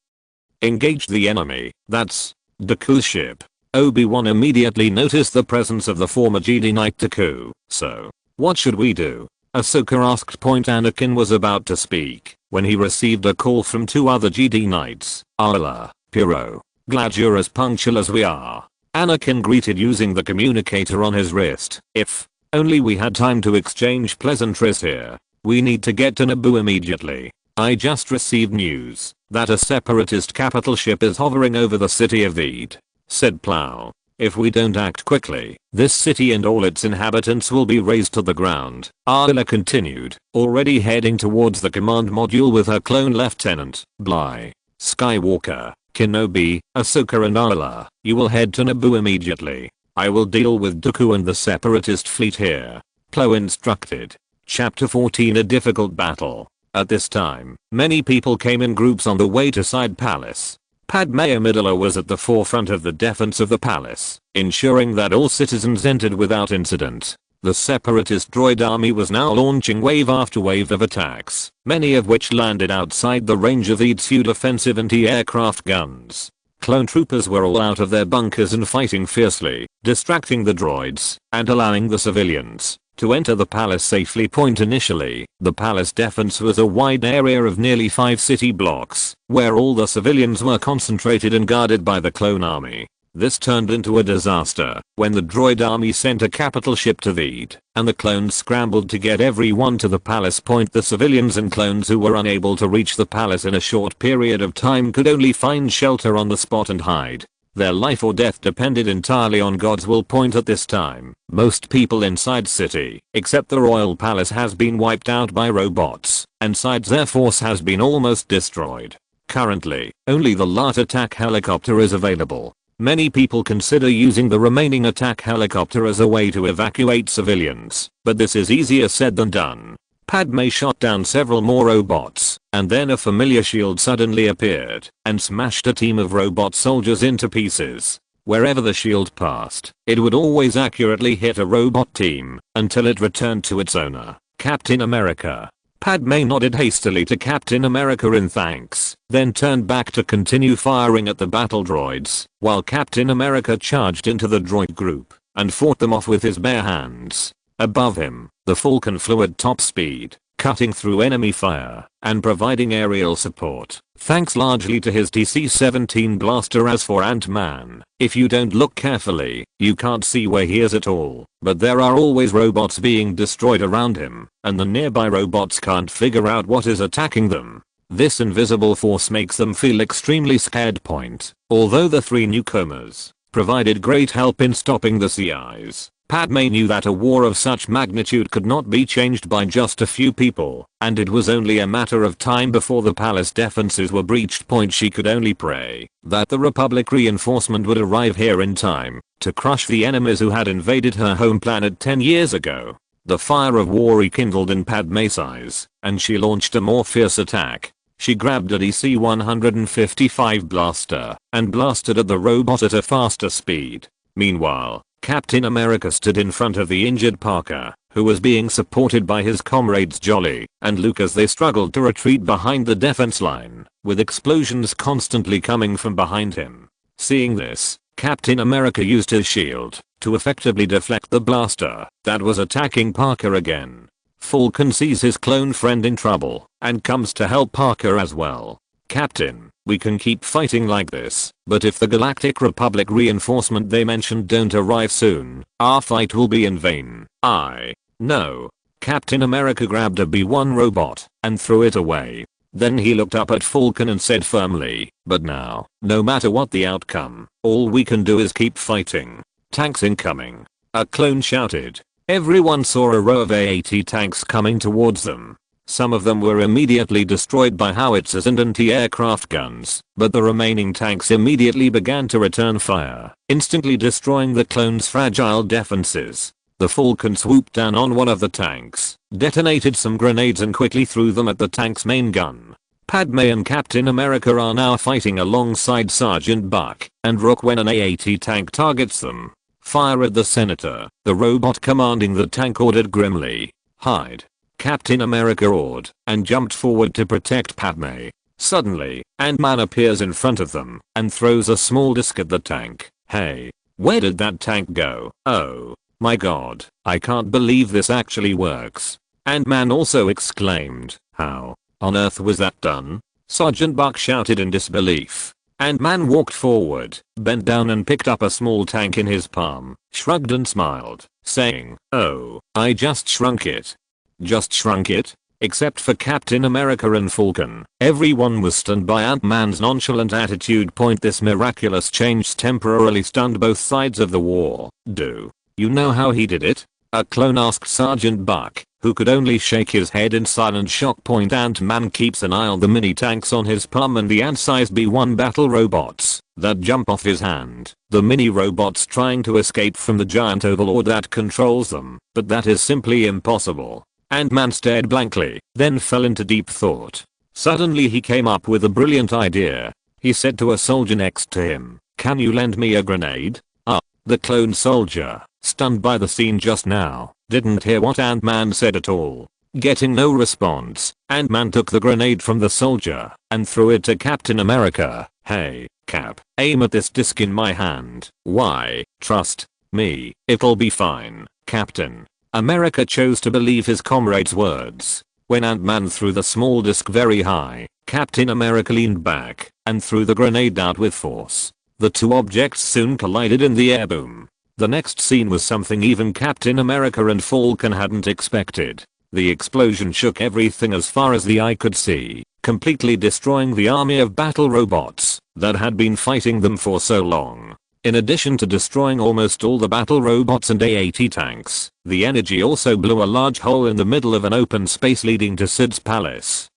engaged the enemy. That's Dooku's ship. Obi-Wan immediately noticed the presence of the former Jedi Knight Dooku. "So, what should we do?" Ahsoka asked. Anakin was about to speak when he received a call from two other Jedi Knights. "Aayla, Pyro, glad you're as punctual as we are," Anakin greeted using the communicator on his wrist. "If only we had time to exchange pleasantries here. We need to get to Naboo immediately. I just received news that a Separatist capital ship is hovering over the city of Ede," said Plow. "If we don't act quickly, this city and all its inhabitants will be razed to the ground." Aayla continued, already heading towards the command module with her clone lieutenant, Bly. "Skywalker, Kenobi, Ahsoka and Aayla, you will head to Naboo immediately. I will deal with Dooku and the Separatist fleet here," Plo instructed. Chapter 14: A difficult battle. At this time, many people came in groups on the way to Side Palace. Padme Amidala was at the forefront of the defense of the palace, ensuring that all citizens entered without incident. The Separatist droid army was now launching wave after wave of attacks, many of which landed outside the range of Ede's few defensive anti-aircraft guns. Clone troopers were all out of their bunkers and fighting fiercely, distracting the droids and allowing the civilians to enter the palace safely. Initially, the palace defense was a wide area of nearly 5 city blocks, where all the civilians were concentrated and guarded by the clone army. This turned into a disaster when the droid army sent a capital ship to invade, and the clones scrambled to get everyone to the palace point. The civilians and clones who were unable to reach the palace in a short period of time could only find shelter on the spot and hide. Their life or death depended entirely on God's will. Point at this time, most people inside city, except the royal palace, has been wiped out by robots, and side's air force has been almost destroyed. Currently, only the LAT attack helicopter is available. Many people consider using the remaining attack helicopter as a way to evacuate civilians, but this is easier said than done. Padme shot down several more robots, and then a familiar shield suddenly appeared and smashed a team of robot soldiers into pieces. Wherever the shield passed, it would always accurately hit a robot team until it returned to its owner, Captain America. Padme nodded hastily to Captain America in thanks, then turned back to continue firing at the battle droids, while Captain America charged into the droid group and fought them off with his bare hands. Above him, the Falcon flew at top speed, cutting through enemy fire and providing aerial support, thanks largely to his DC-17 blaster. As for Ant-Man, if you don't look carefully, you can't see where he is at all, but there are always robots being destroyed around him, and the nearby robots can't figure out what is attacking them. This invisible force makes them feel extremely scared. Although the three newcomers provided great help in stopping the CIs, Padme knew that a war of such magnitude could not be changed by just a few people, and it was only a matter of time before the palace defenses were breached. She could only pray that the Republic reinforcement would arrive here in time to crush the enemies who had invaded her home planet 10 years ago. The fire of war rekindled in Padme's eyes, and she launched a more fierce attack. She grabbed a DC-155 blaster and blasted at the robot at a faster speed. Meanwhile, Captain America stood in front of the injured Parker, who was being supported by his comrades Jolly and Luke as they struggled to retreat behind the defense line, with explosions constantly coming from behind him. Seeing this, Captain America used his shield to effectively deflect the blaster that was attacking Parker again. Falcon sees his clone friend in trouble and comes to help Parker as well. Captain, we can keep fighting like this, but if the Galactic Republic reinforcement they mentioned don't arrive soon, our fight will be in vain. I know. Captain America grabbed a B-1 robot and threw it away. Then he looked up at Falcon and said firmly, but now, no matter what the outcome, all we can do is keep fighting. Tanks incoming. A clone shouted. Everyone saw a row of AT tanks coming towards them. Some of them were immediately destroyed by howitzers and anti-aircraft guns, but the remaining tanks immediately began to return fire, instantly destroying the clones' fragile defenses. The Falcon swooped down on one of the tanks, detonated some grenades and quickly threw them at the tank's main gun. Padme and Captain America are now fighting alongside Sergeant Buck and Rook when an AT tank targets them. Fire at the Senator, the robot commanding the tank ordered grimly. Hide. Captain America roared and jumped forward to protect Padme. Suddenly, Ant-Man appears in front of them and throws a small disc at the tank. Hey, where did that tank go? Oh my god, I can't believe this actually works. Ant-Man also exclaimed, how on earth was that done? Sergeant Buck shouted in disbelief. Ant-Man walked forward, bent down and picked up a small tank in his palm, shrugged and smiled, saying, oh, I just shrunk it. Just shrunk it? Except for Captain America and Falcon. Everyone was stunned by Ant-Man's nonchalant attitude. This miraculous change temporarily stunned both sides of the war. Do you know how he did it? A clone asked Sergeant Buck, who could only shake his head in silent shock. Ant-Man keeps an eye on the mini tanks on his palm and the ant-sized B-1 battle robots that jump off his hand. The mini robots trying to escape from the giant overlord that controls them, but that is simply impossible. Ant-Man stared blankly, then fell into deep thought. Suddenly he came up with a brilliant idea. He said to a soldier next to him, can you lend me a grenade? The clone soldier, stunned by the scene just now, didn't hear what Ant-Man said at all. Getting no response, Ant-Man took the grenade from the soldier and threw it to Captain America. Hey, Cap, aim at this disc in my hand. Why? Trust me, it'll be fine, Captain. America chose to believe his comrade's words. When Ant-Man threw the small disc very high, Captain America leaned back and threw the grenade out with force. The two objects soon collided in the air boom. The next scene was something even Captain America and Falcon hadn't expected. The explosion shook everything as far as the eye could see, completely destroying the army of battle robots that had been fighting them for so long. In addition to destroying almost all the battle robots and A-80 tanks, the energy also blew a large hole in the middle of an open space leading to Sid's palace.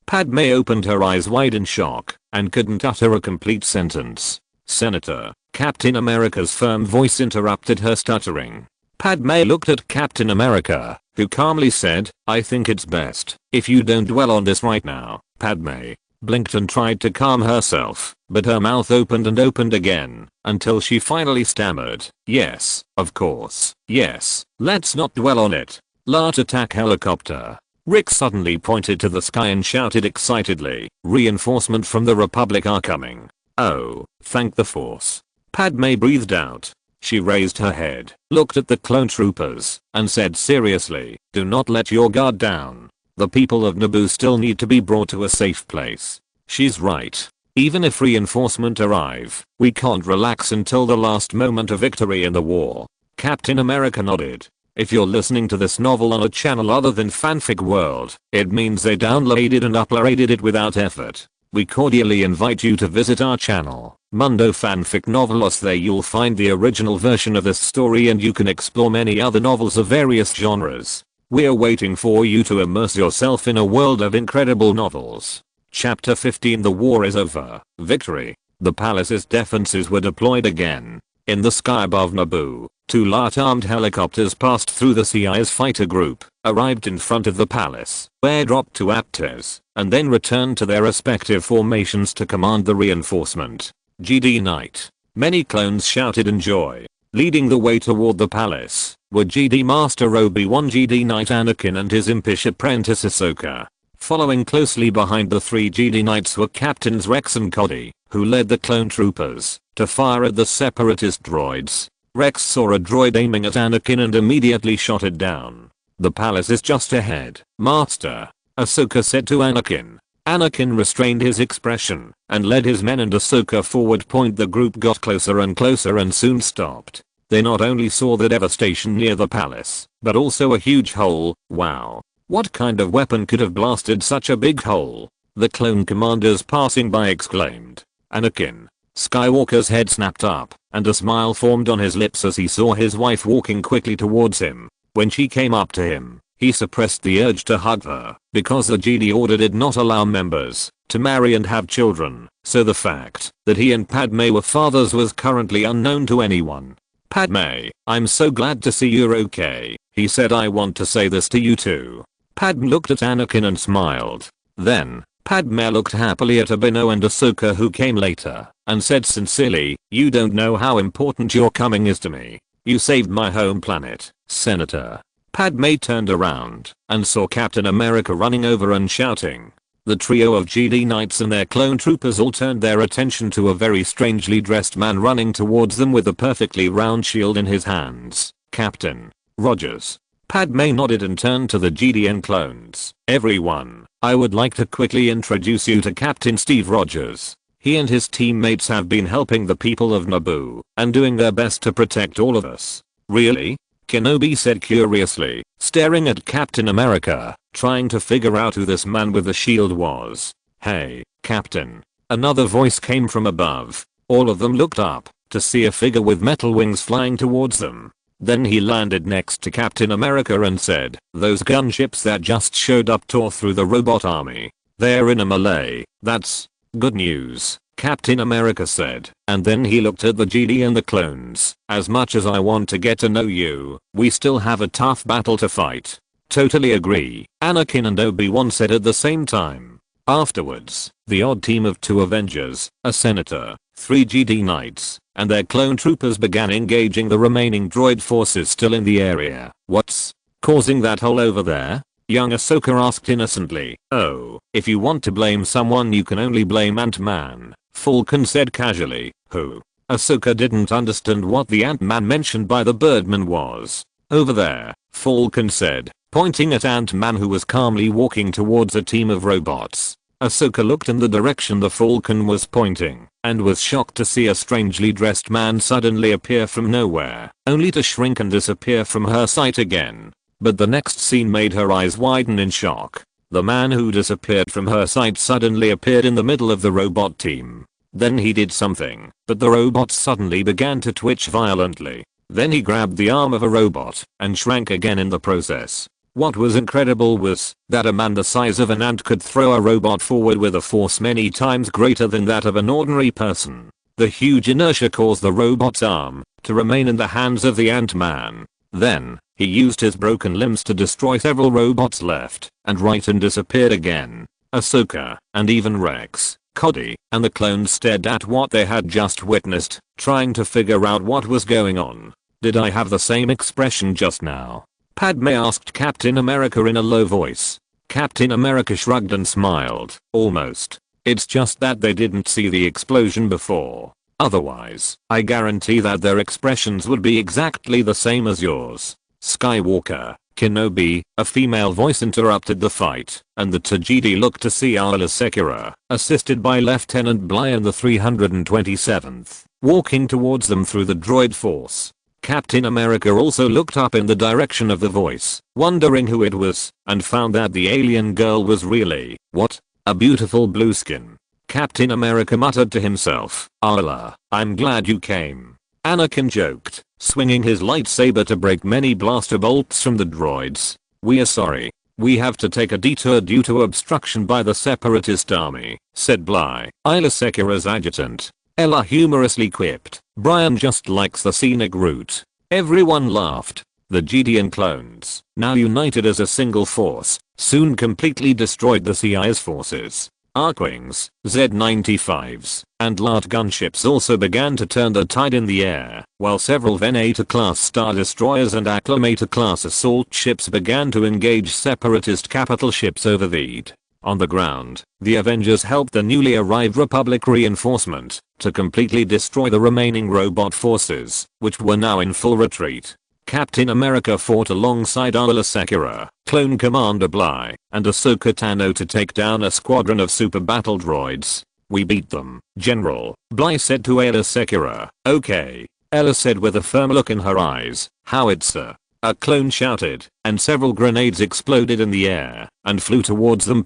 Padme opened her eyes wide in shock and couldn't utter a complete sentence. Senator, Captain America's firm voice interrupted her stuttering. Padme looked at Captain America, who calmly said, I think it's best if you don't dwell on this right now. Padme blinked and tried to calm herself, but her mouth opened and opened again, until she finally stammered, yes, of course, yes, let's not dwell on it. Large attack helicopter. Rick suddenly pointed to the sky and shouted excitedly, reinforcement from the Republic are coming. Oh, thank the Force. Padme breathed out. She raised her head, looked at the clone troopers, and said seriously, do not let your guard down. The people of Naboo still need to be brought to a safe place. She's right. Even if reinforcement arrive, we can't relax until the last moment of victory in the war. Captain America nodded. If you're listening to this novel on a channel other than Fanfic World, it means they downloaded and uploaded it without effort. We cordially invite you to visit our channel, Mundo Fanfic Novelos. There you'll find the original version of this story and you can explore many other novels of various genres. We're waiting for you to immerse yourself in a world of incredible novels. Chapter 15. The war is over. Victory. The palace's defenses were deployed again. In the sky above Naboo, two large armed helicopters passed through the CI's fighter group, arrived in front of the palace, airdropped to Aptes, and then returned to their respective formations to command the reinforcement. GD Knight. Many clones shouted in joy. Leading the way toward the palace were GD Master Obi-Wan, GD Knight Anakin and his impish apprentice Ahsoka. Following closely behind the three GD Knights were Captains Rex and Cody, who led the clone troopers to fire at the Separatist droids. Rex saw a droid aiming at Anakin and immediately shot it down. The palace is just ahead, Master, Ahsoka said to Anakin. Anakin restrained his expression and led his men and Ahsoka forward. The group got closer and closer and soon stopped. They not only saw the devastation near the palace, but also a huge hole. Wow. What kind of weapon could have blasted such a big hole? The clone commanders passing by exclaimed. Anakin Skywalker's head snapped up, and a smile formed on his lips as he saw his wife walking quickly towards him. When she came up to him, he suppressed the urge to hug her, because the GD order did not allow members to marry and have children, so the fact that he and Padme were fathers was currently unknown to anyone. Padme, I'm so glad to see you're okay, he said. I want to say this to you too. Padme looked at Anakin and smiled. Then, Padme looked happily at Abino and Ahsoka, who came later, and said sincerely, you don't know how important your coming is to me. You saved my home planet, Senator. Padme turned around and saw Captain America running over and shouting. The trio of GD Knights and their clone troopers all turned their attention to a very strangely dressed man running towards them with a perfectly round shield in his hands. Captain Rogers. Padme nodded and turned to the GDN clones. Everyone, I would like to quickly introduce you to Captain Steve Rogers. He and his teammates have been helping the people of Naboo and doing their best to protect all of us. Really? Kenobi said curiously, staring at Captain America, trying to figure out who this man with the shield was. Hey, Captain. Another voice came from above. All of them looked up to see a figure with metal wings flying towards them. Then he landed next to Captain America and said, those gunships that just showed up tore through the robot army. They're in a melee. That's good news, Captain America said, and then he looked at the GD and the clones. As much as I want to get to know you, we still have a tough battle to fight. Totally agree, Anakin and Obi-Wan said at the same time. Afterwards, the odd team of 2 Avengers, a senator, 3 GD Knights, and their clone troopers began engaging the remaining droid forces still in the area. What's causing that hole over there? Young Ahsoka asked innocently. Oh, if you want to blame someone you can only blame Ant-Man, Falcon said casually. Who? Ahsoka didn't understand what the Ant-Man mentioned by the Birdman was. Over there, Falcon said, pointing at Ant-Man who was calmly walking towards a team of robots. Ahsoka looked in the direction the Falcon was pointing and was shocked to see a strangely dressed man suddenly appear from nowhere, only to shrink and disappear from her sight again. But the next scene made her eyes widen in shock. The man who disappeared from her sight suddenly appeared in the middle of the robot team. Then he did something, but the robots suddenly began to twitch violently. Then he grabbed the arm of a robot and shrank again in the process. What was incredible was that a man the size of an ant could throw a robot forward with a force many times greater than that of an ordinary person. The huge inertia caused the robot's arm to remain in the hands of the Ant-Man. Then, he used his broken limbs to destroy several robots left and right and disappeared again. Ahsoka, and even Rex, Cody, and the clones stared at what they had just witnessed, trying to figure out what was going on. Did I have the same expression just now? Padme asked Captain America in a low voice. Captain America shrugged and smiled. Almost. It's just that they didn't see the explosion before. Otherwise, I guarantee that their expressions would be exactly the same as yours. Skywalker, Kenobi, a female voice interrupted the fight, and the Tajidi looked to see Aayla Secura, assisted by Lieutenant Bly and the 327th, walking towards them through the droid force. Captain America also looked up in the direction of the voice, wondering who it was, and found that the alien girl was really, what? A beautiful blue skin. Captain America muttered to himself, Aayla, I'm glad you came. Anakin joked, swinging his lightsaber to break many blaster bolts from the droids. We are sorry. We have to take a detour due to obstruction by the Separatist army, said Bly, Aayla Secura's adjutant. Ella humorously quipped, Brian just likes the scenic route. Everyone laughed. The Gideon clones, now united as a single force, soon completely destroyed the CI's forces. Arkwings, Z-95s, and large gunships also began to turn the tide in the air, while several Venator-class Star Destroyers and Acclamator-class assault ships began to engage Separatist capital ships over the On the ground, the Avengers helped the newly arrived Republic reinforcement to completely destroy the remaining robot forces, which were now in full retreat. Captain America fought alongside Aayla Secura, Clone Commander Bly, and Ahsoka Tano to take down a squadron of super battle droids. We beat them, General, Bly said to Aayla Secura. Okay, Ella said with a firm look in her eyes. Howitzer. A clone shouted, and several grenades exploded in the air and flew towards them.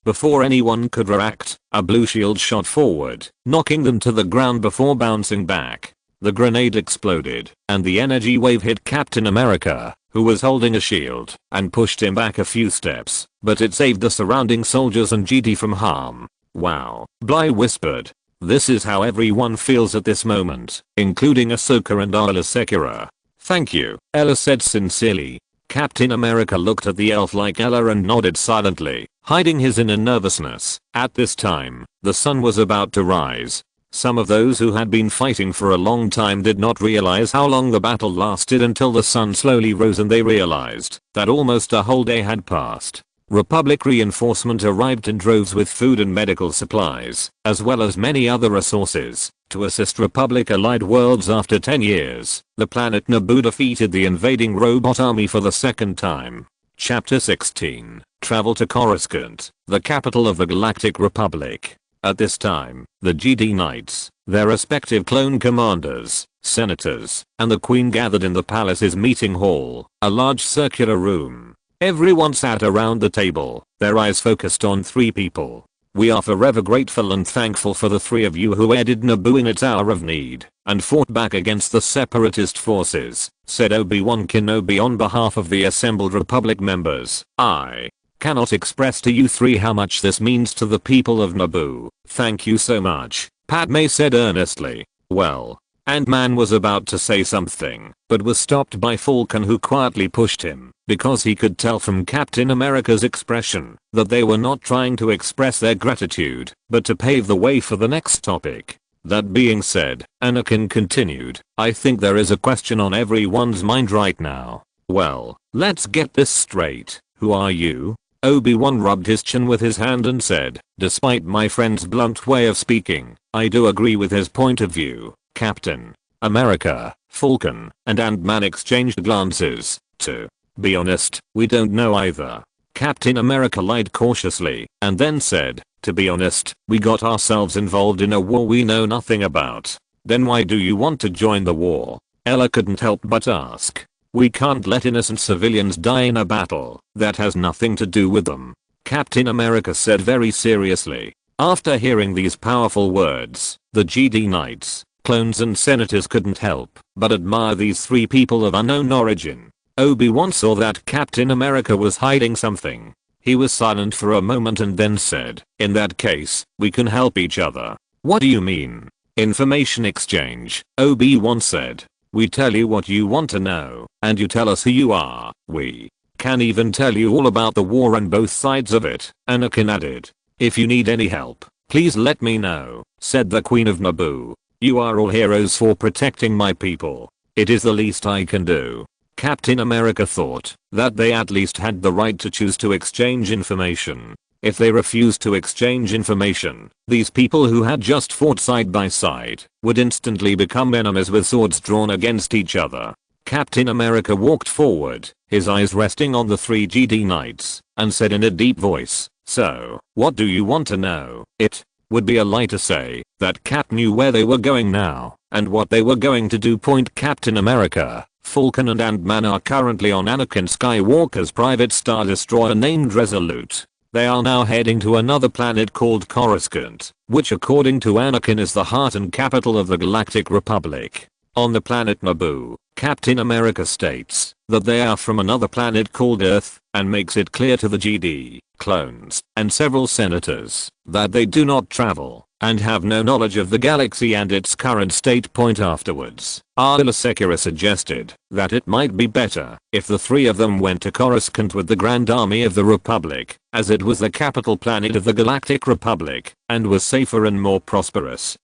Before anyone could react, a blue shield shot forward, knocking them to the ground before bouncing back. The grenade exploded, and the energy wave hit Captain America, who was holding a shield, and pushed him back a few steps, but it saved the surrounding soldiers and GD from harm. Wow, Bly whispered. This is how everyone feels at this moment, including Ahsoka and Aayla Secura. Thank you, Ella said sincerely. Captain America looked at the elf like Ella and nodded silently, hiding his inner nervousness. At this time, the sun was about to rise. Some of those who had been fighting for a long time did not realize how long the battle lasted until the sun slowly rose and they realized that almost a whole day had passed. Republic reinforcement arrived in droves with food and medical supplies, as well as many other resources, to assist Republic allied worlds after 10 years. The planet Naboo defeated the invading robot army for the second time. Chapter 16. Travel to Coruscant, the capital of the Galactic Republic. At this time, the GD Knights, their respective clone commanders, senators, and the Queen gathered in the palace's meeting hall, a large circular room. Everyone sat around the table, their eyes focused on three people. We are forever grateful and thankful for the three of you who aided Naboo in its hour of need and fought back against the Separatist forces, said Obi-Wan Kenobi on behalf of the assembled Republic members. I cannot express to you three how much this means to the people of Naboo. Thank you so much, Padme said earnestly. Well, Ant-Man was about to say something, but was stopped by Falcon, who quietly pushed him, because he could tell from Captain America's expression that they were not trying to express their gratitude, but to pave the way for the next topic. That being said, Anakin continued, I think there is a question on everyone's mind right now. Well, let's get this straight. Who are you? Obi-Wan rubbed his chin with his hand and said, despite my friend's blunt way of speaking, I do agree with his point of view. Captain America, Falcon, and Ant-Man exchanged glances. To be honest, we don't know either. Captain America lied cautiously, and then said, To be honest, we got ourselves involved in a war we know nothing about. Then why do you want to join the war? Ella couldn't help but ask. We can't let innocent civilians die in a battle that has nothing to do with them. Captain America said very seriously. After hearing these powerful words, the Jedi Knights, clones and senators couldn't help but admire these three people of unknown origin. Obi-Wan saw that Captain America was hiding something. He was silent for a moment and then said, "In that case, we can help each other." "What do you mean?" "Information exchange," Obi-Wan said. "We tell you what you want to know, and you tell us who you are. We can even tell you all about the war and both sides of it," Anakin added. "If you need any help, please let me know," said the Queen of Naboo. "You are all heroes for protecting my people. It is the least I can do." Captain America thought that they at least had the right to choose to exchange information. If they refused to exchange information, these people who had just fought side by side would instantly become enemies with swords drawn against each other. Captain America walked forward, his eyes resting on the three Jedi Knights, and said in a deep voice, "So, what do you want to know?" It would be a lie to say that Cap knew where they were going now and what they were going to do. Captain America, Falcon and Ant-Man are currently on Anakin Skywalker's private star destroyer named Resolute. They are now heading to another planet called Coruscant, which according to Anakin is the heart and capital of the Galactic Republic. On the planet Naboo, Captain America states that they are from another planet called Earth and makes it clear to the Jedi, clones, and several senators that they do not travel and have no knowledge of the galaxy and its current state. Afterwards, Sekira suggested that it might be better if the three of them went to Coruscant with the Grand Army of the Republic, as it was the capital planet of the Galactic Republic and was safer and more prosperous.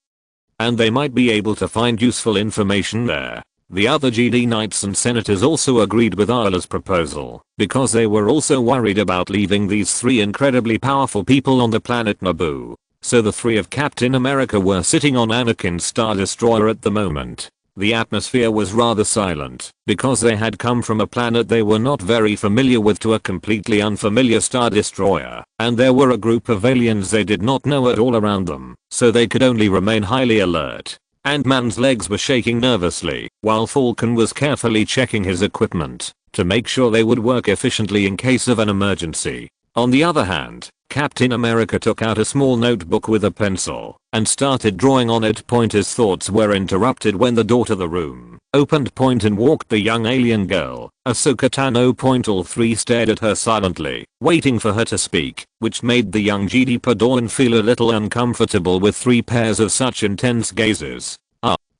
And they might be able to find useful information there. The other Jedi Knights and senators also agreed with Arla's proposal because they were also worried about leaving these three incredibly powerful people on the planet Naboo. So the three of Captain America were sitting on Anakin's Star Destroyer at the moment. The atmosphere was rather silent because they had come from a planet they were not very familiar with to a completely unfamiliar Star Destroyer, and there were a group of aliens they did not know at all around them, so they could only remain highly alert. Ant-Man's legs were shaking nervously, while Falcon was carefully checking his equipment to make sure they would work efficiently in case of an emergency. On the other hand, Captain America took out a small notebook with a pencil and started drawing on it. His thoughts were interrupted when the door to the room opened. And walked the young alien girl, Ahsoka Tano. All three stared at her silently, waiting for her to speak, which made the young Jedi Padawan feel a little uncomfortable with three pairs of such intense gazes.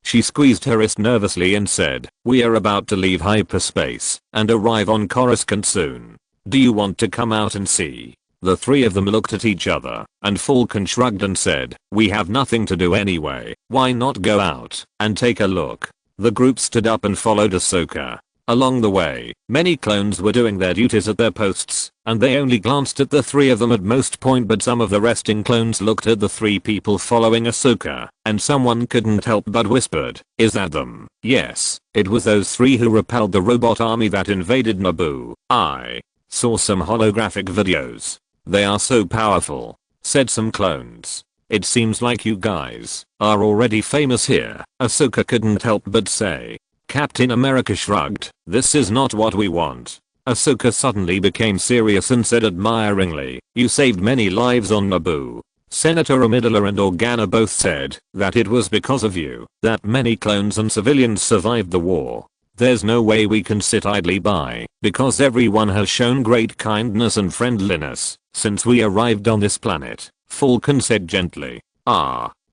She squeezed her wrist nervously and said, "We are about to leave hyperspace and arrive on Coruscant soon. Do you want to come out and see?" The three of them looked at each other, and Falcon shrugged and said, "We have nothing to do anyway, why not go out and take a look?" The group stood up and followed Ahsoka. Along the way, many clones were doing their duties at their posts, and they only glanced at the three of them at most. But some of the resting clones looked at the three people following Ahsoka, and someone couldn't help but whispered, "Is that them?" Yes, it was those three who repelled the robot army that invaded Naboo. "I saw some holographic videos. They are so powerful," said some clones. "It seems like you guys are already famous here," Ahsoka couldn't help but say. Captain America shrugged. "This is not what we want." Ahsoka suddenly became serious and said admiringly, "You saved many lives on Naboo." Senator Amidala and Organa both said that it was because of you that many clones and civilians survived the war. "There's no way we can sit idly by because everyone has shown great kindness and friendliness since we arrived on this planet," Falcon said gently.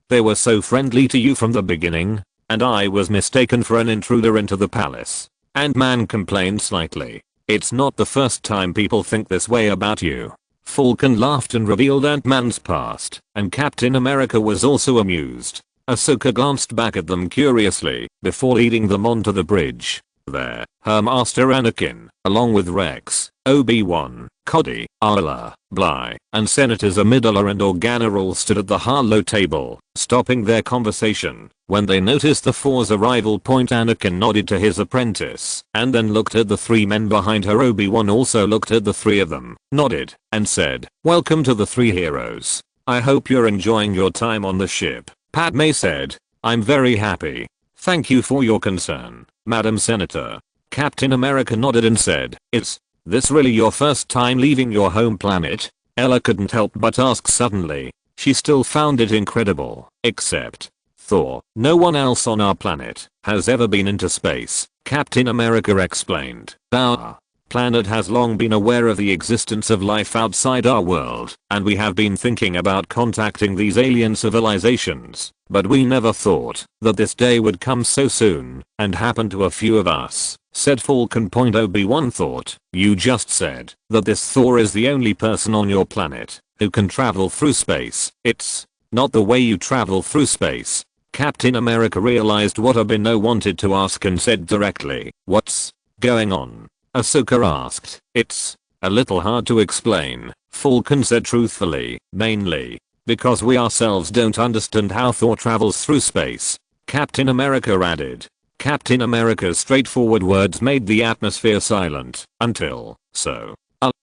They were so friendly to you from the beginning, and I was mistaken for an intruder into the palace," Ant-Man complained slightly. "It's not the first time people think this way about you." Falcon laughed and revealed Ant-Man's past, and Captain America was also amused. Ahsoka glanced back at them curiously before leading them onto the bridge. There, her master Anakin, along with Rex, Obi-Wan, Cody, Arla, Bly, and Senators Amidala and Organa all stood at the hollow table, stopping their conversation when they noticed the four's arrival. Anakin nodded to his apprentice and then looked at the three men behind her. Obi-Wan also looked at the three of them, nodded, and said, "Welcome to the three heroes. I hope you're enjoying your time on the ship, Padme said. I'm very happy. Thank you for your concern, Madam Senator. Captain America nodded and said, Is this really your first time leaving your home planet? Ella couldn't help but ask suddenly. She still found it incredible, except Thor. No one else on our planet has ever been into space, Captain America explained. Our planet has long been aware of the existence of life outside our world, and we have been thinking about contacting these alien civilizations, but we never thought that this day would come so soon and happen to a few of us, said Falcon. Obi-Wan thought, you just said that this Thor is the only person on your planet who can travel through space. It's not the way you travel through space. Captain America realized what Obi-Wan wanted to ask and said directly, what's going on? Ahsoka asked. It's a little hard to explain, Falcon said truthfully, mainly because we ourselves don't understand how Thor travels through space, Captain America added. Captain America's straightforward words made the atmosphere silent until,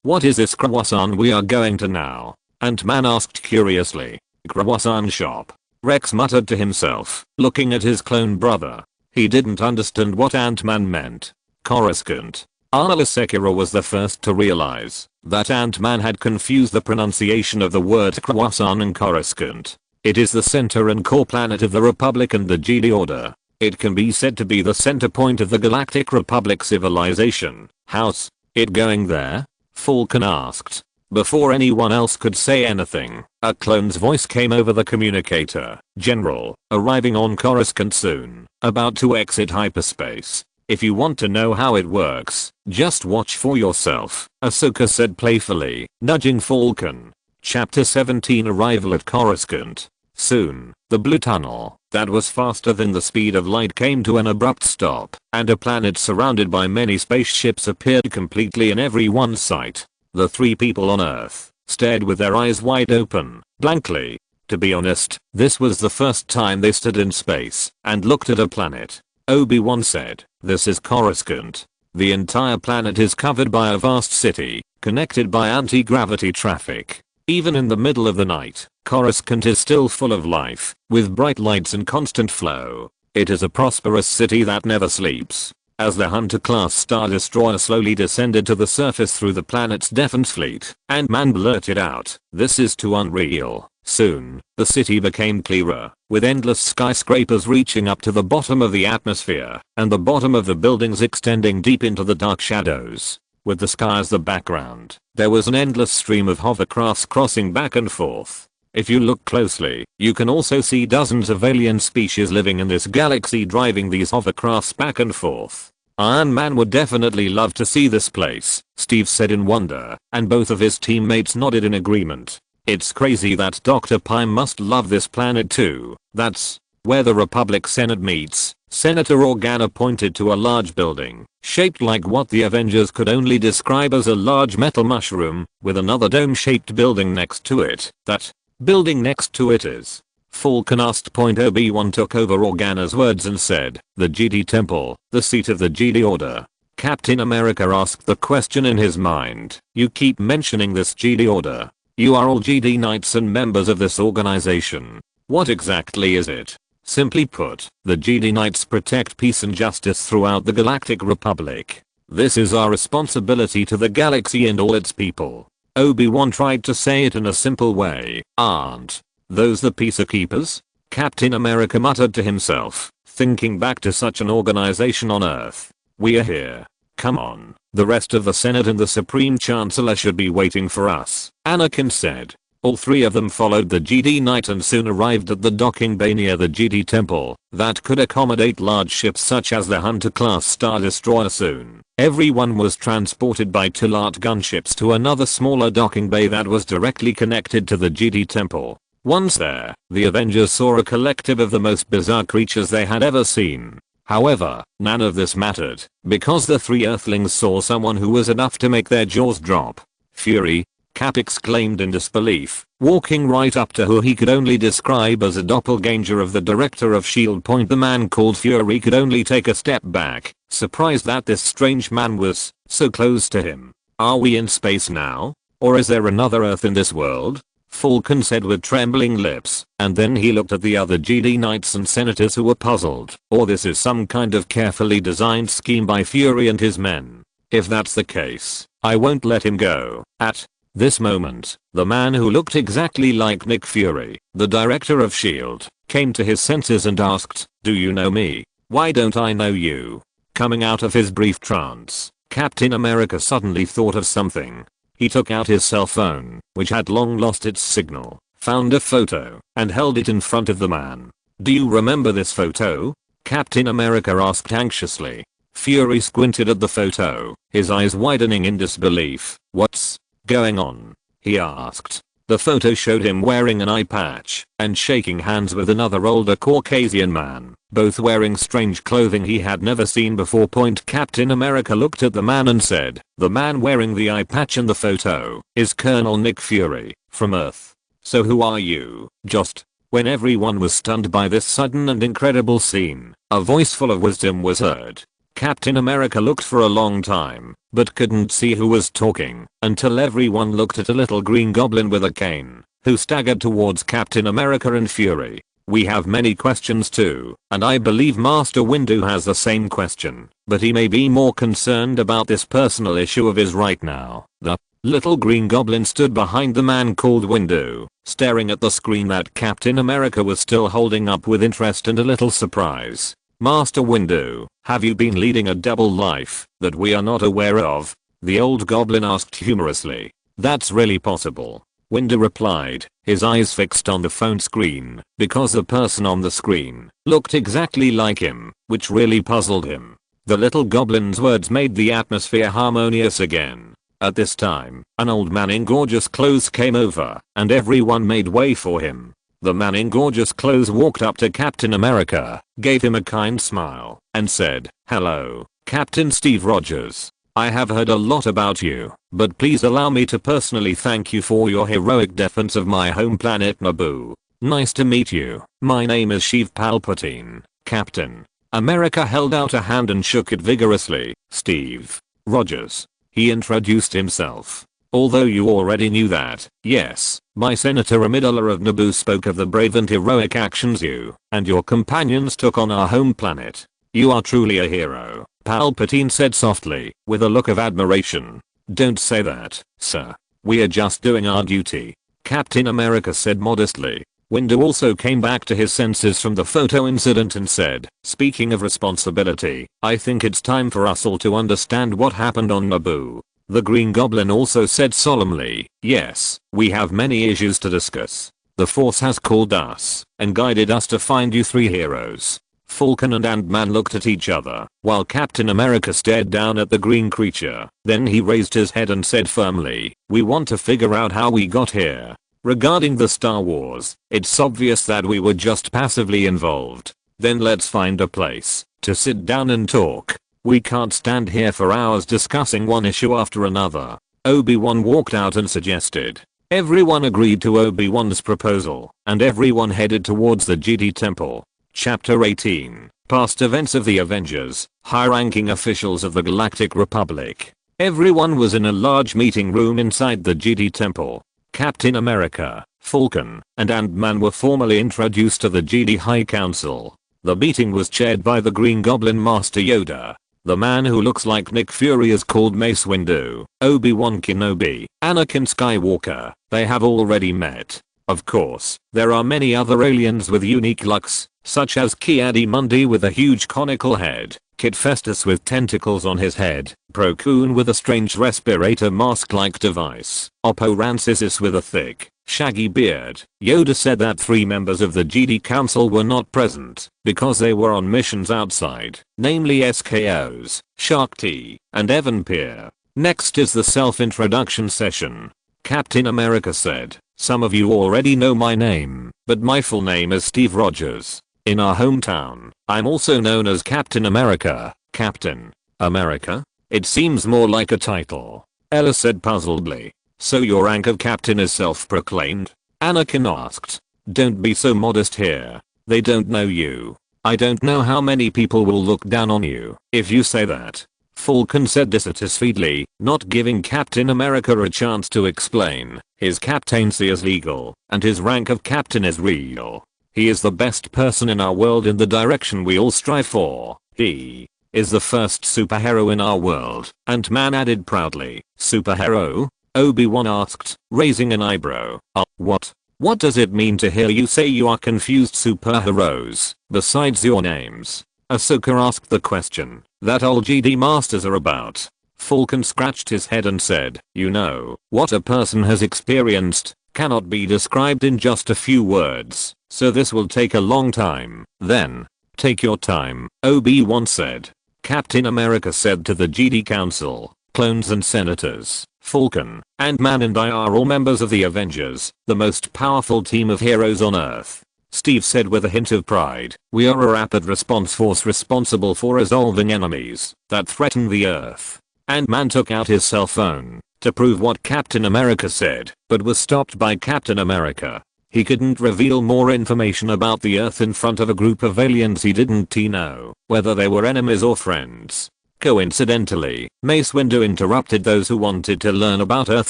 what is this croissant we are going to now? Ant-Man asked curiously. Croissant shop. Rex muttered to himself, looking at his clone brother. He didn't understand what Ant-Man meant. Coruscant. Arla Sekiro was the first to realize that Ant-Man had confused the pronunciation of the word croissant and Coruscant. It is the center and core planet of the Republic and the Jedi Order. It can be said to be the center point of the Galactic Republic civilization. How's it going there? Falcon asked. Before anyone else could say anything, a clone's voice came over the communicator. General, arriving on Coruscant soon, about to exit hyperspace. If you want to know how it works, just watch for yourself, Ahsoka said playfully, nudging Falcon. Chapter 17 Arrival at Coruscant. Soon, the blue tunnel that was faster than the speed of light came to an abrupt stop, and a planet surrounded by many spaceships appeared completely in everyone's sight. The three people on Earth stared with their eyes wide open, blankly. To be honest, this was the first time they stood in space and looked at a planet. Obi-Wan said, this is Coruscant. The entire planet is covered by a vast city, connected by anti-gravity traffic. Even in the middle of the night, Coruscant is still full of life, with bright lights and constant flow. It is a prosperous city that never sleeps. As the Hunter-class Star Destroyer slowly descended to the surface through the planet's defense fleet, Ant-Man blurted out, this is too unreal. Soon, the city became clearer, with endless skyscrapers reaching up to the bottom of the atmosphere, and the bottom of the buildings extending deep into the dark shadows. With the sky as the background, there was an endless stream of hovercrafts crossing back and forth. If you look closely, you can also see dozens of alien species living in this galaxy driving these hovercrafts back and forth. Iron Man would definitely love to see this place, Steve said in wonder, and both of his teammates nodded in agreement. It's crazy that Dr. Pym must love this planet too. That's where the Republic Senate meets. Senator Organa pointed to a large building, shaped like what the Avengers could only describe as a large metal mushroom, with another dome-shaped building next to it. That building next to it is? Falcon asked. Obi-Wan took over Organa's words and said, the Jedi Temple, the seat of the Jedi Order. Captain America asked the question in his mind. You keep mentioning this Jedi Order. You are all Jedi Knights and members of this organization. What exactly is it? Simply put, the Jedi Knights protect peace and justice throughout the Galactic Republic. This is our responsibility to the galaxy and all its people. Obi-Wan tried to say it in a simple way. Aren't those the peacekeepers? Captain America muttered to himself, thinking back to such an organization on Earth. We are here. Come on. The rest of the Senate and the Supreme Chancellor should be waiting for us, Anakin said. All three of them followed the Jedi Knight and soon arrived at the docking bay near the Jedi Temple that could accommodate large ships such as the Hunter-class Star Destroyer. Soon, everyone was transported by Talat gunships to another smaller docking bay that was directly connected to the Jedi Temple. Once there, the Avengers saw a collective of the most bizarre creatures they had ever seen. However, none of this mattered, because the three Earthlings saw someone who was enough to make their jaws drop. Fury, Cap exclaimed in disbelief, walking right up to who he could only describe as a doppelganger of the director of S.H.I.E.L.D. The man called Fury could only take a step back, surprised that this strange man was so close to him. Are we in space now? Or is there another Earth in this world? Falcon said with trembling lips, and then he looked at the other Jedi Knights and Senators who were puzzled. Or this is some kind of carefully designed scheme by Fury and his men. If that's the case, I won't let him go. At this moment, the man who looked exactly like Nick Fury, the director of S.H.I.E.L.D., came to his senses and asked, "Do you know me? Why don't I know you?" Coming out of his brief trance, Captain America suddenly thought of something. He took out his cell phone, which had long lost its signal, found a photo, and held it in front of the man. "Do you remember this photo?" Captain America asked anxiously. Fury squinted at the photo, his eyes widening in disbelief. "What's going on?" he asked. The photo showed him wearing an eye patch and shaking hands with another older Caucasian man, both wearing strange clothing he had never seen before. Captain America looked at the man and said, "The man wearing the eye patch in the photo is Colonel Nick Fury, from Earth. So who are you?" Just when everyone was stunned by this sudden and incredible scene, a voice full of wisdom was heard. Captain America looked for a long time, but couldn't see who was talking, until everyone looked at a little green goblin with a cane, who staggered towards Captain America and Fury. "We have many questions too, and I believe Master Windu has the same question, but he may be more concerned about this personal issue of his right now." The little green goblin stood behind the man called Windu, staring at the screen that Captain America was still holding up with interest and a little surprise. "Master Windu, have you been leading a double life that we are not aware of?" the old goblin asked humorously. "That's really possible," Windu replied, his eyes fixed on the phone screen, because the person on the screen looked exactly like him, which really puzzled him. The little goblin's words made the atmosphere harmonious again. At this time, an old man in gorgeous clothes came over, and everyone made way for him. The man in gorgeous clothes walked up to Captain America, gave him a kind smile, and said, "Hello, Captain Steve Rogers. I have heard a lot about you, but please allow me to personally thank you for your heroic defense of my home planet Naboo. Nice to meet you. My name is Sheev Palpatine, Captain." America held out a hand and shook it vigorously. "Steve Rogers." He introduced himself. "Although you already knew that, yes, my Senator Amidala of Naboo spoke of the brave and heroic actions you and your companions took on our home planet. You are truly a hero," Palpatine said softly, with a look of admiration. "Don't say that, sir. We are just doing our duty," Captain America said modestly. Windu also came back to his senses from the photo incident and said, "Speaking of responsibility, I think it's time for us all to understand what happened on Naboo." The Green Goblin also said solemnly, "Yes, we have many issues to discuss. The Force has called us and guided us to find you three heroes." Falcon and Ant-Man looked at each other, while Captain America stared down at the green creature. Then he raised his head and said firmly, "We want to figure out how we got here. Regarding the Star Wars, it's obvious that we were just passively involved. Then let's find a place to sit down and talk. We can't stand here for hours discussing one issue after another." Obi-Wan walked out and suggested. Everyone agreed to Obi-Wan's proposal, and everyone headed towards the Jedi Temple. Chapter 18. Past events of the Avengers. High-ranking officials of the Galactic Republic. Everyone was in a large meeting room inside the Jedi Temple. Captain America, Falcon, and Ant-Man were formally introduced to the Jedi High Council. The meeting was chaired by the Green Goblin Master Yoda. The man who looks like Nick Fury is called Mace Windu. Obi-Wan Kenobi, Anakin Skywalker. They have already met. Of course, there are many other aliens with unique looks, such as Ki-Adi-Mundi with a huge conical head, Kit Festus with tentacles on his head, Plo Koon with a strange respirator mask-like device, Oppo Rancisis with a thick, shaggy beard. Yoda said that 3 members of the Jedi Council were not present because they were on missions outside, namely SKOs, Shark T, and Evan Peer. Next is the self-introduction session. Captain America said, "Some of you already know my name, but my full name is Steve Rogers. In our hometown, I'm also known as Captain America." "Captain America? It seems more like a title," Ella said puzzledly. "So your rank of captain is self-proclaimed?" Anakin asked. "Don't be so modest here. They don't know you. I don't know how many people will look down on you if you say that." Falcon said dissatisfiedly, not giving Captain America a chance to explain. His captaincy is legal, and his rank of captain is real. He is the best person in our world in the direction we all strive for. He is the first superhero in our world, Ant-Man added proudly. Superhero? Obi-Wan asked, raising an eyebrow. What? What does it mean to hear you say you are confused superheroes, besides your names? Ahsoka asked the question that all Jedi Masters are about. Falcon scratched his head and said, you know, what a person has experienced cannot be described in just a few words, so this will take a long time. Then, take your time, Obi-Wan said. Captain America said to the Jedi Council, clones and senators, Falcon, Ant-Man and I are all members of the Avengers, the most powerful team of heroes on Earth. Steve said with a hint of pride, we are a rapid response force responsible for resolving enemies that threaten the Earth. Ant-Man took out his cell phone to prove what Captain America said, but was stopped by Captain America. He couldn't reveal more information about the Earth in front of a group of aliens he didn't know whether they were enemies or friends. Coincidentally, Mace Windu interrupted those who wanted to learn about Earth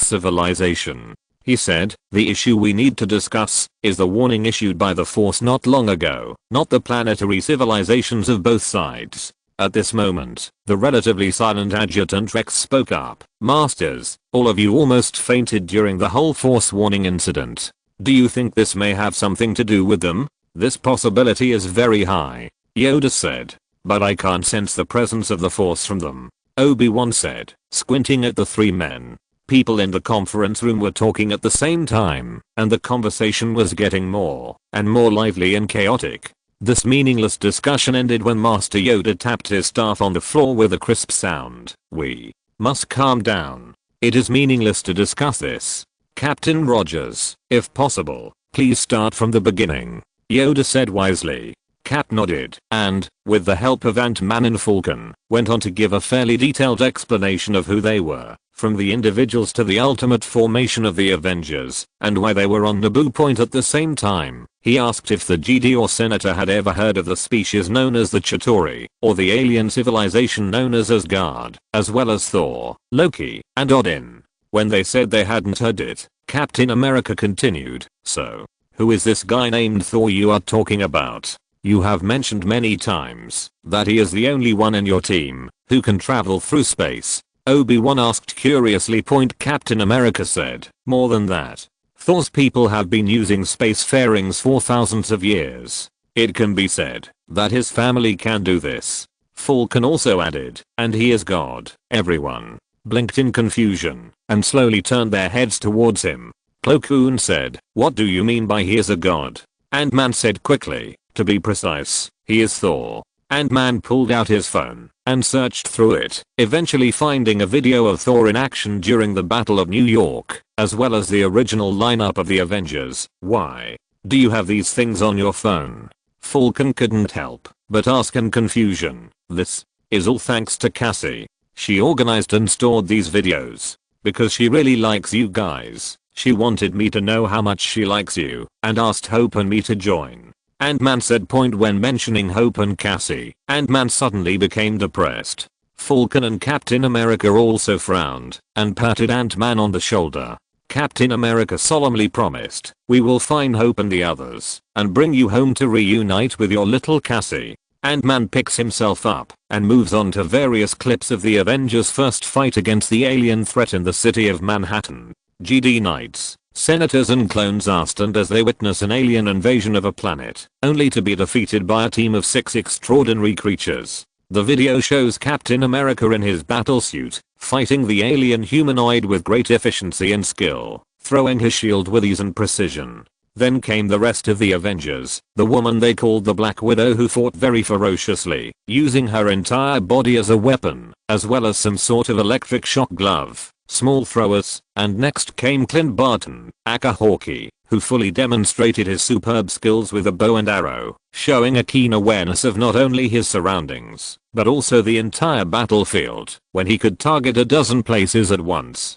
civilization. He said, the issue we need to discuss is the warning issued by the Force not long ago, not the planetary civilizations of both sides. At this moment, the relatively silent Adjutant Rex spoke up. Masters, all of you almost fainted during the whole Force warning incident. Do you think this may have something to do with them? This possibility is very high, Yoda said. But I can't sense the presence of the Force from them, Obi-Wan said, squinting at the three men. People in the conference room were talking at the same time, and the conversation was getting more and more lively and chaotic. This meaningless discussion ended when Master Yoda tapped his staff on the floor with a crisp sound. We must calm down. It is meaningless to discuss this. Captain Rogers, if possible, please start from the beginning, Yoda said wisely. Cap nodded, and, with the help of Ant-Man and Falcon, went on to give a fairly detailed explanation of who they were, from the individuals to the ultimate formation of the Avengers, and why they were on Naboo Point at the same time. He asked if the Jedi or Senator had ever heard of the species known as the Chitauri, or the alien civilization known as Asgard, as well as Thor, Loki, and Odin. When they said they hadn't heard it, Captain America continued, so, who is this guy named Thor you are talking about? You have mentioned many times that he is the only one in your team who can travel through space. Obi-Wan asked curiously. Captain America said, more than that. Thor's people have been using spacefarings for thousands of years. It can be said that his family can do this. Falcon also added, and he is God. Everyone blinked in confusion and slowly turned their heads towards him. Plo Koon said, what do you mean by he is a god? Ant-Man said quickly, to be precise, he is Thor. Ant-Man pulled out his phone and searched through it, eventually finding a video of Thor in action during the Battle of New York, as well as the original lineup of the Avengers. Why do you have these things on your phone? Falcon couldn't help but ask in confusion. This is all thanks to Cassie. She organized and stored these videos because she really likes you guys. She wanted me to know how much she likes you and asked Hope and me to join. Ant-Man said. When mentioning Hope and Cassie, Ant-Man suddenly became depressed. Falcon and Captain America also frowned and patted Ant-Man on the shoulder. Captain America solemnly promised, we will find Hope and the others and bring you home to reunite with your little Cassie. Ant-Man picks himself up and moves on to various clips of the Avengers' first fight against the alien threat in the city of Manhattan. Jedi Knights, senators and clones are stunned as they witness an alien invasion of a planet, only to be defeated by a team of 6 extraordinary creatures. The video shows Captain America in his battlesuit, fighting the alien humanoid with great efficiency and skill, throwing his shield with ease and precision. Then came the rest of the Avengers, the woman they called the Black Widow who fought very ferociously, using her entire body as a weapon, as well as some sort of electric shock glove, small throwers, and next came Clint Barton, aka Hawkeye, who fully demonstrated his superb skills with a bow and arrow, showing a keen awareness of not only his surroundings, but also the entire battlefield, when he could target a dozen places at once,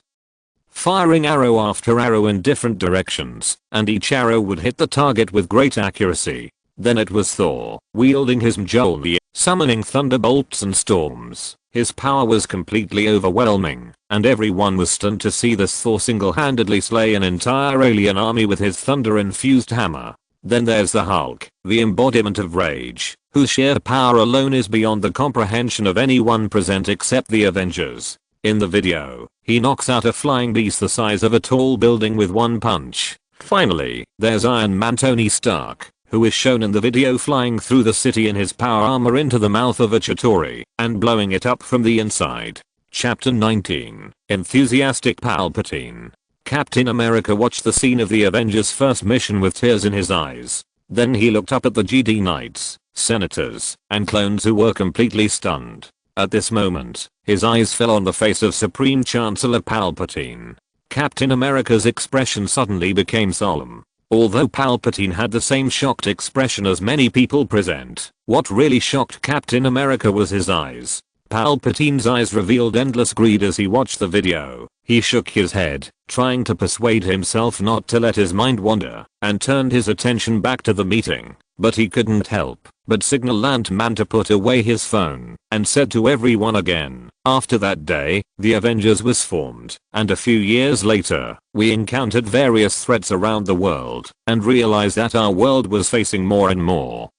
firing arrow after arrow in different directions, and each arrow would hit the target with great accuracy. Then it was Thor, wielding his Mjolnir, summoning thunderbolts and storms, His power was completely overwhelming, and everyone was stunned to see this Thor single-handedly slay an entire alien army with his thunder-infused hammer. Then there's the Hulk, the embodiment of rage, whose sheer power alone is beyond the comprehension of anyone present except the Avengers. In the video, he knocks out a flying beast the size of a tall building with one punch. Finally, there's Iron Man Tony Stark, who is shown in the video flying through the city in his power armor into the mouth of a Chitauri and blowing it up from the inside. Chapter 19. Enthusiastic Palpatine. Captain America watched the scene of the Avengers' first mission with tears in his eyes. Then he looked up at the Jedi Knights, senators, and clones who were completely stunned. At this moment, his eyes fell on the face of Supreme Chancellor Palpatine. Captain America's expression suddenly became solemn. Although Palpatine had the same shocked expression as many people present, what really shocked Captain America was his eyes. Palpatine's eyes revealed endless greed as he watched the video. He shook his head, trying to persuade himself not to let his mind wander, and turned his attention back to the meeting. But he couldn't help but signal Ant-Man to put away his phone, and said to everyone again. After that day, the Avengers was formed, and a few years later, we encountered various threats around the world, and realized that our world was facing more and more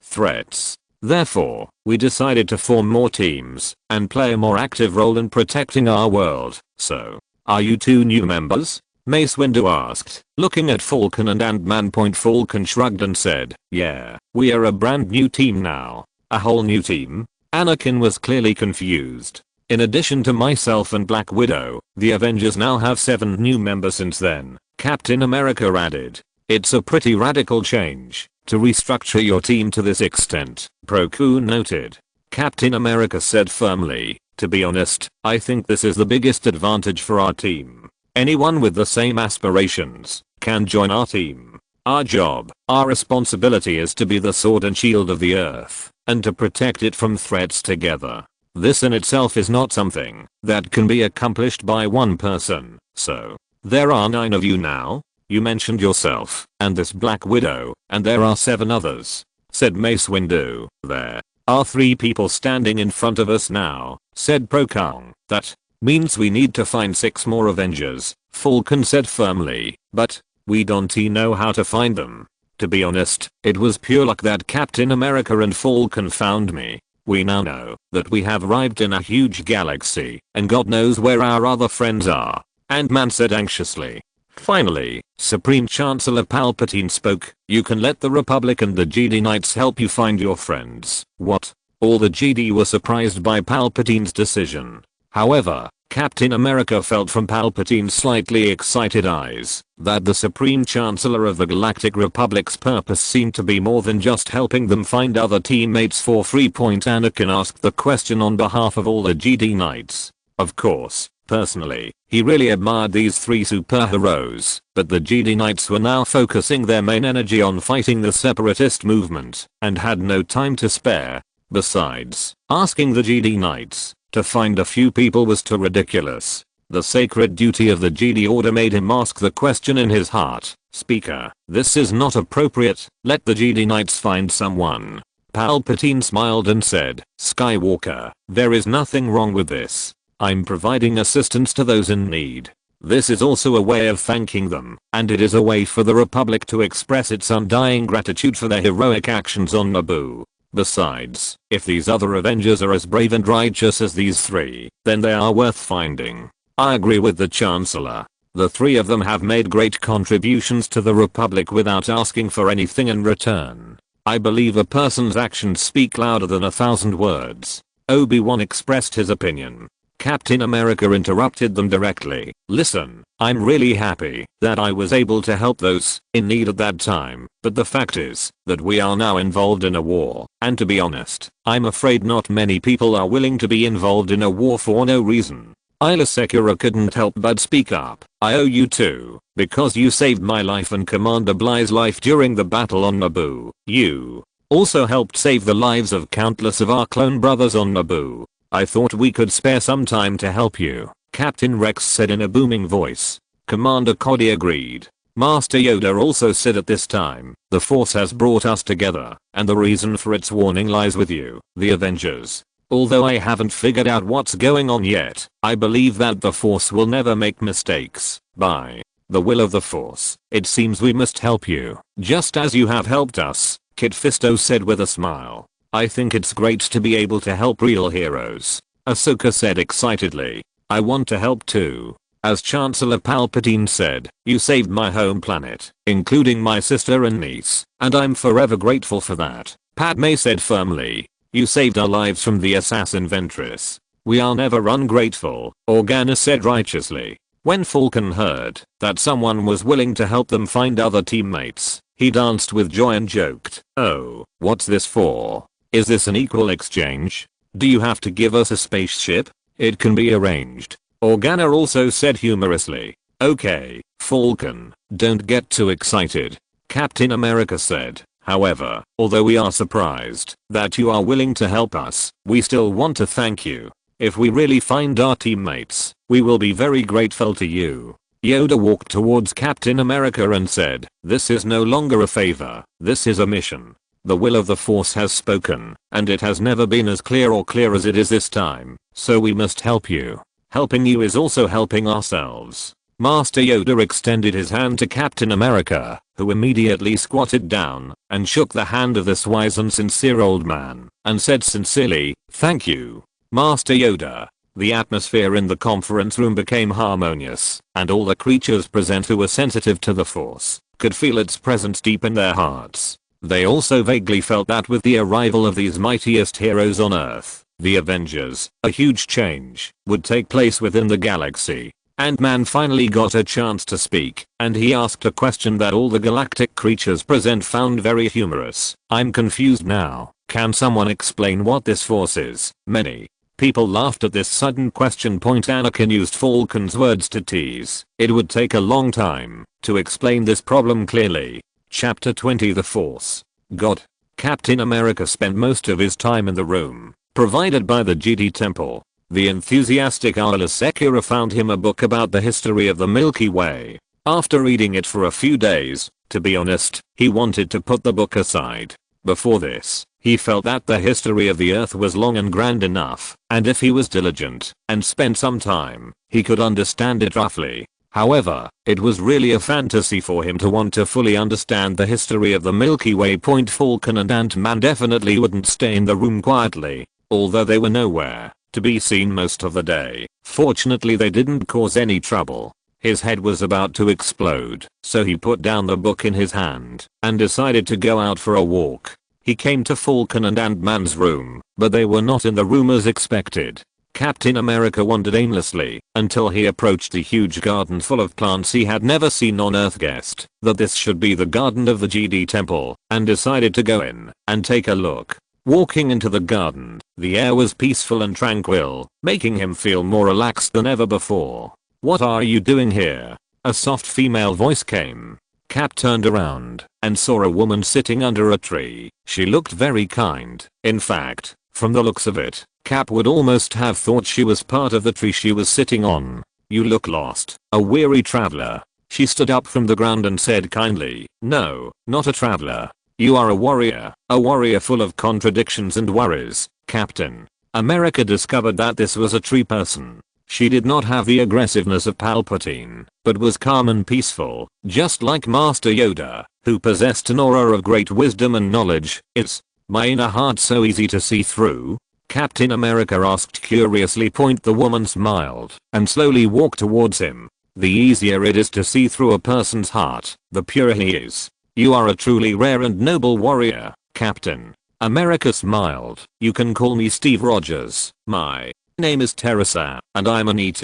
threats. Therefore, we decided to form more teams, and play a more active role in protecting our world. So, are you two new members? Mace Windu asked, looking at Falcon and Ant-Man. Falcon shrugged and said, yeah, we are a brand new team now. A whole new team? Anakin was clearly confused. In addition to myself and Black Widow, the Avengers now have 7 new members since then, Captain America added. It's a pretty radical change to restructure your team to this extent, Plo Koon noted. Captain America said firmly, to be honest, I think this is the biggest advantage for our team. Anyone with the same aspirations can join our team. Our job, our responsibility is to be the sword and shield of the earth, and to protect it from threats together. This in itself is not something that can be accomplished by one person, so there are 9 of you now? You mentioned yourself, and this Black Widow, and there are 7 others, said Mace Windu. There are 3 people standing in front of us now, said Plo Koon. That means we need to find 6 more Avengers, Falcon said firmly, but we don't know how to find them. To be honest, it was pure luck that Captain America and Falcon found me. We now know that we have arrived in a huge galaxy, and God knows where our other friends are, Ant-Man said anxiously. Finally, Supreme Chancellor Palpatine spoke. You can let the Republic and the Jedi Knights help you find your friends. What? All the Jedi were surprised by Palpatine's decision. However, Captain America felt from Palpatine's slightly excited eyes that the Supreme Chancellor of the Galactic Republic's purpose seemed to be more than just helping them find other teammates for free. Anakin asked the question on behalf of all the Jedi Knights. Of course, personally, he really admired these 3 superheroes, but the Jedi Knights were now focusing their main energy on fighting the Separatist movement, and had no time to spare. Besides, asking the Jedi Knights to find a few people was too ridiculous. The sacred duty of the Jedi Order made him ask the question in his heart. Speaker, this is not appropriate, let the Jedi Knights find someone. Palpatine smiled and said, Skywalker, there is nothing wrong with this. I'm providing assistance to those in need. This is also a way of thanking them, and it is a way for the Republic to express its undying gratitude for their heroic actions on Naboo. Besides, if these other Avengers are as brave and righteous as these 3, then they are worth finding. I agree with the Chancellor. The 3 of them have made great contributions to the Republic without asking for anything in return. I believe a person's actions speak louder than 1,000 words. Obi-Wan expressed his opinion. Captain America interrupted them directly. Listen, I'm really happy that I was able to help those in need at that time, but the fact is that we are now involved in a war, and to be honest, I'm afraid not many people are willing to be involved in a war for no reason. Ila Secura couldn't help but speak up. I owe you too, because you saved my life and Commander Bly's life during the battle on Naboo. You also helped save the lives of countless of our clone brothers on Naboo. I thought we could spare some time to help you, Captain Rex said in a booming voice. Commander Cody agreed. Master Yoda also said at this time, the Force has brought us together, and the reason for its warning lies with you, the Avengers. Although I haven't figured out what's going on yet, I believe that the Force will never make mistakes. By the will of the Force, it seems we must help you, just as you have helped us, Kit Fisto said with a smile. I think it's great to be able to help real heroes, Ahsoka said excitedly. I want to help too. As Chancellor Palpatine said, you saved my home planet, including my sister and niece, and I'm forever grateful for that, Padme said firmly. You saved our lives from the assassin Ventress. We are never ungrateful, Organa said righteously. When Falcon heard that someone was willing to help them find other teammates, he danced with joy and joked, oh, what's this for? Is this an equal exchange? Do you have to give us a spaceship? It can be arranged. Organa also said humorously. Okay, Falcon, don't get too excited, Captain America said. However, although we are surprised that you are willing to help us, we still want to thank you. If we really find our teammates, we will be very grateful to you. Yoda walked towards Captain America and said, this is no longer a favor, this is a mission. The will of the Force has spoken, and it has never been as clear as it is this time, so we must help you. Helping you is also helping ourselves. Master Yoda extended his hand to Captain America, who immediately squatted down and shook the hand of this wise and sincere old man, and said sincerely, thank you, Master Yoda. The atmosphere in the conference room became harmonious, and all the creatures present who were sensitive to the Force could feel its presence deep in their hearts. They also vaguely felt that with the arrival of these mightiest heroes on Earth, the Avengers, a huge change would take place within the galaxy. Ant-Man finally got a chance to speak, and he asked a question that all the galactic creatures present found very humorous. I'm confused now. Can someone explain what this Force is? Many people laughed at this sudden question. Anakin used Falcon's words to tease. It would take a long time to explain this problem clearly. Chapter 20 The Force. God. Captain America spent most of his time in the room provided by the Jedi Temple. The enthusiastic Aula Secura found him a book about the history of the Milky Way. After reading it for a few days, to be honest, he wanted to put the book aside. Before this, he felt that the history of the Earth was long and grand enough, and if he was diligent and spent some time, he could understand it roughly. However, it was really a fantasy for him to want to fully understand the history of the Milky Way. Falcon and Ant-Man definitely wouldn't stay in the room quietly, although they were nowhere to be seen most of the day. Fortunately, they didn't cause any trouble. His head was about to explode, so he put down the book in his hand and decided to go out for a walk. He came to Falcon and Ant-Man's room, but they were not in the room as expected. Captain America wandered aimlessly until he approached a huge garden full of plants he had never seen on Earth. Guessed that this should be the garden of the Jedi Temple and decided to go in and take a look. Walking into the garden, the air was peaceful and tranquil, making him feel more relaxed than ever before. What are you doing here? A soft female voice came. Cap turned around and saw a woman sitting under a tree. She looked very kind. In fact, from the looks of it, Cap would almost have thought she was part of the tree she was sitting on. You look lost, a weary traveler. She stood up from the ground and said kindly, no, not a traveler. You are a warrior full of contradictions and worries, Captain. America discovered that this was a tree person. She did not have the aggressiveness of Palpatine, but was calm and peaceful, just like Master Yoda, who possessed an aura of great wisdom and knowledge. Is my inner heart so easy to see through? Captain America asked curiously. The woman smiled and slowly walked towards him. The easier it is to see through a person's heart, the purer he is. You are a truly rare and noble warrior, Captain. America smiled. You can call me Steve Rogers. My name is Teresa, and I'm an ET.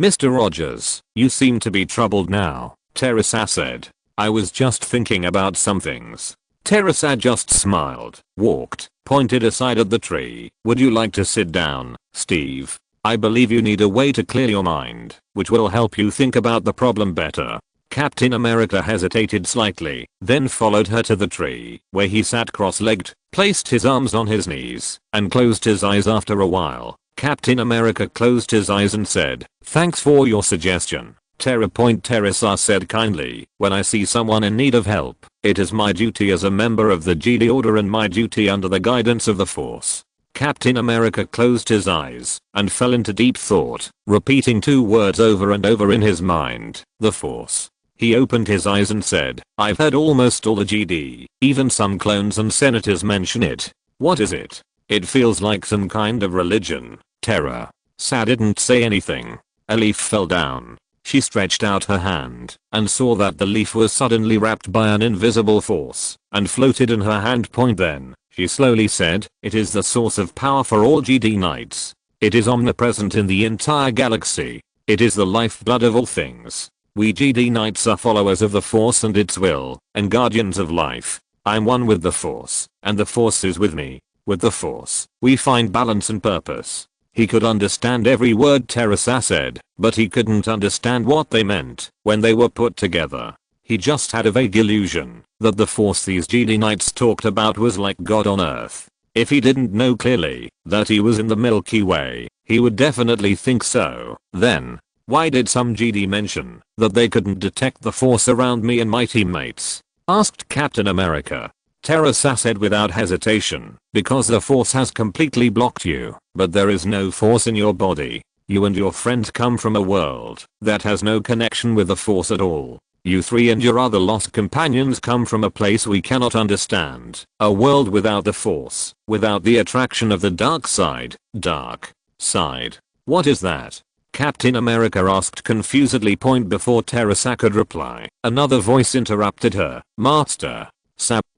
Mr. Rogers, you seem to be troubled now, Teresa said. I was just thinking about some things. Teresa just smiled, walked, pointed aside at the tree. Would you like to sit down, Steve? I believe you need a way to clear your mind, which will help you think about the problem better. Captain America hesitated slightly, then followed her to the tree, where he sat cross-legged, placed his arms on his knees, and closed his eyes. After a while, Captain America closed his eyes and said, thanks for your suggestion, Teresa said kindly. When I see someone in need of help, it is my duty as a member of the Jedi Order and my duty under the guidance of the Force Captain America closed his eyes and fell into deep thought, repeating two words over and over in his mind, the Force. He opened his eyes and said, I've heard almost all the GD, even some clones and senators mention it. What is it? It feels like some kind of religion. Terra. Sa didn't say anything. A leaf fell down. She stretched out her hand and saw that the leaf was suddenly wrapped by an invisible force and floated in her hand point. Then she slowly said, it is the source of power for all GD Knights. It is omnipresent in the entire galaxy. It is the lifeblood of all things. We GD Knights are followers of the Force and its will, and guardians of life. I'm one with the Force, and the Force is with me. With the Force, we find balance and purpose. He could understand every word Teresa said, but he couldn't understand what they meant when they were put together. He just had a vague illusion that the Force these GD Knights talked about was like God on Earth. If he didn't know clearly that he was in the Milky Way, he would definitely think so. Then, why did some GD mention that they couldn't detect the Force around me and my teammates? Asked Captain America. Teresa said without hesitation, because the Force has completely blocked you, but there is no Force in your body. You and your friend come from a world that has no connection with the Force at all. You three and your other lost companions come from a place we cannot understand. A world without the Force, without the attraction of the dark side. Dark side. What is that? Captain America asked confusedly point before Teresa could reply. Another voice interrupted her. Master.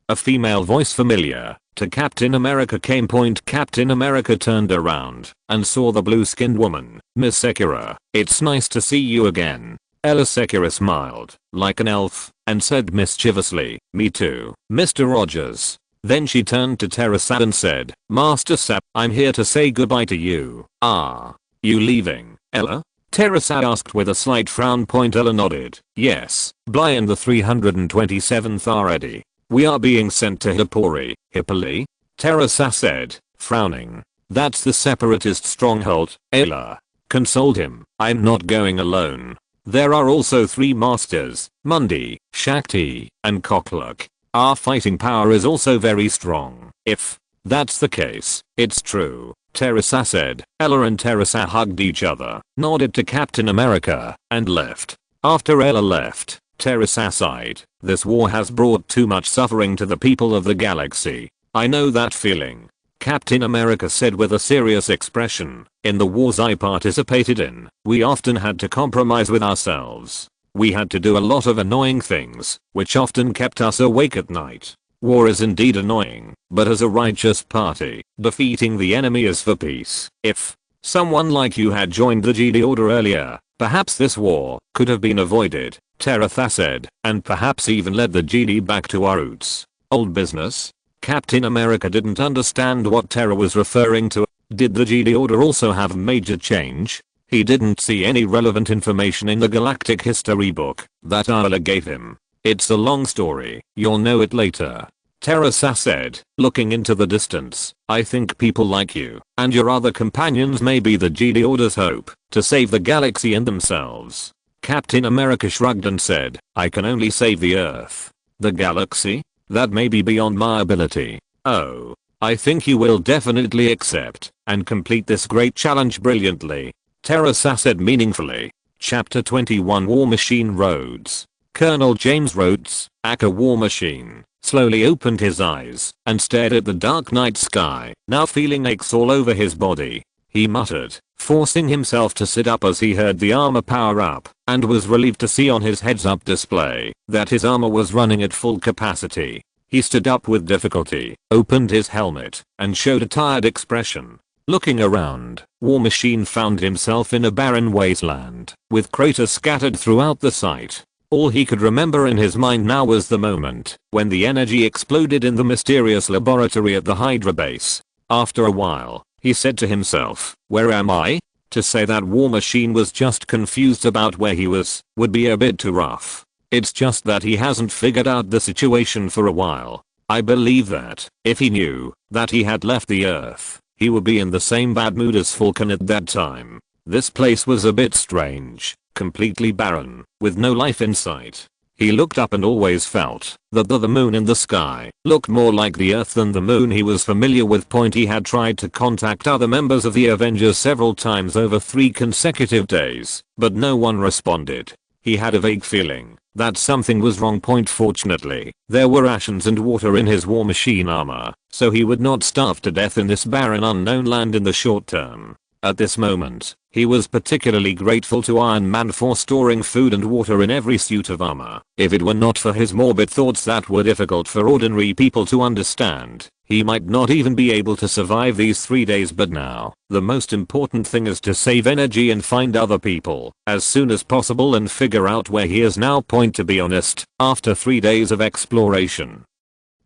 A female voice familiar to Captain America came point. Captain America turned around and saw the blue-skinned woman, Miss Sekira. It's nice to see you again. Ella Sekira smiled like an elf and said mischievously, me too, Mr. Rogers. Then she turned to Teresa and said, Master Sap, I'm here to say goodbye to you. Ah. You leaving, Ella? Teresa asked with a slight frown. Point. Ella nodded. Yes, Bly and the 327th are ready. We are being sent to Hippoli? Teresa said, frowning. That's the Separatist stronghold. Ella consoled him. I'm not going alone. There are also 3 masters, Mundi, Shakti, and Kokluk. Our fighting power is also very strong. If that's the case, it's true, Teresa said. Ella and Teresa hugged each other, nodded to Captain America, and left. After Ella left, Teresa sighed. This war has brought too much suffering to the people of the galaxy. I know that feeling. Captain America said with a serious expression. In the wars I participated in, we often had to compromise with ourselves. We had to do a lot of annoying things, which often kept us awake at night. War is indeed annoying, but as a righteous party, defeating the enemy is for peace. If someone like you had joined the GD Order earlier, perhaps this war could have been avoided, Teresa said, and perhaps even led the GD back to our roots. Old business? Captain America didn't understand what Terra was referring to. Did the GD Order also have major change? He didn't see any relevant information in the Galactic History book that Arla gave him. It's a long story, you'll know it later. Teresa said, looking into the distance. I think people like you and your other companions may be the GD Order's hope to save the galaxy and themselves. Captain America shrugged and said, I can only save the Earth. The galaxy? That may be beyond my ability. Oh. I think you will definitely accept and complete this great challenge brilliantly. Teresa said meaningfully. Chapter 21 War Machine Rhodes. Colonel James Rhodes, aka War Machine, slowly opened his eyes and stared at the dark night sky, now feeling aches all over his body. He muttered, forcing himself to sit up as he heard the armor power up, and was relieved to see on his heads-up display that his armor was running at full capacity. He stood up with difficulty, opened his helmet, and showed a tired expression. Looking around, War Machine found himself in a barren wasteland, with craters scattered throughout the site. All he could remember in his mind now was the moment when the energy exploded in the mysterious laboratory at the Hydra base. After a while, he said to himself, where am I? To say that War Machine was just confused about where he was would be a bit too rough. It's just that he hasn't figured out the situation for a while. I believe that if he knew that he had left the Earth, he would be in the same bad mood as Falcon at that time. This place was a bit strange, completely barren, with no life in sight. He looked up and always felt that the moon in the sky looked more like the Earth than the moon he was familiar with. He had tried to contact other members of the Avengers several times over 3 consecutive days, but no one responded. He had a vague feeling that something was wrong. Fortunately, there were rations and water in his war machine armor, so he would not starve to death in this barren unknown land in the short term. At this moment, he was particularly grateful to Iron Man for storing food and water in every suit of armor. If it were not for his morbid thoughts that were difficult for ordinary people to understand, he might not even be able to survive these 3 days. But now, the most important thing is to save energy and find other people as soon as possible and figure out where he is now. To be honest, after 3 days of exploration,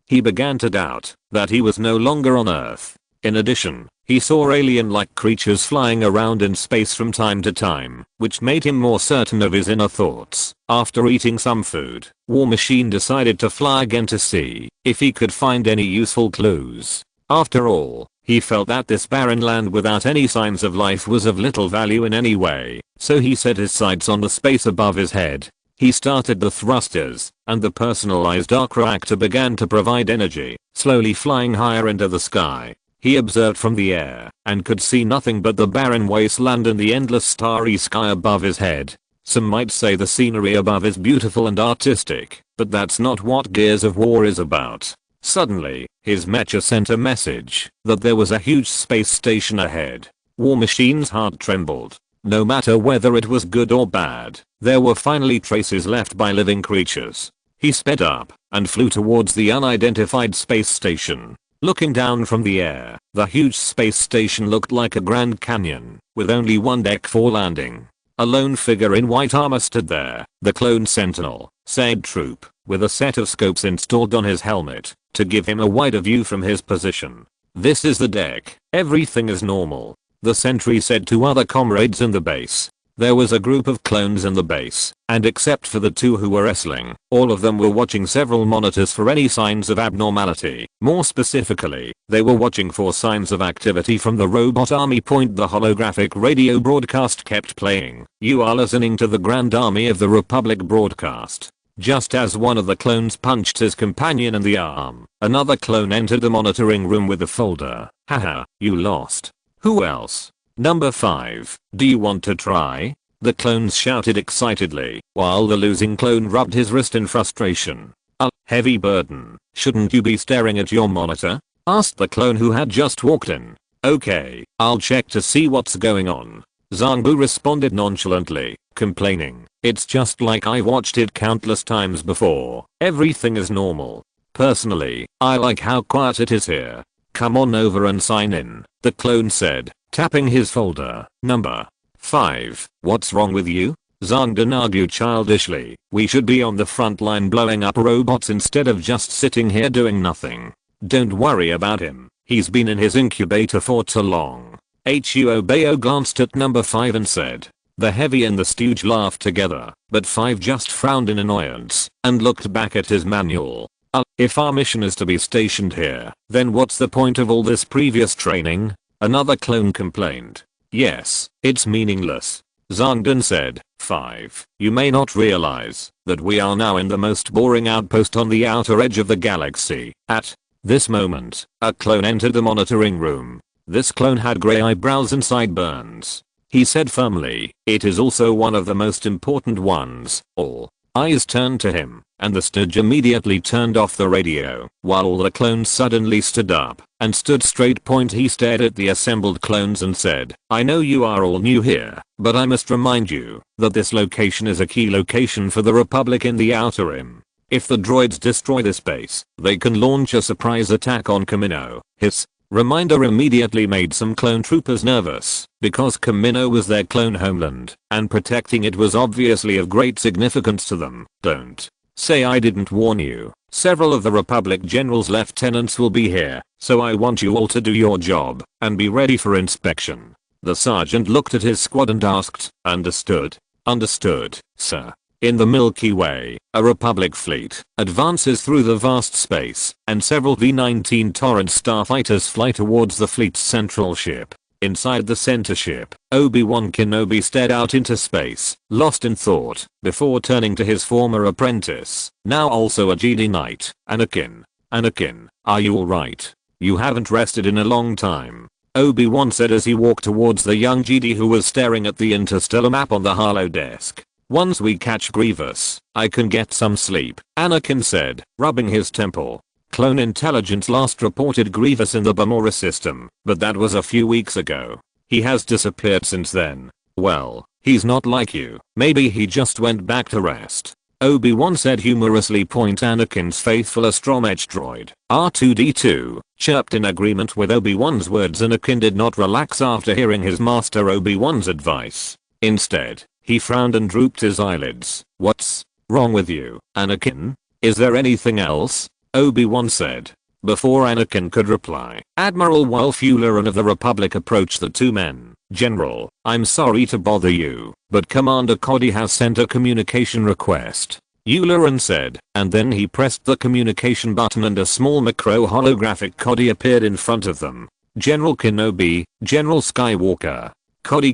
he began to doubt that he was no longer on Earth. In addition, he saw alien-like creatures flying around in space from time to time, which made him more certain of his inner thoughts. After eating some food, War Machine decided to fly again to see if he could find any useful clues. After all, he felt that this barren land without any signs of life was of little value in any way, so he set his sights on the space above his head. He started the thrusters, and the personalized arc reactor began to provide energy, slowly flying higher into the sky. He observed from the air and could see nothing but the barren wasteland and the endless starry sky above his head. Some might say the scenery above is beautiful and artistic, but that's not what Gears of War is about. Suddenly, his mecha sent a message that there was a huge space station ahead. War Machine's heart trembled. No matter whether it was good or bad, there were finally traces left by living creatures. He sped up and flew towards the unidentified space station. Looking down from the air, the huge space station looked like a Grand Canyon, with only one deck for landing. A lone figure in white armor stood there, the clone sentinel, said Troop, with a set of scopes installed on his helmet to give him a wider view from his position. "This is the deck. Everything is normal," the sentry said to other comrades in the base. There was a group of clones in the base, and except for the 2 who were wrestling, all of them were watching several monitors for any signs of abnormality. More specifically, they were watching for signs of activity from the robot army. The holographic radio broadcast kept playing. "You are listening to the Grand Army of the Republic broadcast." Just as one of the clones punched his companion in the arm, another clone entered the monitoring room with a folder. "Haha, you lost. Who else? Number 5, do you want to try?" the clones shouted excitedly, while the losing clone rubbed his wrist in frustration. "A heavy burden. Shouldn't you be staring at your monitor?" asked the clone who had just walked in. "Okay, I'll check to see what's going on," Zangbu responded nonchalantly, complaining, "It's just like I watched it countless times before. Everything is normal. Personally, I like how quiet it is here. Come on over and sign in," the clone said, tapping his folder. "Number 5, what's wrong with you?" Zangdan argued childishly. "We should be on the front line blowing up robots instead of just sitting here doing nothing." "Don't worry about him. He's been in his incubator for too long." Huo Bao glanced at number 5 and said. The Heavy and the Stooge laughed together, but 5 just frowned in annoyance and looked back at his manual. If our mission is to be stationed here, then what's the point of all this previous training?" another clone complained. "Yes, it's meaningless," Zangdan said. 5. You may not realize that we are now in the most boring outpost on the outer edge of the galaxy. At this moment, a clone entered the monitoring room. This clone had grey eyebrows and sideburns. He said firmly, "It is also one of the most important ones." All eyes turned to him, and the Stooge immediately turned off the radio, while all the clones suddenly stood up and stood straight. He stared at the assembled clones and said, "I know you are all new here, but I must remind you that this location is a key location for the Republic in the Outer Rim. If the droids destroy this base, they can launch a surprise attack on Kamino." His reminder immediately made some clone troopers nervous, because Kamino was their clone homeland, and protecting it was obviously of great significance to them. "Don't say I didn't warn you. Several of the Republic generals' lieutenants will be here, so I want you all to do your job and be ready for inspection." The sergeant looked at his squad and asked, "Understood?" "Understood, sir." In the Milky Way, a Republic fleet advances through the vast space, and several V-19 Torrent starfighters fly towards the fleet's central ship. Inside the center ship, Obi-Wan Kenobi stared out into space, lost in thought, before turning to his former apprentice, now also a Jedi Knight, Anakin. Anakin, are you alright? You haven't rested in a long time. Obi-Wan said as he walked towards the young Jedi who was staring at the interstellar map on the holodesk. Once we catch Grievous, I can get some sleep, Anakin said, rubbing his temple. Clone intelligence last reported Grievous in the Bamora system, but that was a few weeks ago. He has disappeared since then. Well, he's not like you. Maybe he just went back to rest. Obi-Wan said humorously. Anakin's faithful astromech droid, R2-D2, chirped in agreement with Obi-Wan's words. Anakin did not relax after hearing his master Obi-Wan's advice. Instead, he frowned and drooped his eyelids. What's wrong with you, Anakin? Is there anything else? Obi-Wan said. Before Anakin could reply, Admiral Wolf Yularen of the Republic approached the two men. General, I'm sorry to bother you, but Commander Cody has sent a communication request. Yularen said, and then he pressed the communication button and a small macro holographic Cody appeared in front of them. General Kenobi, General Skywalker. Cody.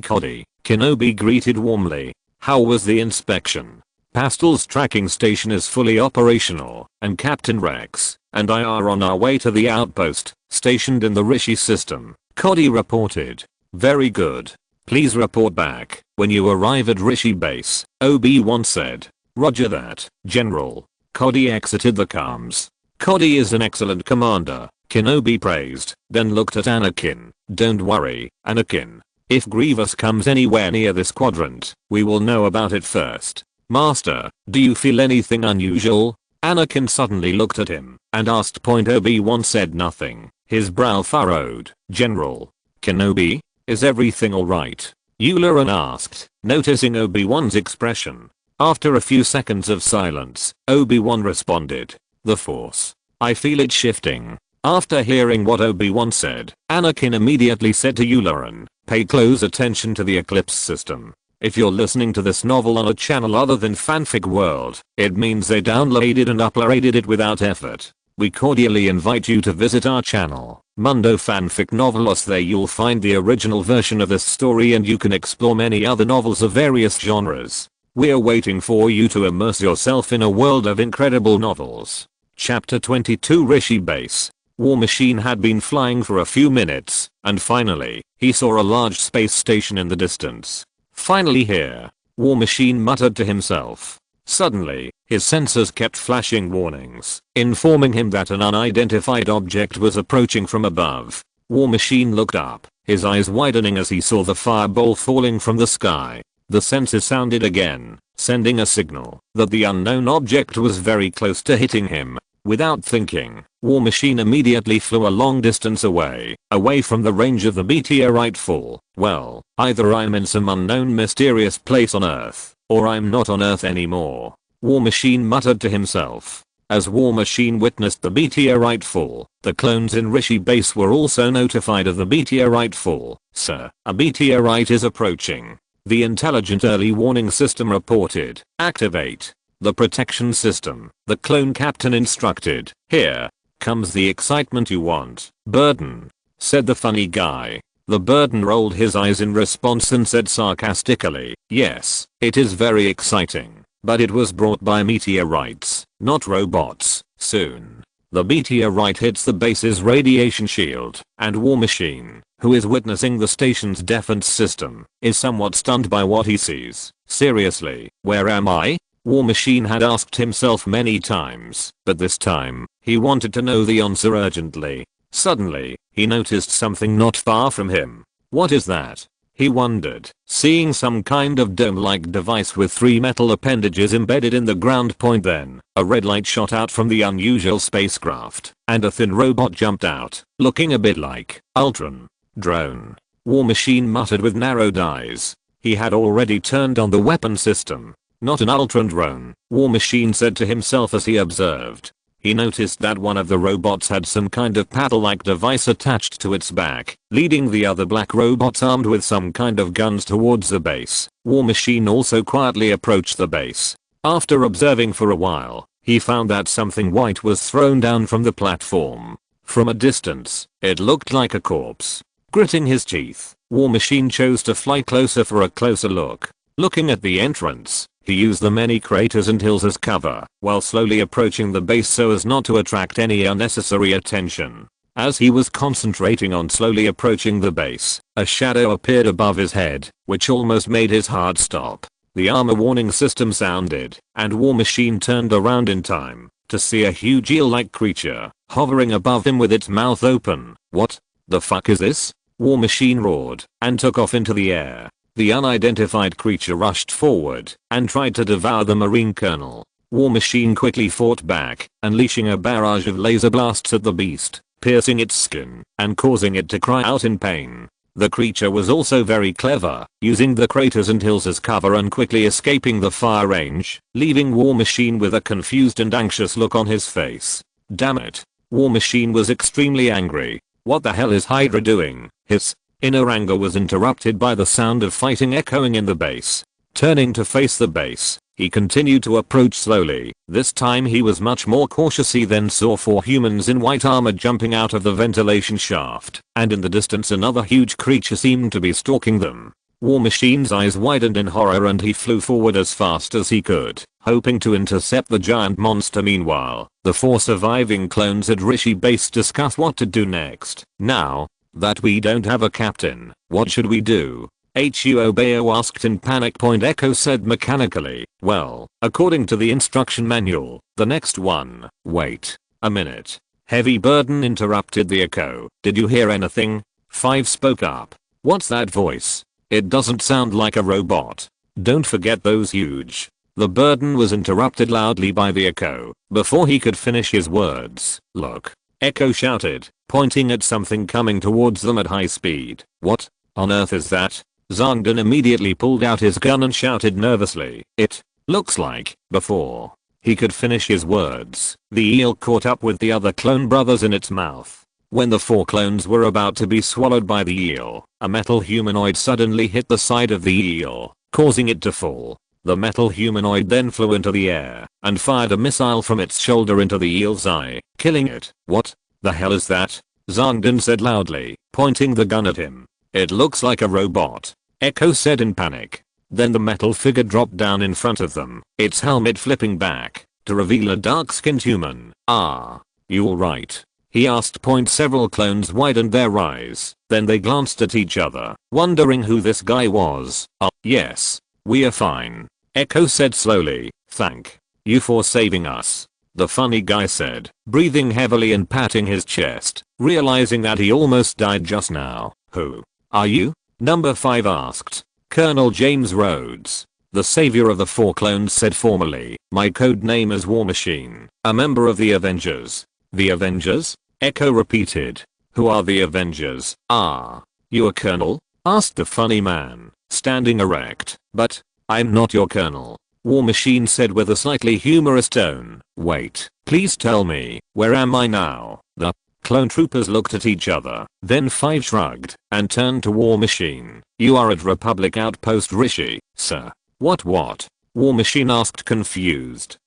Kenobi greeted warmly. How was the inspection? Pastel's tracking station is fully operational, and Captain Rex and I are on our way to the outpost, stationed in the Rishi system, Cody reported. Very good. Please report back when you arrive at Rishi base, Obi-Wan said. Roger that, General. Cody exited the comms. Cody is an excellent commander, Kenobi praised, then looked at Anakin. Don't worry, Anakin. If Grievous comes anywhere near this quadrant, we will know about it first. Master, do you feel anything unusual? Anakin suddenly looked at him and asked. Obi-Wan said nothing, his brow furrowed. General Kenobi, is everything alright? Yularen asked, noticing Obi-Wan's expression. After a few seconds of silence, Obi-Wan responded. The Force. I feel it shifting. After hearing what Obi-Wan said, Anakin immediately said to Yularen, pay close attention to the Eclipse system. If you're listening to this novel on a channel other than Fanfic World, it means they downloaded and uploaded it without effort. We cordially invite you to visit our channel, Mundo Fanfic Novelos. There you'll find the original version of this story and you can explore many other novels of various genres. We're waiting for you to immerse yourself in a world of incredible novels. Chapter 22 Rishi Base. War Machine had been flying for a few minutes, and finally, he saw a large space station in the distance. Finally here, War Machine muttered to himself. Suddenly, his sensors kept flashing warnings, informing him that an unidentified object was approaching from above. War Machine looked up, his eyes widening as he saw the fireball falling from the sky. The sensor sounded again, sending a signal that the unknown object was very close to hitting him. Without thinking, War Machine immediately flew a long distance away from the range of the meteorite fall. Well, either I'm in some unknown mysterious place on Earth, or I'm not on Earth anymore, War Machine muttered to himself. As War Machine witnessed the meteorite fall, the clones in Rishi base were also notified of the meteorite fall. Sir, a meteorite is approaching. The Intelligent Early Warning System reported. Activate the protection system, the clone captain instructed. Here comes the excitement you want, Burden, said the funny guy. The Burden rolled his eyes in response and said sarcastically, yes, it is very exciting, but it was brought by meteorites, not robots. Soon, the meteorite hits the base's radiation shield, and War Machine, who is witnessing the station's defense system, is somewhat stunned by what he sees. Seriously, where am I? War Machine had asked himself many times, but this time, he wanted to know the answer urgently. Suddenly, he noticed something not far from him. What is that? He wondered, seeing some kind of dome-like device with 3 metal appendages embedded in the ground. Then, a red light shot out from the unusual spacecraft, and a thin robot jumped out, looking a bit like Ultron. Drone. War Machine muttered with narrowed eyes. He had already turned on the weapon system. Not an Ultron drone, War Machine said to himself as he observed. He noticed that one of the robots had some kind of paddle-like device attached to its back, leading the other black robots armed with some kind of guns towards the base. War Machine also quietly approached the base. After observing for a while, he found that something white was thrown down from the platform. From a distance, it looked like a corpse. Gritting his teeth, War Machine chose to fly closer for a closer look. Looking at the entrance, he used the many craters and hills as cover, while slowly approaching the base so as not to attract any unnecessary attention. As he was concentrating on slowly approaching the base, a shadow appeared above his head, which almost made his heart stop. The armor warning system sounded, and War Machine turned around in time to see a huge eel-like creature hovering above him with its mouth open. What the fuck is this? War Machine roared and took off into the air. The unidentified creature rushed forward and tried to devour the Marine Colonel. War Machine quickly fought back, unleashing a barrage of laser blasts at the beast, piercing its skin and causing it to cry out in pain. The creature was also very clever, using the craters and hills as cover and quickly escaping the fire range, leaving War Machine with a confused and anxious look on his face. Damn it. War Machine was extremely angry. What the hell is Hydra doing? His inner anger was interrupted by the sound of fighting echoing in the base. Turning to face the base, he continued to approach slowly. This time he was much more cautious. He then saw 4 humans in white armor jumping out of the ventilation shaft, and in the distance another huge creature seemed to be stalking them. War Machine's eyes widened in horror and he flew forward as fast as he could, hoping to intercept the giant monster. Meanwhile, the 4 surviving clones at Rishi Base discussed what to do next. Now that we don't have a captain, what should we do? Huobeo asked in panic. Echo said mechanically, well, according to the instruction manual, the next one. Wait a minute. Heavy Burden interrupted the echo. Did you hear anything? 5 spoke up. What's that voice? It doesn't sound like a robot. Don't forget those huge. The Burden was interrupted loudly by the echo before he could finish his words. Look. Echo shouted, pointing at something coming towards them at high speed. What on earth is that? Zongdan immediately pulled out his gun and shouted nervously. It looks like. Before he could finish his words, the eel caught up with the other clone brothers in its mouth. When the 4 clones were about to be swallowed by the eel, a metal humanoid suddenly hit the side of the eel, causing it to fall. The metal humanoid then flew into the air and fired a missile from its shoulder into the eel's eye, killing it. What the hell is that? Zongdan said loudly, pointing the gun at him. It looks like a robot, Echo said in panic. Then the metal figure dropped down in front of them, its helmet flipping back to reveal a dark-skinned human. Ah, you alright? He asked. Several clones widened their eyes, then they glanced at each other, wondering who this guy was. Yes, we are fine, Echo said slowly. Thank you for saving us, the funny guy said, breathing heavily and patting his chest, realizing that he almost died just now. Who are you? Number 5 asked. Colonel James Rhodes, the savior of the 4 clones, said formally. My code name is War Machine, a member of the Avengers. The Avengers? Echo repeated. Who are the Avengers? Ah, you a colonel? Asked the funny man, standing erect. But I'm not your colonel, War Machine said with a slightly humorous tone. Wait, please tell me, where am I now? The clone troopers looked at each other, then 5 shrugged and turned to War Machine. You are at Republic Outpost Rishi, sir. What? War Machine asked, confused.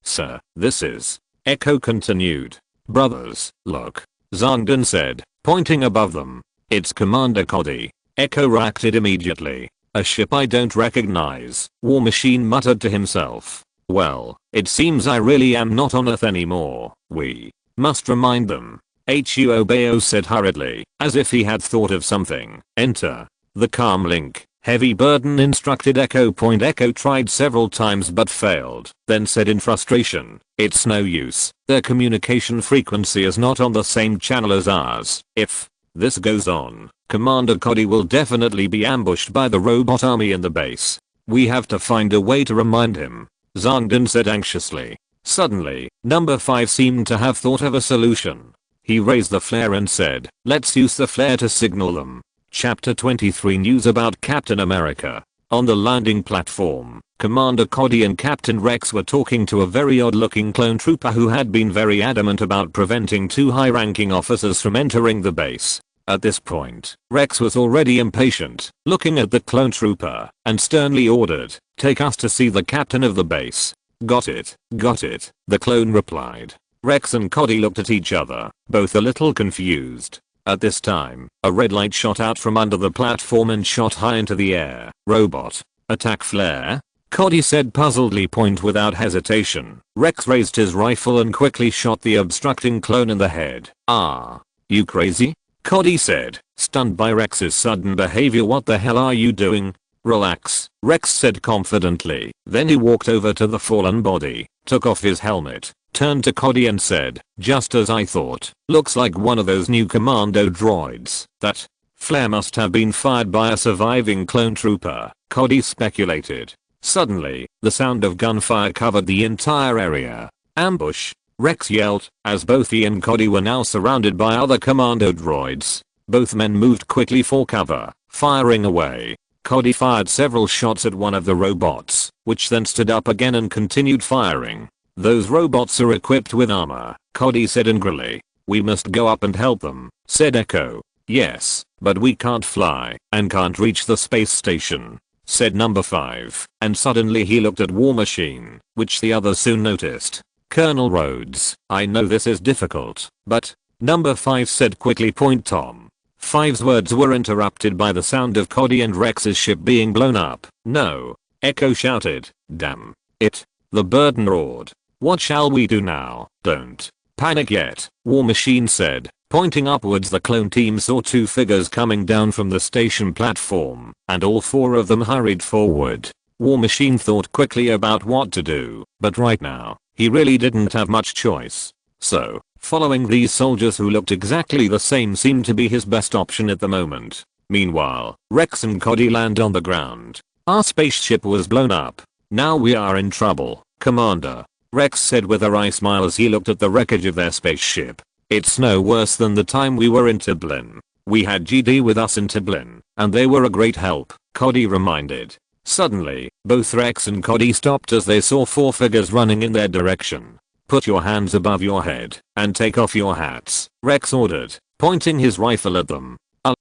Sir, this is. Echo continued. Brothers, look, Zongdan said, pointing above them. It's Commander Cody. Echo reacted immediately. A ship I don't recognize, War Machine muttered to himself. Well, it seems I really am not on Earth anymore. We must remind them. Huobeo said hurriedly, as if he had thought of something. Enter the calm link. Heavy Burden instructed Echo. Echo tried several times but failed, then said in frustration, it's no use. Their communication frequency is not on the same channel as ours. If this goes on, Commander Cody will definitely be ambushed by the robot army in the base. We have to find a way to remind him, Zongdan said anxiously. Suddenly, number 5 seemed to have thought of a solution. He raised the flare and said, let's use the flare to signal them. Chapter 23 News about Captain America. On the landing platform, Commander Cody and Captain Rex were talking to a very odd-looking clone trooper who had been very adamant about preventing 2 high-ranking officers from entering the base. At this point, Rex was already impatient, looking at the clone trooper, and sternly ordered, take us to see the captain of the base. Got it, the clone replied. Rex and Cody looked at each other, both a little confused. At this time, a red light shot out from under the platform and shot high into the air. Robot. Attack flare? Cody said puzzledly. Point without hesitation. Rex raised his rifle and quickly shot the obstructing clone in the head. Ah. You crazy? Cody said, stunned by Rex's sudden behavior. What the hell are you doing? Relax, Rex said confidently. Then he walked over to the fallen body, took off his helmet, turned to Cody and said, just as I thought, looks like one of those new commando droids. That flare must have been fired by a surviving clone trooper, Cody speculated. Suddenly, the sound of gunfire covered the entire area. Ambush, Rex yelled, as both he and Cody were now surrounded by other commando droids. Both men moved quickly for cover, firing away. Cody fired several shots at one of the robots, which then stood up again and continued firing. Those robots are equipped with armor, Cody said angrily. We must go up and help them, said Echo. Yes, but we can't fly and can't reach the space station, said number 5, and suddenly he looked at War Machine, which the others soon noticed. Colonel Rhodes, I know this is difficult, but, number 5 said quickly. Point Tom. 5's words were interrupted by the sound of Cody and Rex's ship being blown up. No, Echo shouted. Damn it. The burden roared. What shall we do now? Don't panic yet, War Machine said. Pointing upwards, the clone team saw 2 figures coming down from the station platform, and all 4 of them hurried forward. War Machine thought quickly about what to do, but right now, he really didn't have much choice. So, following these soldiers who looked exactly the same seemed to be his best option at the moment. Meanwhile, Rex and Cody land on the ground. Our spaceship was blown up. Now we are in trouble, Commander, Rex said with a wry smile as he looked at the wreckage of their spaceship. It's no worse than the time we were in Tiblin. We had GD with us in Tiblin, and they were a great help, Cody reminded. Suddenly, both Rex and Cody stopped as they saw 4 figures running in their direction. Put your hands above your head and take off your hats, Rex ordered, pointing his rifle at them.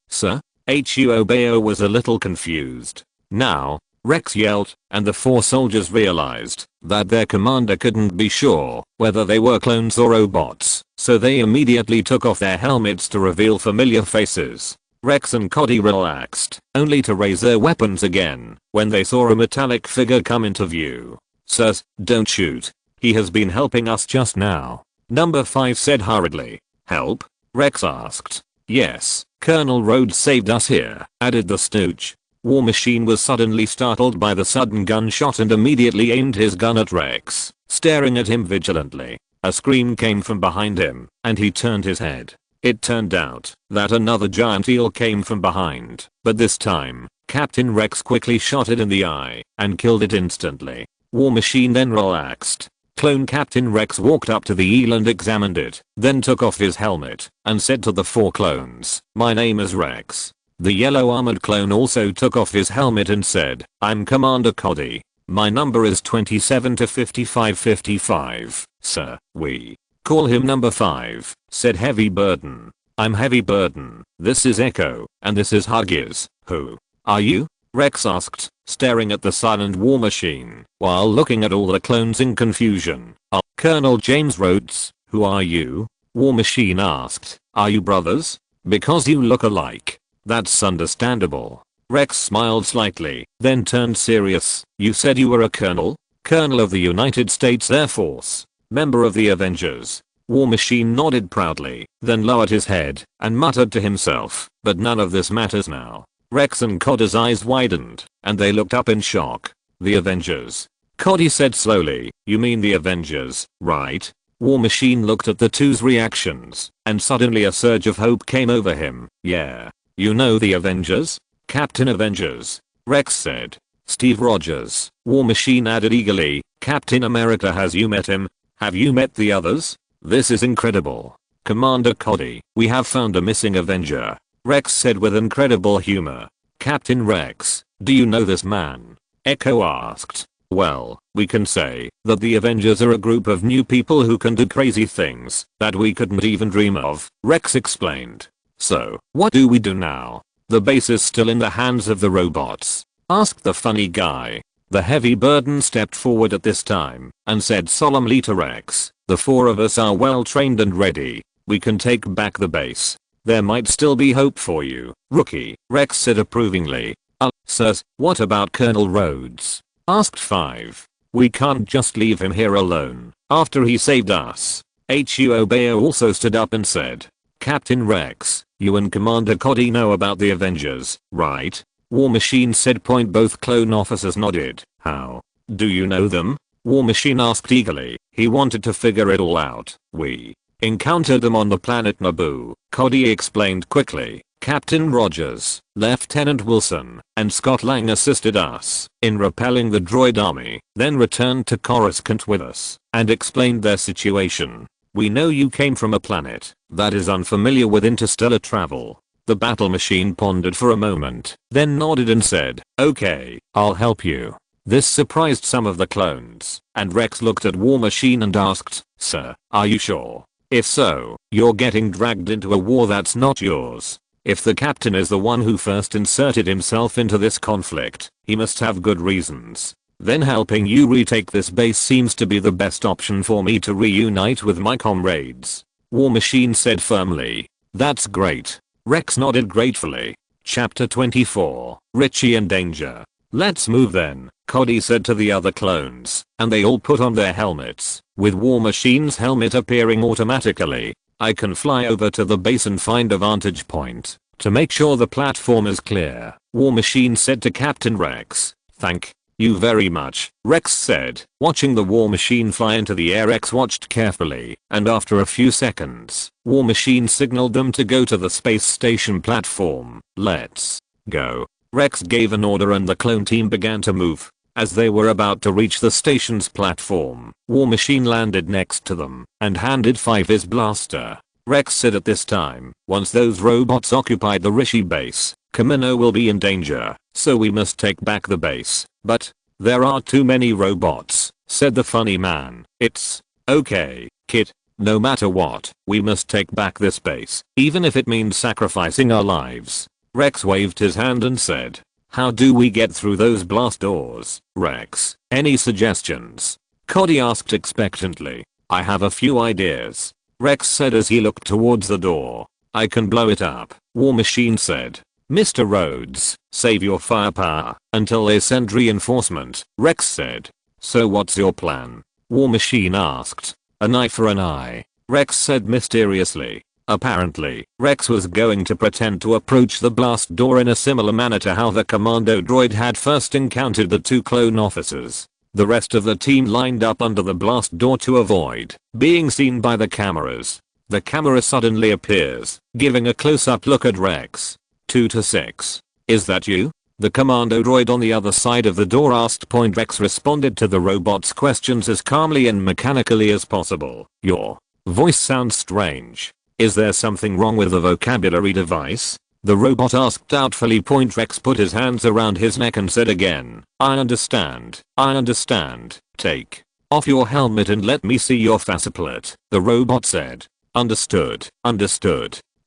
Sir? Huo Bao was a little confused. Now, Rex yelled, and the 4 soldiers realized that their commander couldn't be sure whether they were clones or robots, so they immediately took off their helmets to reveal familiar faces. Rex and Cody relaxed, only to raise their weapons again when they saw a metallic figure come into view. Sirs, don't shoot. He has been helping us just now, number 5 said hurriedly. Help? Rex asked. Yes, Colonel Rhodes saved us here, added the stooge. War Machine was suddenly startled by the sudden gunshot and immediately aimed his gun at Rex, staring at him vigilantly. A scream came from behind him, and he turned his head. It turned out that another giant eel came from behind, but this time, Captain Rex quickly shot it in the eye and killed it instantly. War Machine then relaxed. Clone Captain Rex walked up to the eel and examined it, then took off his helmet and said to the 4 clones, my name is Rex. The yellow armored clone also took off his helmet and said, I'm Commander Cody. My number is 27 to 5555, sir. We call him number 5, said Heavy Burden. I'm Heavy Burden. This is Echo, and this is Huggies. Who are you? Rex asked, staring at the silent War Machine, while looking at all the clones in confusion. Colonel James Rhodes, who are you? War Machine asked. Are you brothers? Because you look alike. That's understandable. Rex smiled slightly, then turned serious. You said you were a colonel? Colonel of the United States Air Force. Member of the Avengers. War Machine nodded proudly, then lowered his head and muttered to himself, but none of this matters now. Rex and Cody's eyes widened, and they looked up in shock. The Avengers. Cody said slowly, you mean the Avengers, right? War Machine looked at the 2's reactions, and suddenly a surge of hope came over him. Yeah. You know the Avengers? Captain Avengers. Rex said. Steve Rogers. War Machine added eagerly, Captain America. Has you met him? Have you met the others? This is incredible. Commander Cody, we have found a missing Avenger. Rex said with incredible humor. Captain Rex, do you know this man? Echo asked. Well, we can say that the Avengers are a group of new people who can do crazy things that we couldn't even dream of, Rex explained. So, what do we do now? The base is still in the hands of the robots, asked the funny guy. The Heavy Burden stepped forward at this time and said solemnly to Rex, the 4 of us are well trained and ready. We can take back the base. There might still be hope for you, rookie, Rex said approvingly. Sirs, what about Colonel Rhodes? Asked 5. We can't just leave him here alone, after he saved us. Huo Bayo also stood up and said, Captain Rex, you and Commander Cody know about the Avengers, right? War Machine said point. Both clone officers nodded. How? Do you know them? War Machine asked eagerly. He wanted to figure it all out. We encountered them on the planet Naboo, Cody explained quickly. Captain Rogers, Lieutenant Wilson, and Scott Lang assisted us in repelling the droid army, then returned to Coruscant with us and explained their situation. We know you came from a planet that is unfamiliar with interstellar travel. The battle machine pondered for a moment, then nodded and said, okay, I'll help you. This surprised some of the clones, and Rex looked at War Machine and asked, Sir, are you sure? If so, you're getting dragged into a war that's not yours. If the captain is the one who first inserted himself into this conflict, he must have good reasons. Then helping you retake this base seems to be the best option for me to reunite with my comrades. War Machine said firmly. That's great. Rex nodded gratefully. Chapter 24, Richie in Danger. Let's move then, Cody said to the other clones, and they all put on their helmets, with War Machine's helmet appearing automatically. I can fly over to the base and find a vantage point to make sure the platform is clear, War Machine said to Captain Rex. Thank you very much, Rex said. Watching the War Machine fly into the air, Rex watched carefully, and after a few seconds, War Machine signaled them to go to the space station platform. Let's go. Rex gave an order and the clone team began to move. As they were about to reach the station's platform, War Machine landed next to them and handed 5 his blaster. Rex said at this time, once those robots occupy the Rishi base, Kamino will be in danger, so we must take back the base. But there are too many robots, said the funny man. It's okay, kid. No matter what, we must take back this base, even if it means sacrificing our lives. Rex waved his hand and said, how do we get through those blast doors, Rex? Any suggestions? Cody asked expectantly. I have a few ideas, Rex said as he looked towards the door. I can blow it up, War Machine said. Mr. Rhodes, save your firepower until they send reinforcement, Rex said. So what's your plan? War Machine asked. An eye for an eye, Rex said mysteriously. Apparently, Rex was going to pretend to approach the blast door in a similar manner to how the commando droid had first encountered the 2 clone officers. The rest of the team lined up under the blast door to avoid being seen by the cameras. The camera suddenly appears, giving a close-up look at Rex. 2 to 6. Is that you? The commando droid on the other side of the door asked. Rex responded to the robot's questions as calmly and mechanically as possible. Your voice sounds strange. Is there something wrong with the vocabulary device? The robot asked doubtfully. Rex put his hands around his neck and said again, I understand. Take off your helmet and let me see your faceplate, the robot said. Understood.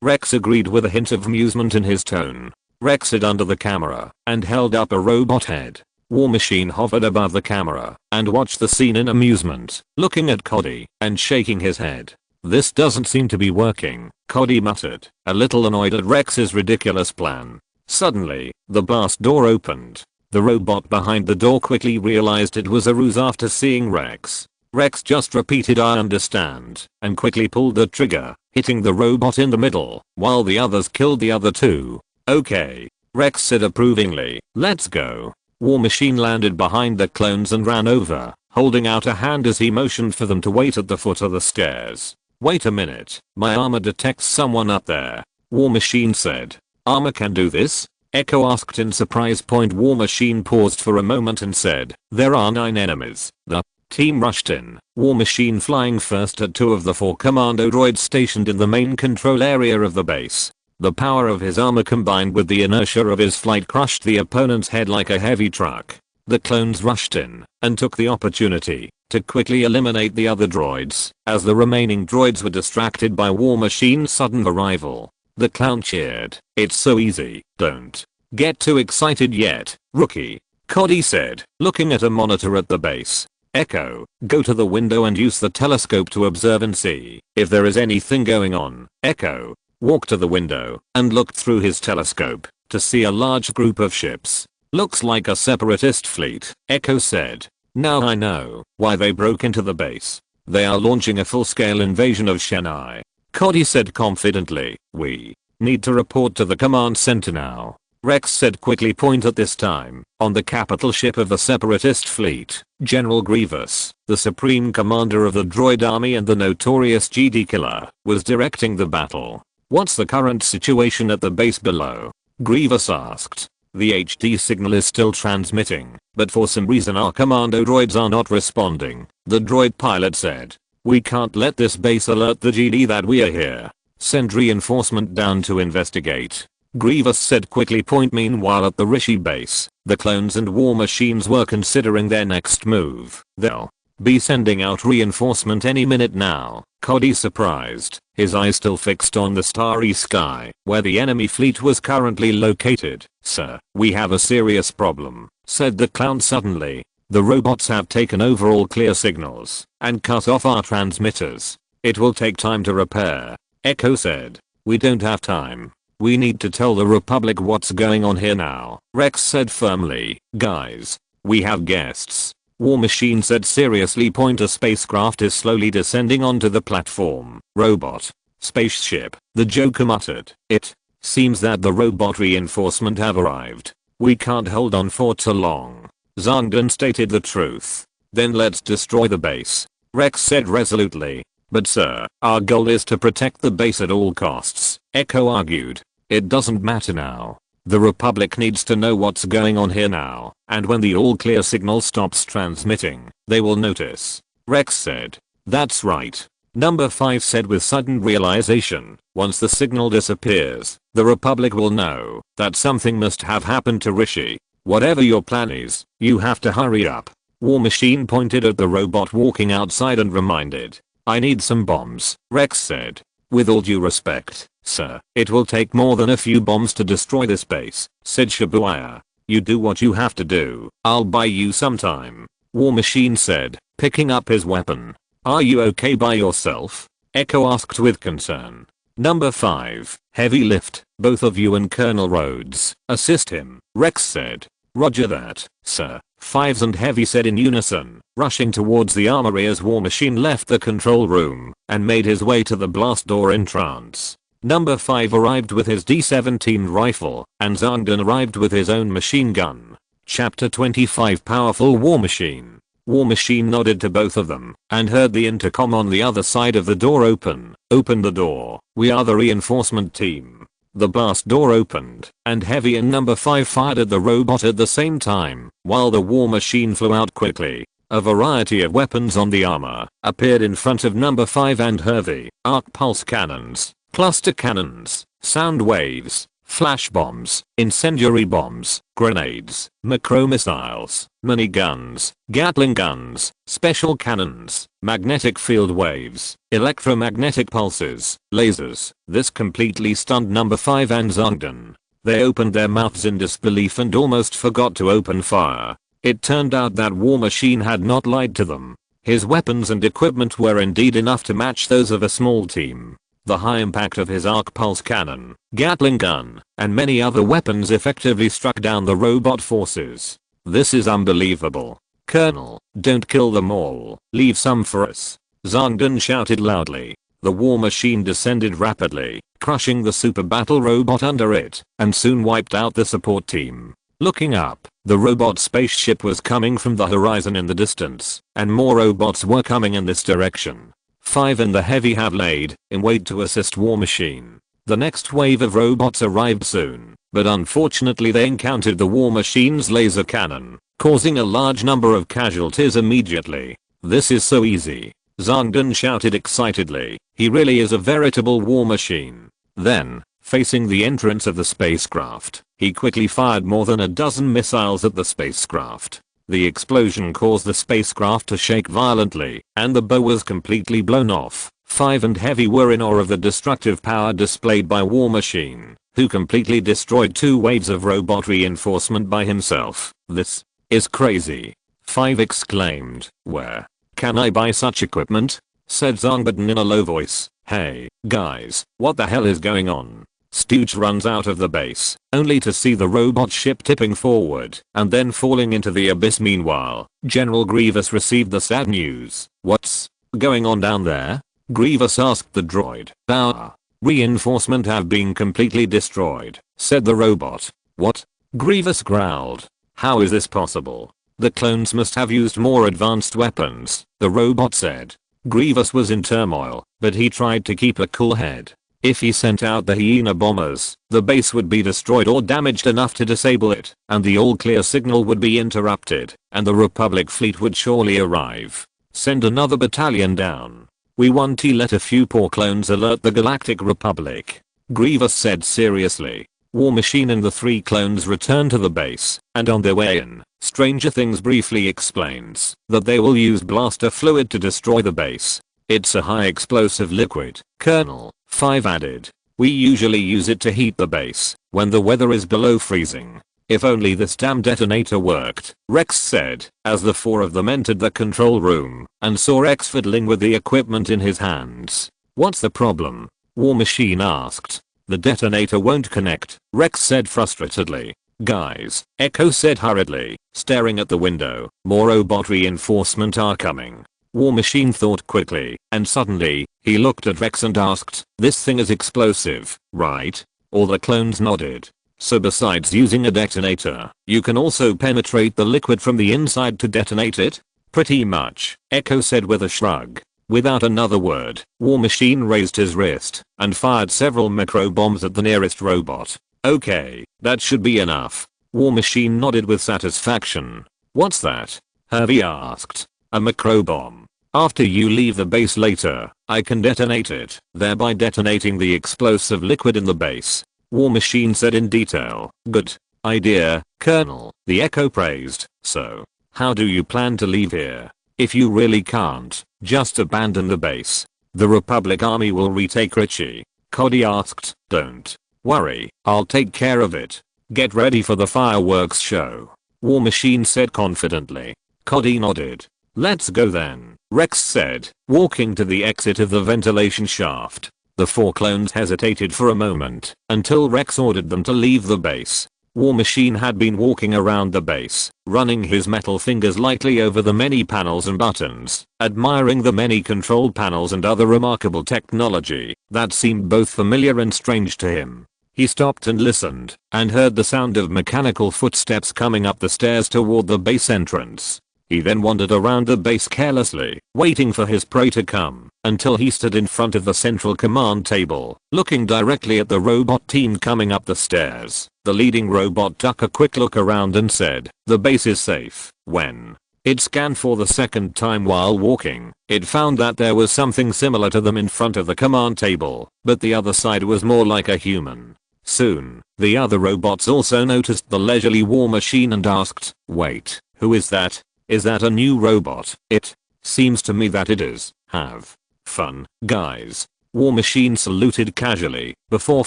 Rex agreed with a hint of amusement in his tone. Rex hid under the camera and held up a robot head. War Machine hovered above the camera and watched the scene in amusement, looking at Cody and shaking his head. This doesn't seem to be working, Cody muttered, a little annoyed at Rex's ridiculous plan. Suddenly, the blast door opened. The robot behind the door quickly realized it was a ruse after seeing Rex. Rex just repeated I understand and quickly pulled the trigger, hitting the robot in the middle, while the others killed the other 2. Okay, Rex said approvingly. Let's go. War Machine landed behind the clones and ran over, holding out a hand as he motioned for them to wait at the foot of the stairs. Wait a minute, my armor detects someone up there, War Machine said. Armor can do this? Echo asked in surprise. War Machine paused for a moment and said, there are 9 enemies. The team rushed in, War Machine flying first at 2 of the 4 commando droids stationed in the main control area of the base. The power of his armor combined with the inertia of his flight crushed the opponent's head like a heavy truck. The clones rushed in and took the opportunity to quickly eliminate the other droids, as the remaining droids were distracted by War Machine's sudden arrival. The clown cheered. It's so easy, don't get too excited yet, rookie, Cody said, looking at a monitor at the base. Echo, go to the window and use the telescope to observe and see if there is anything going on. Echo, walked to the window and looked through his telescope to see a large group of ships. Looks like a Separatist fleet, Echo said. Now I know why they broke into the base. They are launching a full-scale invasion of Chennai. Cody said confidently. We need to report to the command center now. Rex said quickly. Point at this time, on the capital ship of the Separatist fleet, General Grievous, the supreme commander of the droid army and the notorious GD killer, was directing the battle. What's the current situation at the base below? Grievous asked. The HD signal is still transmitting, but for some reason our commando droids are not responding, the droid pilot said. We can't let this base alert the GD that we are here. Send reinforcement down to investigate. Grievous said quickly. Meanwhile at the Rishi base, the clones and war machines were considering their next move. They'll be sending out reinforcement any minute now. Cody surprised, his eyes still fixed on the starry sky, where the enemy fleet was currently located. Sir, we have a serious problem, said the clown suddenly. The robots have taken over all clear signals and cut off our transmitters. It will take time to repair, Echo said. We don't have time. We need to tell the Republic what's going on here now, Rex said firmly. Guys, we have guests. War Machine said seriously. A spacecraft is slowly descending onto the platform. Robot. Spaceship, the Joker muttered. It seems that the robot reinforcement have arrived. We can't hold on for too long. Zongdon stated the truth. Then let's destroy the base, Rex said resolutely. But sir, our goal is to protect the base at all costs, Echo argued. It doesn't matter now. The Republic needs to know what's going on here now, and when the all clear signal stops transmitting, they will notice, Rex said. That's right. Number 5 said with sudden realization. Once the signal disappears, the Republic will know that something must have happened to Rishi. Whatever your plan is, you have to hurry up. War Machine pointed at the robot walking outside and reminded. I need some bombs, Rex said. With all due respect, sir, it will take more than a few bombs to destroy this base, said Shibuya. You do what you have to do. I'll buy you some time, War Machine said, picking up his weapon. Are you okay by yourself? Echo asked with concern. Number 5, heavy lift. Both of you and Colonel Rhodes assist him, Rex said. Roger that, sir. 5s and Heavy said in unison, rushing towards the armory as War Machine left the control room and made his way to the blast door entrance. Number 5 arrived with his D-17 rifle, and Zongdon arrived with his own machine gun. Chapter 25 Powerful War Machine. War Machine nodded to both of them and heard the intercom on the other side of the door open. Open the door. We are the reinforcement team. The blast door opened, and Heavy and Number 5 fired at the robot at the same time, while the War Machine flew out quickly. A variety of weapons on the armor appeared in front of Number 5 and Heavy. Arc pulse cannons, cluster cannons, sound waves, flash bombs, incendiary bombs, grenades, macro missiles, miniguns, Gatling guns, special cannons, magnetic field waves, electromagnetic pulses, lasers. This completely stunned Number 5 and Zongdon. They opened their mouths in disbelief and almost forgot to open fire. It turned out that War Machine had not lied to them. His weapons and equipment were indeed enough to match those of a small team. The high impact of his arc pulse cannon, Gatling gun, and many other weapons effectively struck down the robot forces. This is unbelievable. Colonel, don't kill them all. Leave some for us. Zongdon shouted loudly. The War Machine descended rapidly, crushing the super battle robot under it, and soon wiped out the support team. Looking up, the robot spaceship was coming from the horizon in the distance, and more robots were coming in this direction. 5 and the Heavy have laid in wait to assist War Machine. The next wave of robots arrived soon, but unfortunately they encountered the War Machine's laser cannon, causing a large number of casualties immediately. This is so easy. Zongdon shouted excitedly. He really is a veritable war machine. Then, facing the entrance of the spacecraft, he quickly fired more than a dozen missiles at the spacecraft. The explosion caused the spacecraft to shake violently, and the bow was completely blown off. 5 and Heavy were in awe of the destructive power displayed by War Machine, who completely destroyed 2 waves of robot reinforcement by himself. This is crazy. 5 exclaimed. Where can I buy such equipment? said Zongbutton in a low voice. Hey, guys, what the hell is going on? Stooge runs out of the base, only to see the robot ship tipping forward and then falling into the abyss. Meanwhile, General Grievous received the sad news. What's going on down there? Grievous asked the droid. Our reinforcement have been completely destroyed, said the robot. What? Grievous growled. How is this possible? The clones must have used more advanced weapons, the robot said. Grievous was in turmoil, but he tried to keep a cool head. If he sent out the hyena bombers, the base would be destroyed or damaged enough to disable it, and the all-clear signal would be interrupted, and the Republic fleet would surely arrive. Send another battalion down. We want to let a few poor clones alert the Galactic Republic. Grievous said seriously. War Machine and the 3 clones return to the base, and on their way in, Stranger Things briefly explains that they will use blaster fluid to destroy the base. It's a high explosive liquid, Colonel. 5 added. We usually use it to heat the base when the weather is below freezing. If only this damn detonator worked, Rex said, as the 4 of them entered the control room and saw Rex fiddling with the equipment in his hands. What's the problem? War Machine asked. The detonator won't connect, Rex said frustratedly. Guys, Echo said hurriedly, staring at the window. More robot reinforcement are coming. War Machine thought quickly, and suddenly, he looked at Rex and asked, this thing is explosive, right? All the clones nodded. So besides using a detonator, you can also penetrate the liquid from the inside to detonate it? Pretty much, Echo said with a shrug. Without another word, War Machine raised his wrist and fired several micro bombs at the nearest robot. Okay, that should be enough. War Machine nodded with satisfaction. What's that? Hervey asked. A micro bomb. After you leave the base later, I can detonate it, thereby detonating the explosive liquid in the base. War Machine said in detail. Good idea, Colonel, the Echo praised. So, how do you plan to leave here? If you really can't, just abandon the base. The Republic Army will retake Richie. Cody asked. Don't worry, I'll take care of it. Get ready for the fireworks show. War Machine said confidently. Cody nodded. Let's go then, Rex said, walking to the exit of the ventilation shaft. The 4 clones hesitated for a moment until Rex ordered them to leave the base. War Machine had been walking around the base, running his metal fingers lightly over the many panels and buttons, admiring the many control panels and other remarkable technology that seemed both familiar and strange to him. He stopped and listened, and heard the sound of mechanical footsteps coming up the stairs toward the base entrance. He then wandered around the base carelessly, waiting for his prey to come, until he stood in front of the central command table, looking directly at the robot team coming up the stairs. The leading robot took a quick look around and said, the base is safe. When it scanned for the second time while walking, it found that there was something similar to them in front of the command table, but the other side was more like a human. Soon, the other robots also noticed the leisurely War Machine and asked, wait, who is that? Is that a new robot? It seems to me that it is. Have fun, guys. War Machine saluted casually before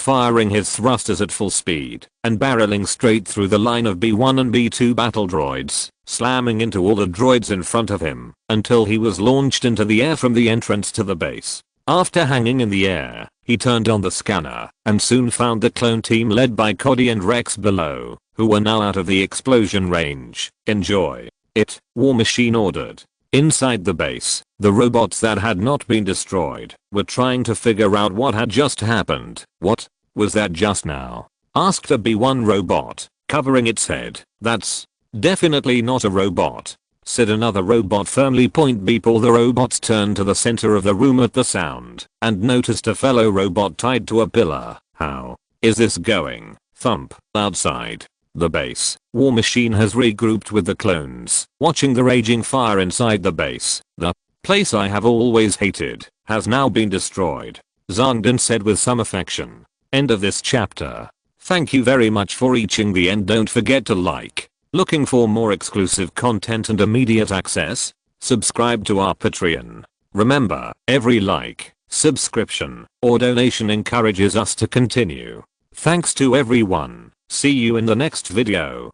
firing his thrusters at full speed and barreling straight through the line of B1 and B2 battle droids, slamming into all the droids in front of him until he was launched into the air from the entrance to the base. After hanging in the air, he turned on the scanner and soon found the clone team led by Cody and Rex below, who were now out of the explosion range. Enjoy it, War Machine ordered. Inside the base, the robots that had not been destroyed were trying to figure out what had just happened. What was that just now? Asked a B1 robot, covering its head. That's definitely not a robot, said another robot firmly. Point beep. All the robots turned to the center of the room at the sound and noticed a fellow robot tied to a pillar. How is this going? Thump. Outside the base, War Machine has regrouped with the clones, watching the raging fire inside the base. The place I have always hated has now been destroyed, Zongdan said with some affection. End of this chapter. Thank you very much for reaching the end. Don't forget to like. Looking for more exclusive content and immediate access? Subscribe to our Patreon. Remember, every like, subscription, or donation encourages us to continue. Thanks to everyone. See you in the next video.